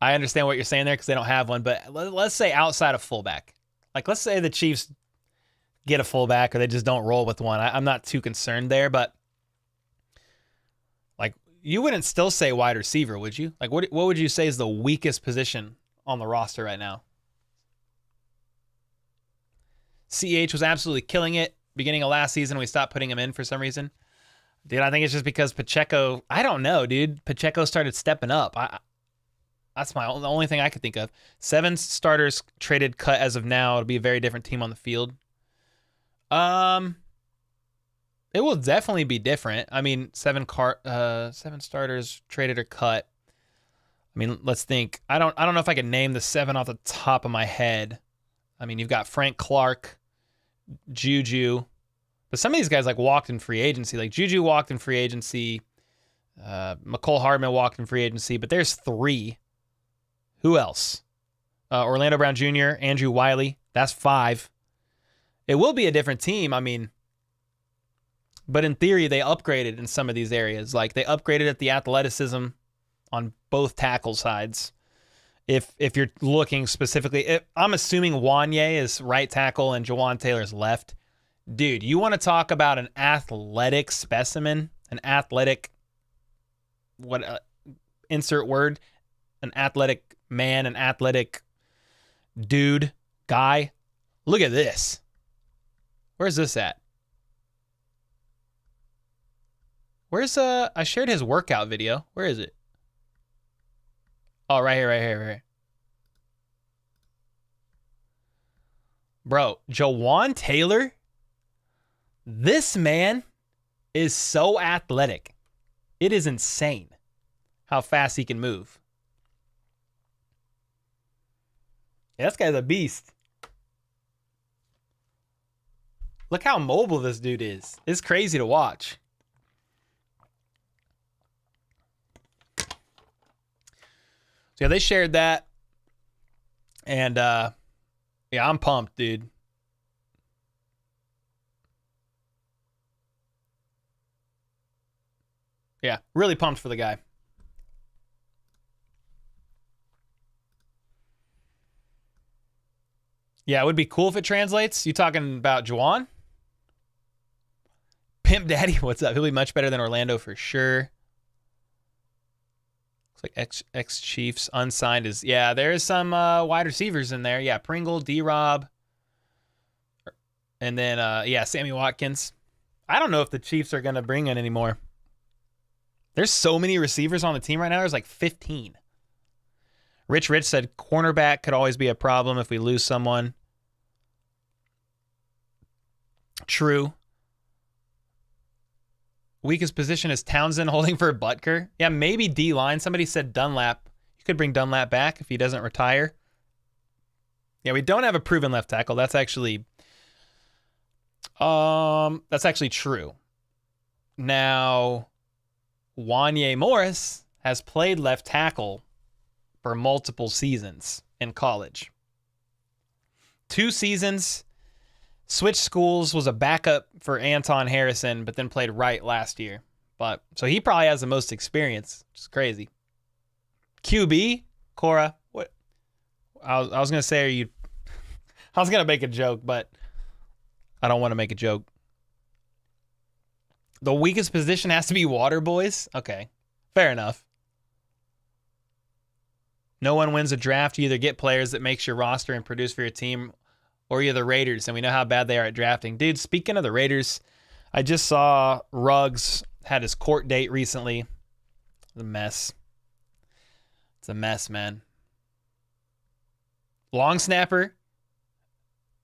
I understand what you're saying there because they don't have one. But let's say outside of fullback. Like, let's say the Chiefs get a fullback or they just don't roll with one. I'm not too concerned there. But, like, you wouldn't still say wide receiver, would you? Like, what would you say is the weakest position on the roster right now? CH was absolutely killing it. Beginning of last season, we stopped putting him in for some reason. Dude, I think it's just because Pacheco, I don't know, dude. Pacheco started stepping up. That's the only thing I could think of. 7 starters traded cut as of now. It'll be a very different team on the field. It will definitely be different. I mean, 7 starters traded or cut. I mean, let's think. I don't know if I can name the 7 off the top of my head. I mean, you've got Frank Clark, Juju. But some of these guys like walked in free agency. Like Juju walked in free agency. McCole Hardman walked in free agency. But there's 3. Who else? Orlando Brown Jr., Andrew Wiley. That's 5. It will be a different team. I mean, but in theory, they upgraded in some of these areas. Like they upgraded at the athleticism on both tackle sides. If you're looking specifically, I'm assuming Wanye is right tackle and Jawan Taylor's left. Dude, you want to talk about an athletic specimen, an athletic, insert word, an athletic man, an athletic dude, guy. Look at this. Where's this at? Where's, I shared his workout video. Where is it? Oh, right here. Bro, Jawan Taylor? This man is so athletic. It is insane how fast he can move. Yeah, this guy's a beast. Look how mobile this dude is. It's crazy to watch. So yeah, they shared that. And yeah, I'm pumped, dude. Yeah, really pumped for the guy. Yeah, it would be cool if it translates. You talking about Juwan? Pimp Daddy, what's up? He'll be much better than Orlando for sure. Looks like ex-Chiefs unsigned is... Yeah, there's some wide receivers in there. Yeah, Pringle, D-Rob. And then, yeah, Sammy Watkins. I don't know if the Chiefs are going to bring in anymore. There's so many receivers on the team right now. There's like 15. Rich said cornerback could always be a problem if we lose someone. True. Weakest position is Townsend holding for Butker. Yeah, maybe D-line. Somebody said Dunlap. You could bring Dunlap back if he doesn't retire. Yeah, we don't have a proven left tackle. That's actually true. Now, Wanye Morris has played left tackle for multiple seasons in college. 2 seasons. Switched schools, was a backup for Anton Harrison, but then played right last year. But so he probably has the most experience, which is crazy. QB, Cora, what? I was gonna say, I was gonna make a joke, but I don't want to make a joke. The weakest position has to be water boys? Okay, fair enough. No one wins a draft. You either get players that makes your roster and produce for your team, or you're the Raiders, and we know how bad they are at drafting. Dude, speaking of the Raiders, I just saw Ruggs had his court date recently. It's a mess. It's a mess, man. Long snapper.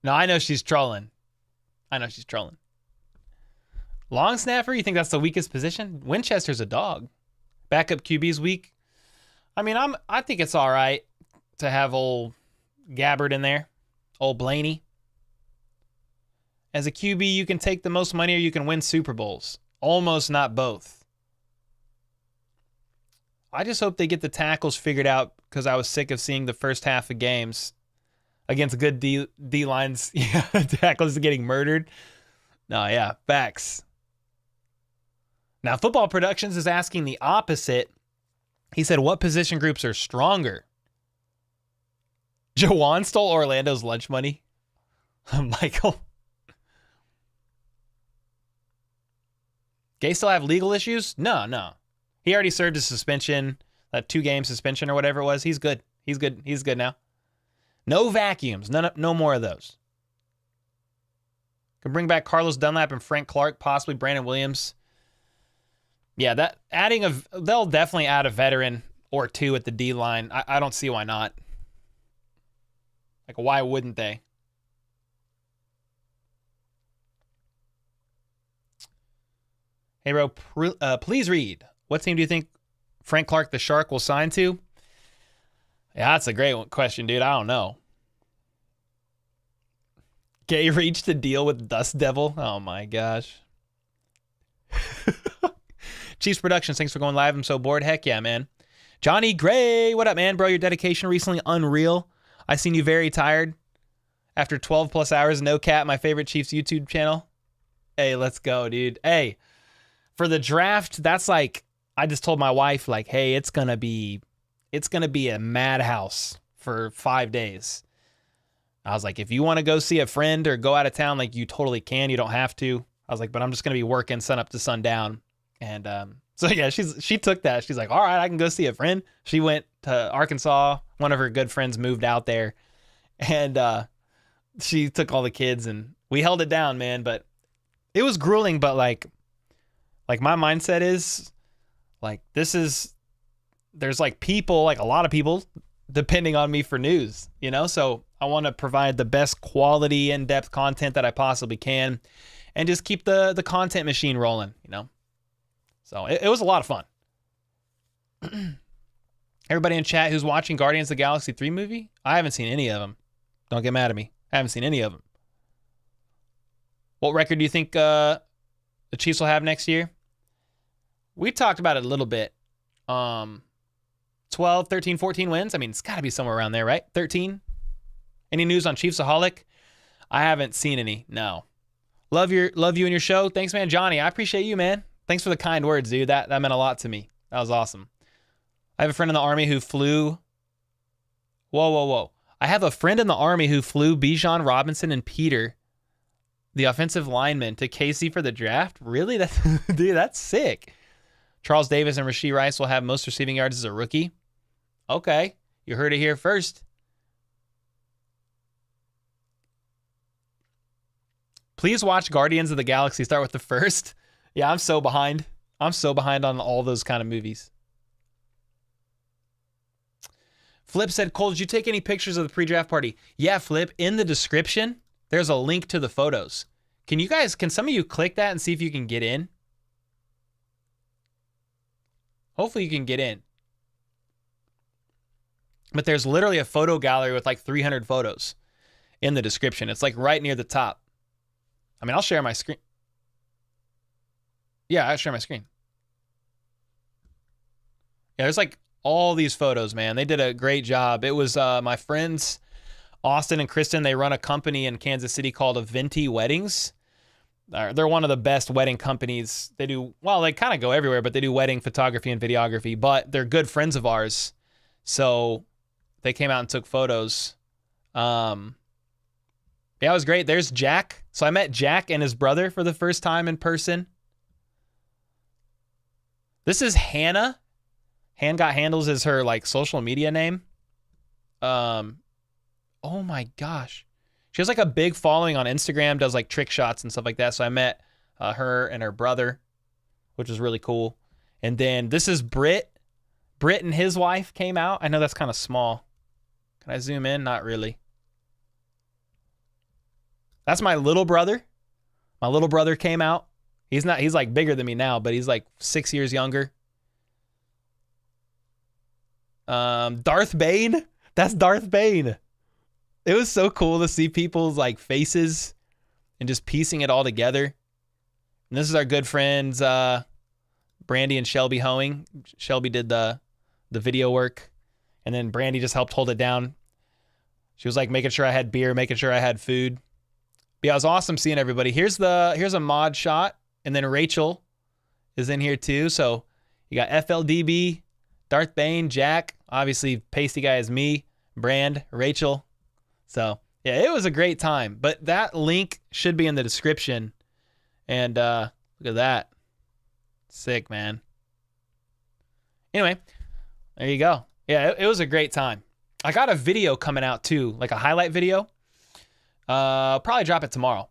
No, I know she's trolling. Long snapper, you think that's the weakest position? Winchester's a dog. Backup QB's weak. I mean, I think it's all right to have old Gabbard in there. Old Blaney. As a QB, you can take the most money or you can win Super Bowls. Almost not both. I just hope they get the tackles figured out because I was sick of seeing the first half of games against good D-lines. Yeah, tackles getting murdered. No, yeah, facts. Now, Football Productions is asking the opposite. He said, what position groups are stronger? Jawan stole Orlando's lunch money. Michael. Gay still have legal issues? No. He already served his suspension, that 2-game suspension or whatever it was. He's good. He's good now. No vacuums. No more of those. Can bring back Carlos Dunlap and Frank Clark, possibly Brandon Williams. Yeah, they'll definitely add a veteran or 2 at the D line. I don't see why not. Like, why wouldn't they? Hey, bro, please read. What team do you think Frank Clark the Shark will sign to? Yeah, that's a great question, dude. I don't know. Gay reached a deal with Dust Devil. Oh, my gosh. Chiefs Productions, thanks for going live. I'm so bored. Heck yeah, man. Johnny Gray, what up, man? Bro, your dedication recently unreal. I seen you very tired after 12 plus hours. No cap, my favorite Chiefs YouTube channel. Hey, let's go, dude. Hey, for the draft, that's like, I just told my wife, like, hey, it's gonna be a madhouse for 5 days. I was like, if you want to go see a friend or go out of town, like, you totally can. You don't have to. I was like, but I'm just gonna be working sun up to sundown. And so yeah, she took that. She's like, all right, I can go see a friend. She went to Arkansas. One of her good friends moved out there, and she took all the kids, and we held it down, man. But it was grueling. But like my mindset is like, there's like people, like a lot of people depending on me for news, you know? So I want to provide the best quality, in-depth content that I possibly can and just keep the content machine rolling, you know? So it was a lot of fun. Everybody in chat who's watching Guardians of the Galaxy 3 movie, I haven't seen any of them. Don't get mad at me. I haven't seen any of them. What record do you think the Chiefs will have next year? We talked about it a little bit. 12, 13, 14 wins. I mean, it's got to be somewhere around there, right? 13? Any news on Chiefsaholic? I haven't seen any. No. Love you and your show. Thanks, man. Johnny, I appreciate you, man. Thanks for the kind words, dude. That meant a lot to me. That was awesome. I have a friend in the Army who flew... Whoa. I have a friend in the Army who flew Bijan Robinson and Peter, the offensive lineman, to KC for the draft. Really? That's sick. Charles Davis and Rashee Rice will have most receiving yards as a rookie. Okay. You heard it here first. Please watch Guardians of the Galaxy. Start with the first. Yeah, I'm so behind. I'm so behind on all those kind of movies. Flip said, Cole, did you take any pictures of the pre-draft party? Yeah, Flip, in the description, there's a link to the photos. Can some of you click that and see if you can get in? Hopefully you can get in. But there's literally a photo gallery with like 300 photos in the description. It's like right near the top. I mean, I'll share my screen. Yeah, I'll share my screen. Yeah, there's like all these photos, man. They did a great job. It was my friends, Austin and Kristen. They run a company in Kansas City called Aventi Weddings. They're one of the best wedding companies. They kind of go everywhere, but they do wedding photography and videography. But they're good friends of ours. So they came out and took photos. Yeah, it was great. There's Jack. So I met Jack and his brother for the first time in person. This is Hannah. Han Got Handles is her like social media name. Oh my gosh. She has like a big following on Instagram, does like trick shots and stuff like that. So I met her and her brother, which was really cool. And then this is Britt. Britt and his wife came out. I know that's kind of small. Can I zoom in? Not really. That's my little brother. My little brother came out. He's like bigger than me now, but he's like 6 years younger. Darth Bane. That's Darth Bane. It was so cool to see people's like faces and just piecing it all together. And this is our good friends, Brandy and Shelby Hoeing. Shelby did the video work, and then Brandy just helped hold it down. She was like making sure I had beer, making sure I had food. But yeah, it was awesome seeing everybody. Here's a mod shot, and then Rachel is in here too. So you got FLDB, Darth Bane, Jack, obviously Pasty Guy is me, Brand, Rachel. So yeah, it was a great time. But that link should be in the description. And look at that. Sick, man. Anyway, there you go. Yeah, it was a great time. I got a video coming out too, like a highlight video. I'll probably drop it tomorrow.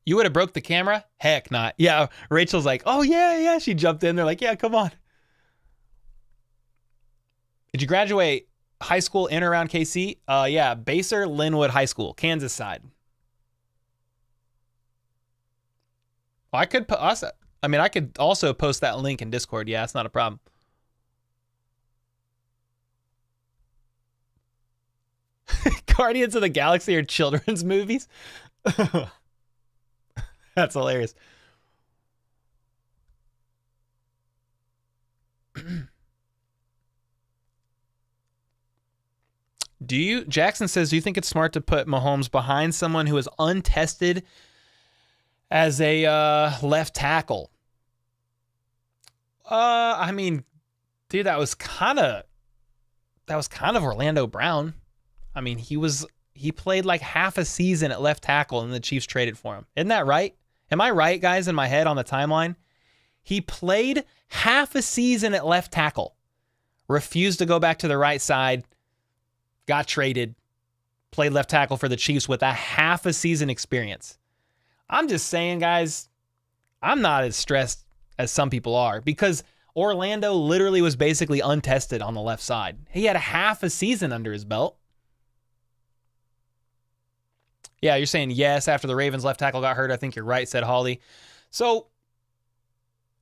You would have broke the camera? Heck not. Yeah, Rachel's like, oh yeah. She jumped in. They're like, yeah, come on. Did you graduate high school in or around KC? Yeah, Baser Linwood High School, Kansas side. I could also post that link in Discord. Yeah, it's not a problem. Guardians of the Galaxy are children's movies? That's hilarious. Jackson says, do you think it's smart to put Mahomes behind someone who is untested as a left tackle? I mean, dude, that was kind of Orlando Brown. I mean, he played like half a season at left tackle and the Chiefs traded for him. Isn't that right? Am I right, guys, in my head on the timeline? He played half a season at left tackle, refused to go back to the right side, got traded, played left tackle for the Chiefs with a half a season experience. I'm just saying, guys, I'm not as stressed as some people are because Orlando literally was basically untested on the left side. He had a half a season under his belt. Yeah, you're saying yes after the Ravens left tackle got hurt. I think you're right, said Holly. So,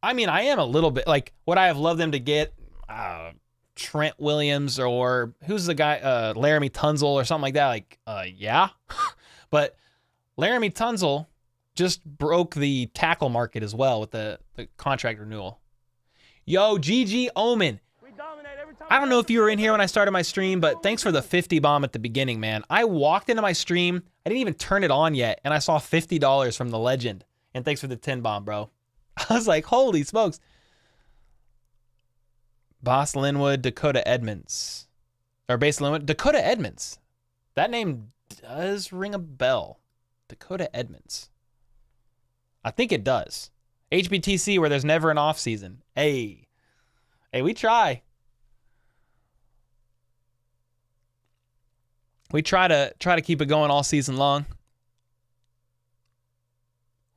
I mean, I am a little bit like, would I have loved them to get Trent Williams or who's the guy, Laramie Tunzel or something like that? Like, yeah. But Laramie Tunzel just broke the tackle market as well with the contract renewal. Yo, GG Omen. I don't know if you were in here when I started my stream, but thanks for the 50 bomb at the beginning, man. I walked into my stream. I didn't even turn it on yet, and I saw $50 from the legend. And thanks for the 10 bomb, bro. I was like, holy smokes. Boss Linwood, Dakota Edmonds. Or Base Linwood, Dakota Edmonds. That name does ring a bell. Dakota Edmonds. I think it does. HBTC, where there's never an off season. Hey, we try. We try to keep it going all season long.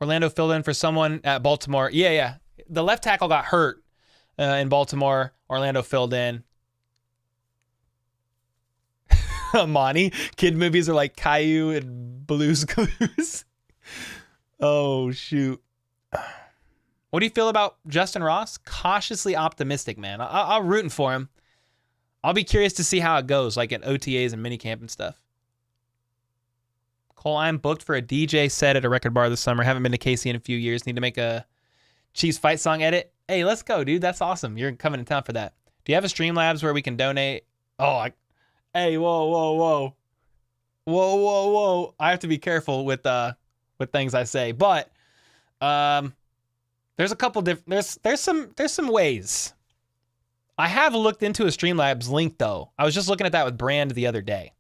Orlando filled in for someone at Baltimore. Yeah. The left tackle got hurt in Baltimore. Orlando filled in. Monty. Kid movies are like Caillou and Blue's Clues. Oh, shoot. What do you feel about Justin Ross? Cautiously optimistic, man. I'm rooting for him. I'll be curious to see how it goes, like at OTAs and minicamp and stuff. Cole, I'm booked for a DJ set at a record bar this summer. Haven't been to KC in a few years. Need to make a Chiefs fight song edit. Hey, let's go, dude. That's awesome. You're coming in town for that. Do you have a Streamlabs where we can donate? Hey, whoa. I have to be careful with things I say, but there's a couple different. There's some ways. I have looked into a Streamlabs link though. I was just looking at that with Brand the other day.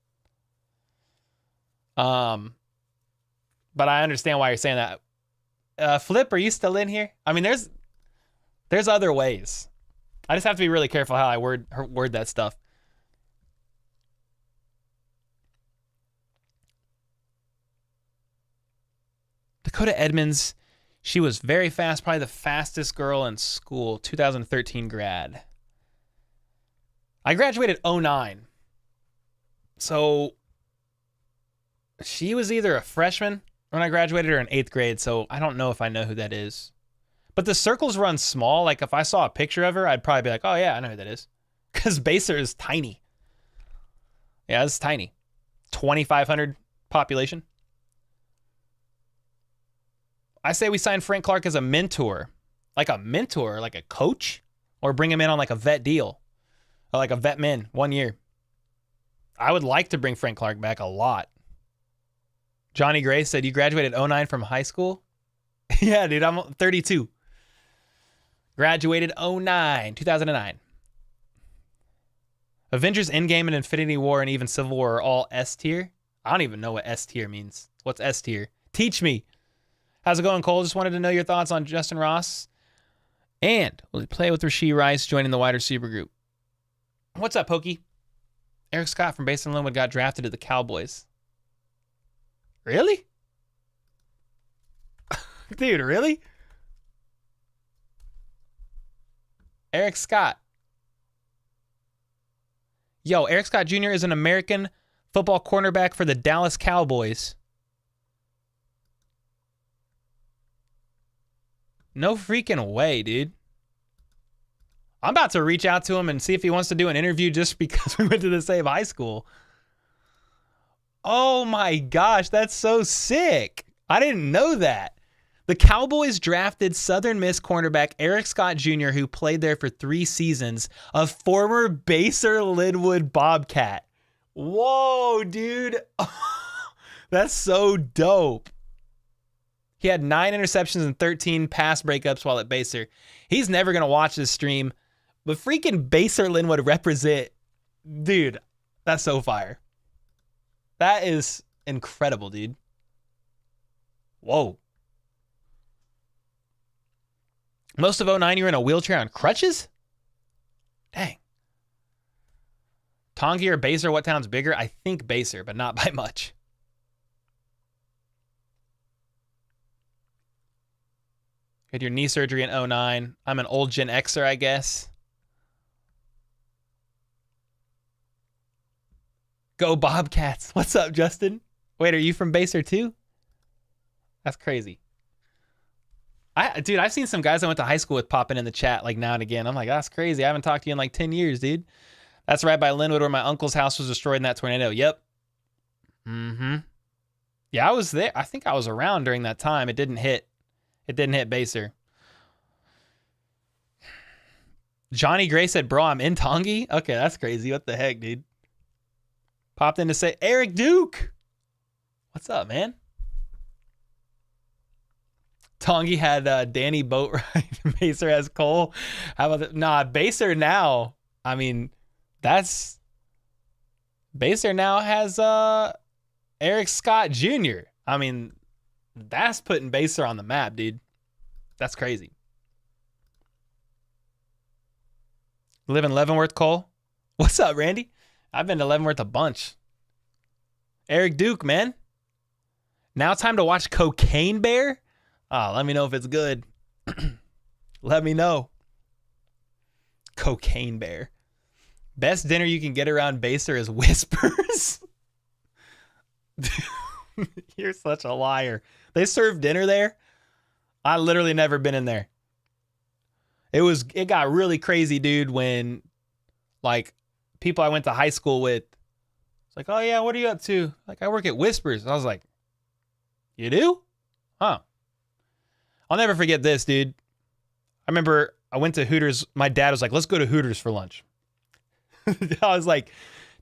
But I understand why you're saying that. Flip, are you still in here? I mean, there's other ways. I just have to be really careful how I word that stuff. Dakota Edmonds, she was very fast, probably the fastest girl in school, 2013 grad. I graduated 09. So she was either a freshman when I graduated or in 8th grade, so I don't know if I know who that is. But the circles run small. Like if I saw a picture of her, I'd probably be like, oh yeah, I know who that is. Because Baser is tiny. Yeah, it's tiny. 2,500 population. I say we sign Frank Clark as a mentor. Like a coach? Or bring him in on like a vet deal. Or like a vet min, 1 year. I would like to bring Frank Clark back a lot. Johnny Gray said, you graduated 09 from high school? Yeah, dude, I'm 32. Graduated 2009. Avengers Endgame and Infinity War and even Civil War are all S tier. I don't even know what S tier means. What's S tier? Teach me. How's it going, Cole? Just wanted to know your thoughts on Justin Ross. And will he play with Rashee Rice joining the wide receiver group? What's up, Pokey? Eric Scott from Basin Linwood got drafted to the Cowboys. Really? Dude, really? Eric Scott. Yo, Eric Scott Jr. is an American football cornerback for the Dallas Cowboys. No freaking way, dude. I'm about to reach out to him and see if he wants to do an interview just because we went to the same high school. Oh my gosh, that's so sick. I didn't know that. The Cowboys drafted Southern Miss cornerback Eric Scott Jr., who played there for 3 seasons, a former Baser Linwood Bobcat. Whoa, dude. That's so dope. He had 9 interceptions and 13 pass breakups while at Baser. He's never going to watch this stream, but freaking Baser Linwood represent. Dude, that's so fire. That is incredible, dude. Whoa. Most of 09, you were in a wheelchair on crutches? Dang. Tongi or Baser, what town's bigger? I think Baser, but not by much. You had your knee surgery in 09. I'm an old Gen Xer, I guess. Go Bobcats. What's up, Justin? Wait, are you from Baser too? That's crazy. Dude, I've seen some guys I went to high school with popping in the chat like now and again. I'm like, that's crazy. I haven't talked to you in like 10 years, dude. That's right by Linwood where my uncle's house was destroyed in that tornado. Yep. Mm-hmm. Yeah, I was there. I think I was around during that time. It didn't hit. It didn't hit Baser. Johnny Gray said, bro, I'm in Tongi? Okay, that's crazy. What the heck, dude? Popped in to say, Eric Duke. What's up, man? Tongi had Danny Boatwright. Baser has Cole. How about that? Nah, Baser now. I mean, Baser now has Eric Scott Jr. I mean, that's putting Baser on the map, dude. That's crazy. Live in Leavenworth, Cole. What's up, Randy? I've been to Leavenworth a bunch. Eric Duke, man. Now time to watch Cocaine Bear? Oh, let me know if it's good. Let me know. Cocaine Bear. Best dinner you can get around Baser is Whispers. You're such a liar. They serve dinner there? I literally never been in there. It got really crazy, dude, when like people I went to high school with, it's like, oh yeah, what are you up to? Like, I work at Whispers. I was like, you do? Huh. I'll never forget this, dude. I remember I went to Hooters. My dad was like, let's go to Hooters for lunch. I was like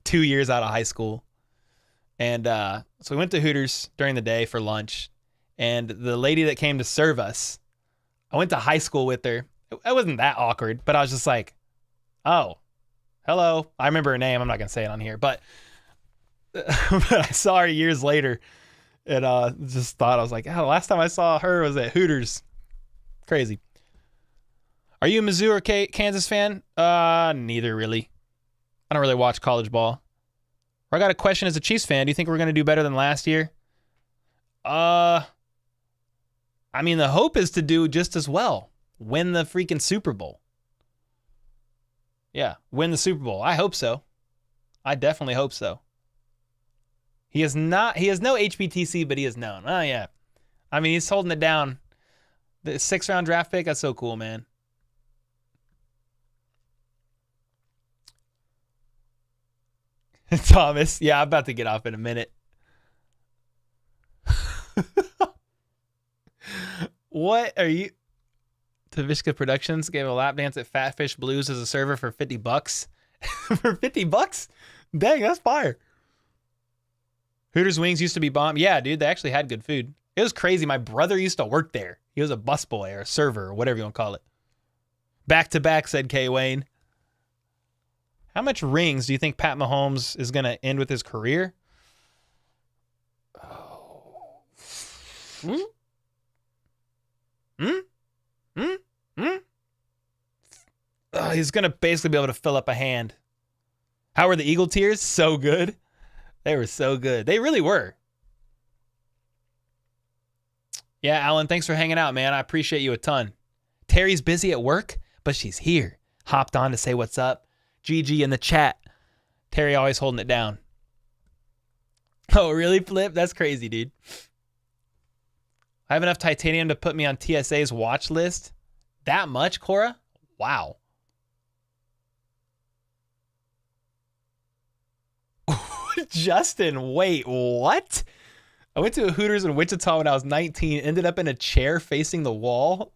2 years out of high school. And so we went to Hooters during the day for lunch. And the lady that came to serve us, I went to high school with her. It wasn't that awkward, but I was just like, oh, hello. I remember her name. I'm not going to say it on here, but I saw her years later and just thought, I was like, oh, the last time I saw her was at Hooters. Crazy. Are you a Mizzou or Kansas fan? Neither really. I don't really watch college ball. I got a question as a Chiefs fan. Do you think we're going to do better than last year? I mean, the hope is to do just as well. Win the freaking Super Bowl. Yeah, win the Super Bowl. I hope so. I definitely hope so. He has no HBTC, but he is known. Oh, yeah. I mean, he's holding it down. The 6th-round draft pick, that's so cool, man. Thomas, yeah, I'm about to get off in a minute. What are you... Tavishka Productions gave a lap dance at Fatfish Blues as a server for $50. For $50? Dang, that's fire. Hooters Wings used to be bomb. Yeah, dude, they actually had good food. It was crazy. My brother used to work there. He was a busboy or a server or whatever you want to call it. Back to back, said K. Wayne. How much rings do you think Pat Mahomes is going to end with his career? Oh. He's going to basically be able to fill up a hand. How were the Eagle tears? So good. They were so good. They really were. Yeah, Alan, thanks for hanging out, man. I appreciate you a ton. Terry's busy at work, but she's here. Hopped on to say what's up. GG in the chat. Terry always holding it down. Oh, really, Flip? That's crazy, dude. I have enough titanium to put me on TSA's watch list. That much, Cora? Wow. Justin, wait, what? I went to a Hooters in Wichita when I was 19, ended up in a chair facing the wall.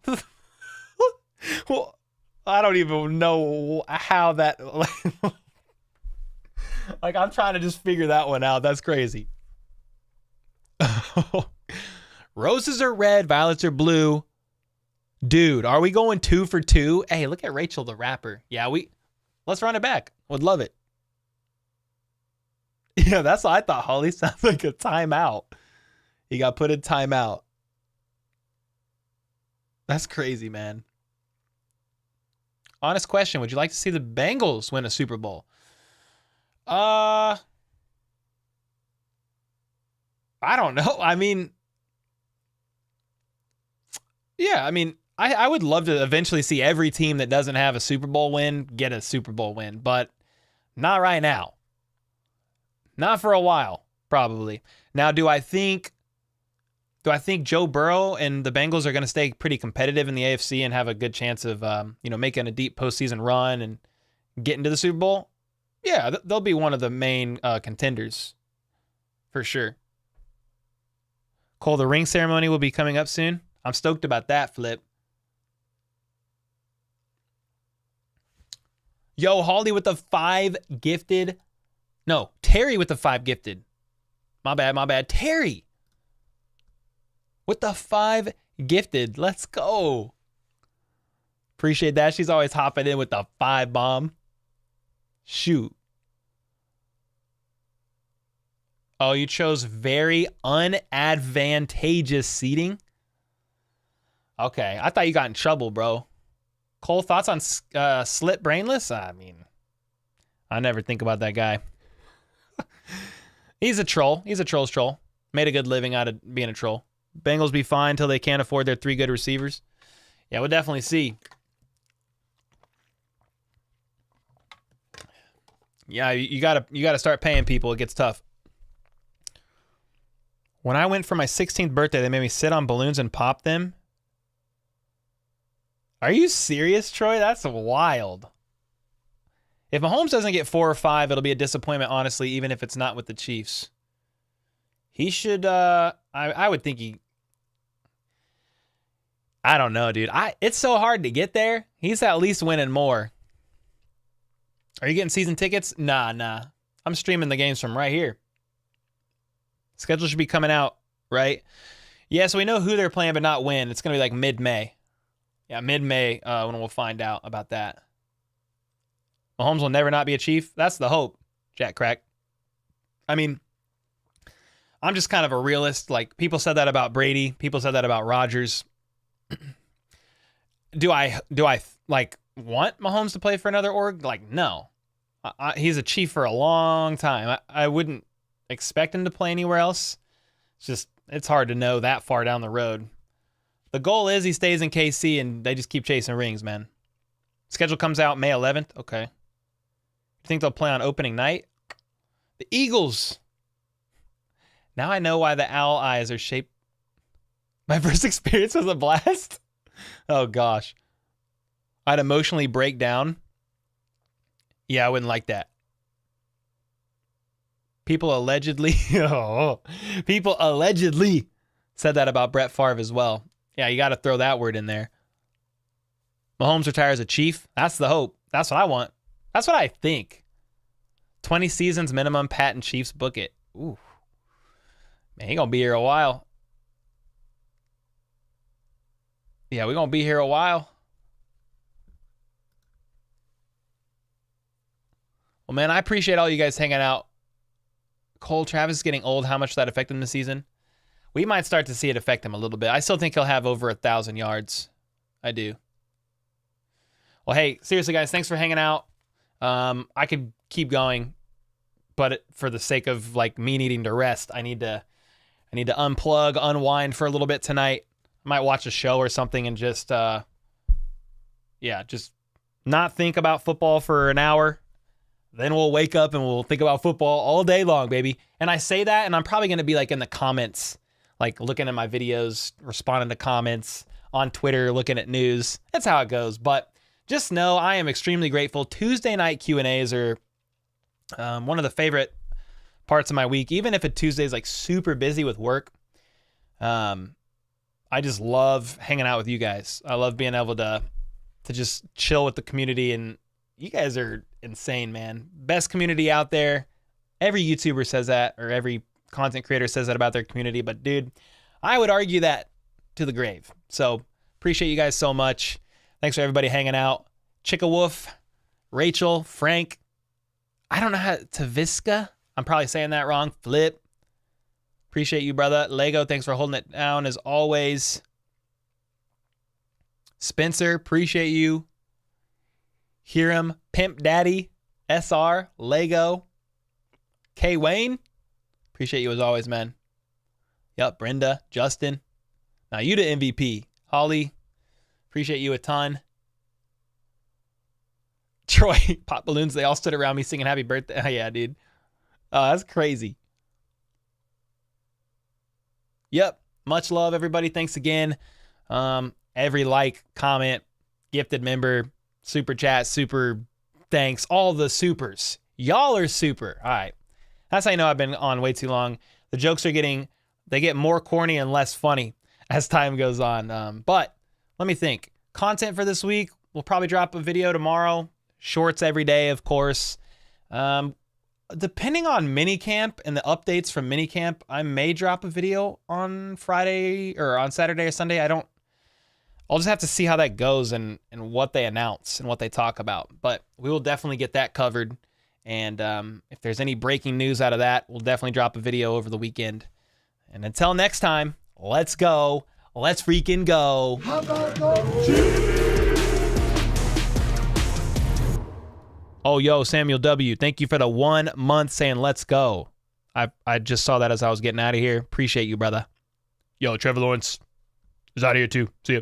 Well, I don't even know how that... Like, I'm trying to just figure that one out. That's crazy. Roses are red, violets are blue. Dude, are we going 2 for 2? Hey, look at Rachel the rapper. Yeah, let's run it back. Would love it. Yeah, that's what I thought, Holly. Sounds like a timeout. He got put in timeout. That's crazy, man. Honest question. Would you like to see the Bengals win a Super Bowl? I don't know. I mean, yeah, I mean, I would love to eventually see every team that doesn't have a Super Bowl win get a Super Bowl win, but not right now. Not for a while. Probably. Now, do I think Joe Burrow and the Bengals are going to stay pretty competitive in the AFC and have a good chance of making a deep postseason run and getting to the Super Bowl? Yeah, they'll be one of the main contenders for sure. Cole, the ring ceremony will be coming up soon. I'm stoked about that, Flip. Yo, Holly with the 5 gifted. No, Terry with the 5 gifted. My bad. Terry with the 5 gifted. Let's go. Appreciate that. She's always hopping in with the 5 bomb. Shoot. Oh, you chose very unadvantageous seating? Okay, I thought you got in trouble, bro. Cole, thoughts on Slit Brainless? I mean, I never think about that guy. He's a troll. He's a troll's troll. Made a good living out of being a troll. Bengals be fine until they can't afford their 3 good receivers. Yeah, we'll definitely see. Yeah, you gotta start paying people. It gets tough. When I went for my 16th birthday, they made me sit on balloons and pop them. Are you serious, Troy? That's wild. If Mahomes doesn't get 4 or 5, it'll be a disappointment, honestly, even if it's not with the Chiefs. He should, I would think he, I don't know, dude. It's so hard to get there. He's at least winning more. Are you getting season tickets? Nah. I'm streaming the games from right here. Schedule should be coming out, right? Yeah, so we know who they're playing, but not when. It's going to be like mid-May. Yeah, mid-May when we'll find out about that. Mahomes will never not be a Chief. That's the hope, Jack Crack. I mean, I'm just kind of a realist. Like, people said that about Brady. People said that about Rodgers. Do I like want Mahomes to play for another org? Like, no. He's a Chief for a long time. I wouldn't expect him to play anywhere else. It's hard to know that far down the road. The goal is he stays in KC and they just keep chasing rings, man. Schedule comes out May 11th. Okay. You think they'll play on opening night? The Eagles. Now I know why the owl eyes are shaped. My first experience was a blast. Oh, gosh. I'd emotionally break down. Yeah, I wouldn't like that. People allegedly said that about Brett Favre as well. Yeah, you got to throw that word in there. Mahomes retires a Chief. That's the hope. That's what I want. That's what I think. 20 seasons minimum, Pat and Chiefs, book it. Ooh. Man, he going to be here a while. Yeah, we're going to be here a while. Well, man, I appreciate all you guys hanging out. Cole Travis is getting old. How much did that affect him this season? We might start to see it affect him a little bit. I still think he'll have over 1,000 yards. I do. Well, hey, seriously, guys, thanks for hanging out. I could keep going, but for the sake of like me needing to rest, I need to unplug, unwind for a little bit tonight. I might watch a show or something and just not think about football for an hour. Then we'll wake up and we'll think about football all day long, baby. And I say that, and I'm probably going to be like in the comments, like looking at my videos, responding to comments on Twitter, looking at news. That's how it goes. But just know I am extremely grateful. Tuesday night Q&As are one of the favorite parts of my week. Even if a Tuesday is like super busy with work, I just love hanging out with you guys. I love being able to just chill with the community, and you guys are insane, man. Best community out there. Every YouTuber says that, or every content creator says that about their community. But dude, I would argue that to the grave. So appreciate you guys so much. Thanks for everybody hanging out. Chicka Wolf, Rachel, Frank. I don't know how Taviska. I'm probably saying that wrong. Flip. Appreciate you, brother. Lego, thanks for holding it down as always. Spencer, appreciate you. Hiram, Pimp Daddy, SR, Lego, K Wayne, appreciate you as always, man. Yep, Brenda, Justin. Now you the MVP. Holly, appreciate you a ton. Troy, pop balloons, they all stood around me singing happy birthday. Oh, yeah, dude. Oh, that's crazy. Yep. Much love, everybody. Thanks again. Every like, comment, gifted member, super chat, super thanks, all the supers. Y'all are super. All right. That's how you know I've been on way too long. The jokes they get more corny and less funny as time goes on. But let me think. Content for this week, we'll probably drop a video tomorrow. Shorts every day, of course. Depending on minicamp and the updates from minicamp, I may drop a video on Friday or on Saturday or Sunday. I'll just have to see how that goes and what they announce and what they talk about. But we will definitely get that covered. And if there's any breaking news out of that, we'll definitely drop a video over the weekend. And until next time, let's go. Let's freaking go. How about those Chiefs? Oh, yo, Samuel W., thank you for the 1 month saying let's go. I just saw that as I was getting out of here. Appreciate you, brother. Yo, Trevor Lawrence is out of here too. See ya.